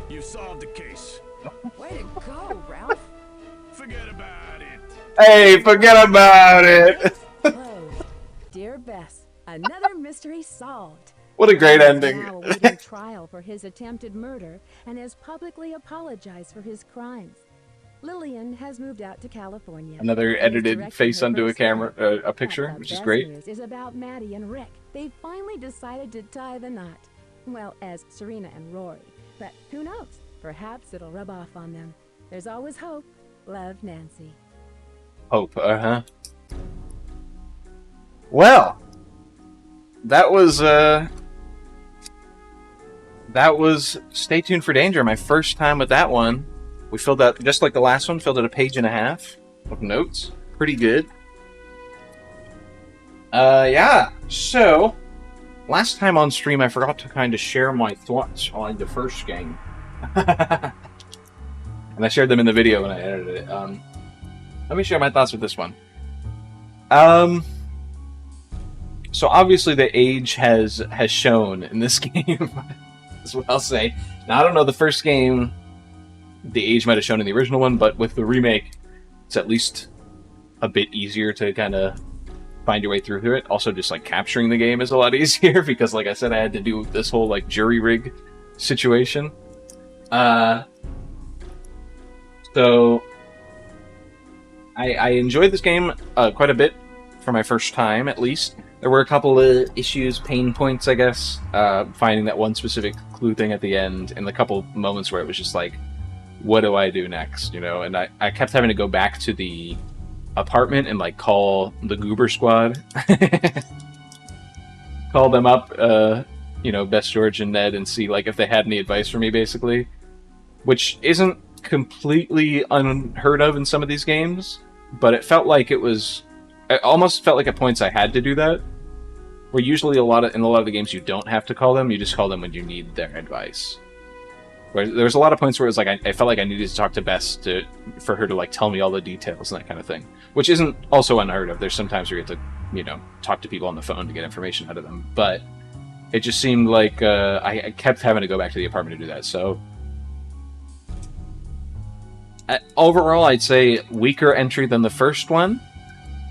You solved the case. Way to go, Ralph. Forget about it. Hey, forget about it. Closed. Dear Bess, another mystery solved. What a great He is ending. now awaiting trial for his attempted murder and has publicly apologized for his crimes. Lillian has moved out to California. Another and is edited directing face her onto a first camera, film. a picture, But the which is best great. news is about Maddie and Rick. They finally decided to tie the knot. Well, as Serena and Rory. But who knows? Perhaps it'll rub off on them. There's always hope. Love, Nancy. Hope, Well, that was Stay Tuned for Danger, my first time with that one. We filled out, just like the last one, filled out a page and a half of notes. Pretty good. Yeah, so, last time on stream I forgot to kind of share my thoughts on the first game. And I shared them in the video when I edited it. Let me share my thoughts with this one. So obviously the age has shown in this game. That's what I'll say. Now I don't know, the first game, the age might have shown in the original one, but with the remake, it's at least a bit easier to kind of find your way through it. Also, just like capturing the game is a lot easier because, like I said, I had to do this whole like jury rig situation. So I enjoyed this game quite a bit for my first time, at least. There were a couple of issues, pain points, I guess, finding that one specific clue thing at the end, and a couple moments where it was just like, what do I do next, you know? And I kept having to go back to the apartment and like call the Goober Squad, call them up, you know, Best George and Ned, and see like if they had any advice for me, basically, which isn't completely unheard of in some of these games, but it felt like it almost felt like at points I had to do that. Where usually in a lot of the games you don't have to call them, you just call them when you need their advice. Where there was a lot of points where it was like I felt like I needed to talk to Bess for her to like tell me all the details and that kind of thing, which isn't also unheard of. There's sometimes where you have to, you know, talk to people on the phone to get information out of them, but it just seemed like I kept having to go back to the apartment to do that. So overall, I'd say weaker entry than the first one,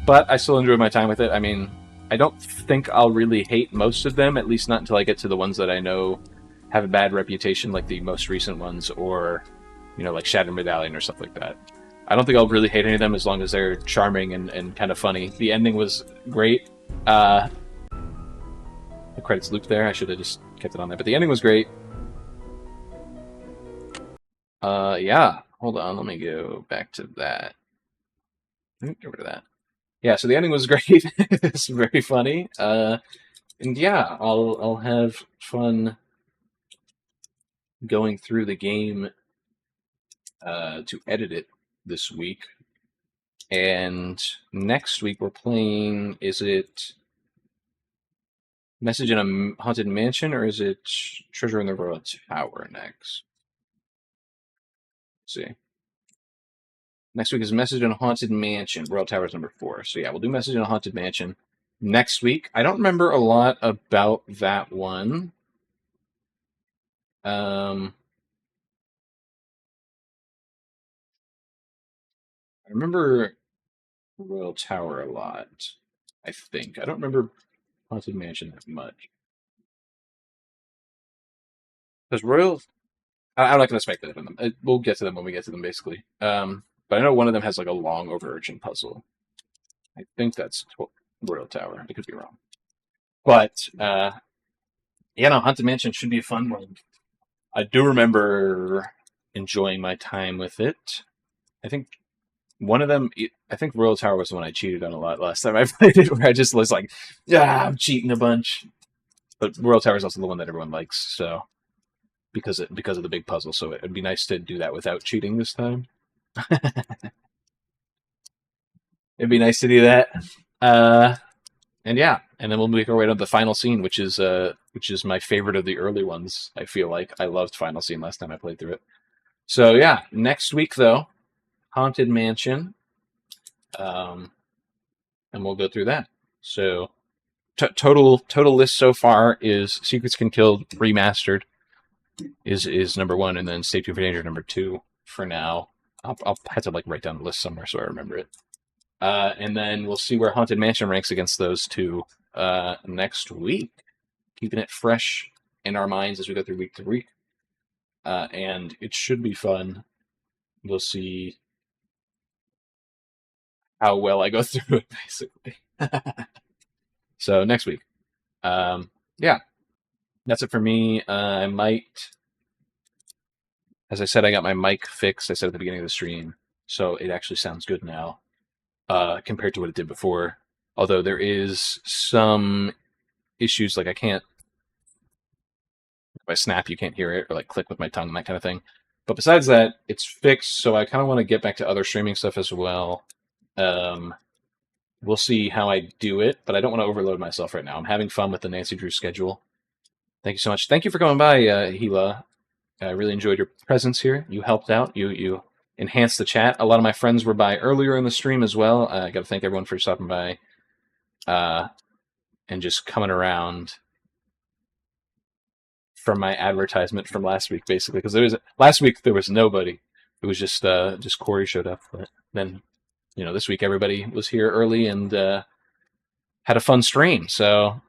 but I still enjoyed my time with it. I mean, I don't think I'll really hate most of them, at least not until I get to the ones that I know have a bad reputation, like the most recent ones, or, you know, like Shattered Medallion or stuff like that. I don't think I'll really hate any of them as long as they're charming and kind of funny. The ending was great. The credits looped there. I should have just kept it on there, but the ending was great. Yeah. Hold on, let me go back to that. Get rid of that. Yeah, so the ending was great. It's very funny. And yeah, I'll have fun going through the game to edit it this week. And next week we're playing, is it Message in a Haunted Mansion, or is it Treasure in the Royal Tower next? Let's see. Next week is Message in a Haunted Mansion. Royal Tower is number 4. So yeah, we'll do Message in a Haunted Mansion next week. I don't remember a lot about that one. I remember Royal Tower a lot, I think. I don't remember Haunted Mansion that much. Because I'm not going to speculate on them. We'll get to them when we get to them, basically. But I know one of them has like a long, overarching puzzle. I think that's Royal Tower. I could be wrong. But, yeah, no, Haunted Mansion should be a fun one. I do remember enjoying my time with it. I think one of them, I think Royal Tower was the one I cheated on a lot last time I played it, where I just was like, yeah, I'm cheating a bunch. But Royal Tower is also the one that everyone likes, so because of the big puzzle, so it'd be nice to do that without cheating this time. It'd be nice to do that. And yeah, and then we'll make our way to the final scene, which is my favorite of the early ones. I feel like I loved Final Scene last time I played through it. So yeah, next week though, Haunted Mansion, and we'll go through that. So total list so far is Secrets Can Kill Remastered is number 1, and then Stay Tuned for Danger number 2 for now. I'll have to like write down the list somewhere so I remember it. And then we'll see where Haunted Mansion ranks against those two next week, keeping it fresh in our minds as we go through week to week. And it should be fun. We'll see how well I go through it, basically. So next week. Yeah, that's it for me. I might, as I said, I got my mic fixed. I said at the beginning of the stream, so it actually sounds good now. Compared to what it did before. Although there is some issues, like I can't, if I snap, you can't hear it, or like click with my tongue and that kind of thing. But besides that, it's fixed, so I kind of want to get back to other streaming stuff as well. We'll see how I do it, but I don't want to overload myself right now. I'm having fun with the Nancy Drew schedule. Thank you so much. Thank you for coming by, Gila. I really enjoyed your presence here. You helped out. You enhanced the chat. A lot of my friends were by earlier in the stream as well. I got to thank everyone for stopping by and just coming around from my advertisement from last week, basically. Because last week there was nobody. It was just Corey showed up. But then, this week everybody was here early, and had a fun stream. So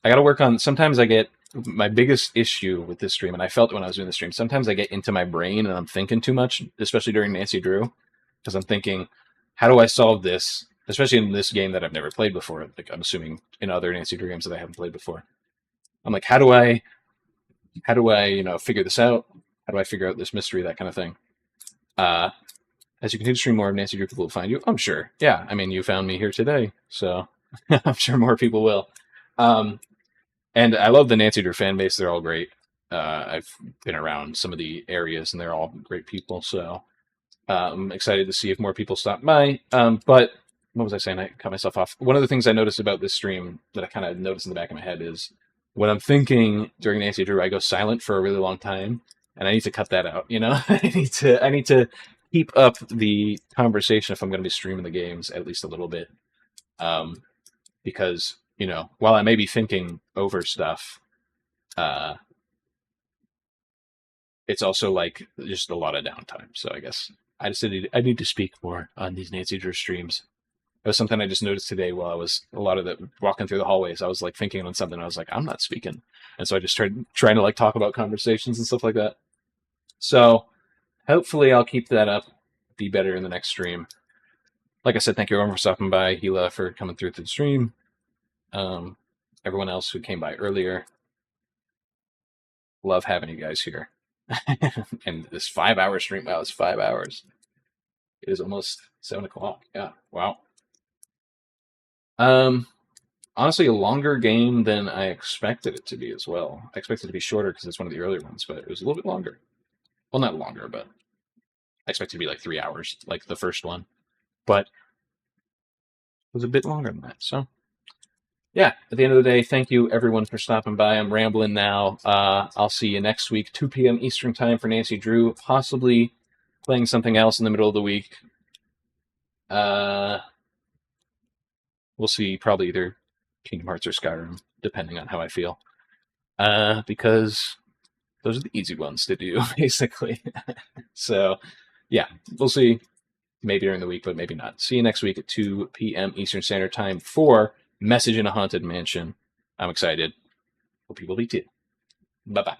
I got to work on. Sometimes I get my biggest issue with this stream, and I felt it when I was doing the stream. Sometimes I get into my brain and I'm thinking too much, especially during Nancy Drew, because I'm thinking, how do I solve this? Especially in this game that I've never played before. Like I'm assuming in other Nancy Drew games that I haven't played before. I'm like, how do I, figure this out? How do I figure out this mystery? That kind of thing. As you continue to stream more of Nancy Drew, people will find you. I'm sure. Yeah, I mean, you found me here today, so I'm sure more people will. And I love the Nancy Drew fan base. They're all great. I've been around some of the areas, and they're all great people. So I'm excited to see if more people stop by. But what was I saying? I cut myself off. One of the things I noticed about this stream that I kind of noticed in the back of my head is when I'm thinking during Nancy Drew, I go silent for a really long time, and I need to cut that out. I need to keep up the conversation if I'm going to be streaming the games at least a little bit, because while I may be thinking over stuff, it's also like just a lot of downtime. So I guess I need to speak more on these Nancy Drew streams. It was something I just noticed today while I was walking through the hallways. I was like thinking on something. I was like, I'm not speaking. And so I just started trying to like talk about conversations and stuff like that. So hopefully I'll keep that up, be better in the next stream. Like I said, thank you everyone for stopping by. Gila for coming through to the stream. Everyone else who came by earlier. Love having you guys here. And this 5-hour stream, wow, it's 5 hours. It is almost 7 o'clock. Yeah, wow. Honestly, a longer game than I expected it to be as well. I expected it to be shorter because it's one of the earlier ones, but it was a little bit longer. Well, not longer, but I expected it to be like 3 hours, like the first one. But it was a bit longer than that. So, yeah, at the end of the day, thank you everyone for stopping by. I'm rambling now. I'll see you next week, 2 p.m. Eastern Time for Nancy Drew, possibly playing something else in the middle of the week. We'll see, probably either Kingdom Hearts or Skyrim, depending on how I feel. Because those are the easy ones to do, basically. So, yeah, we'll see. Maybe during the week, but maybe not. See you next week at 2 p.m. Eastern Standard Time for Message in a Haunted Mansion. I'm excited. Hope you will be too. Bye-bye.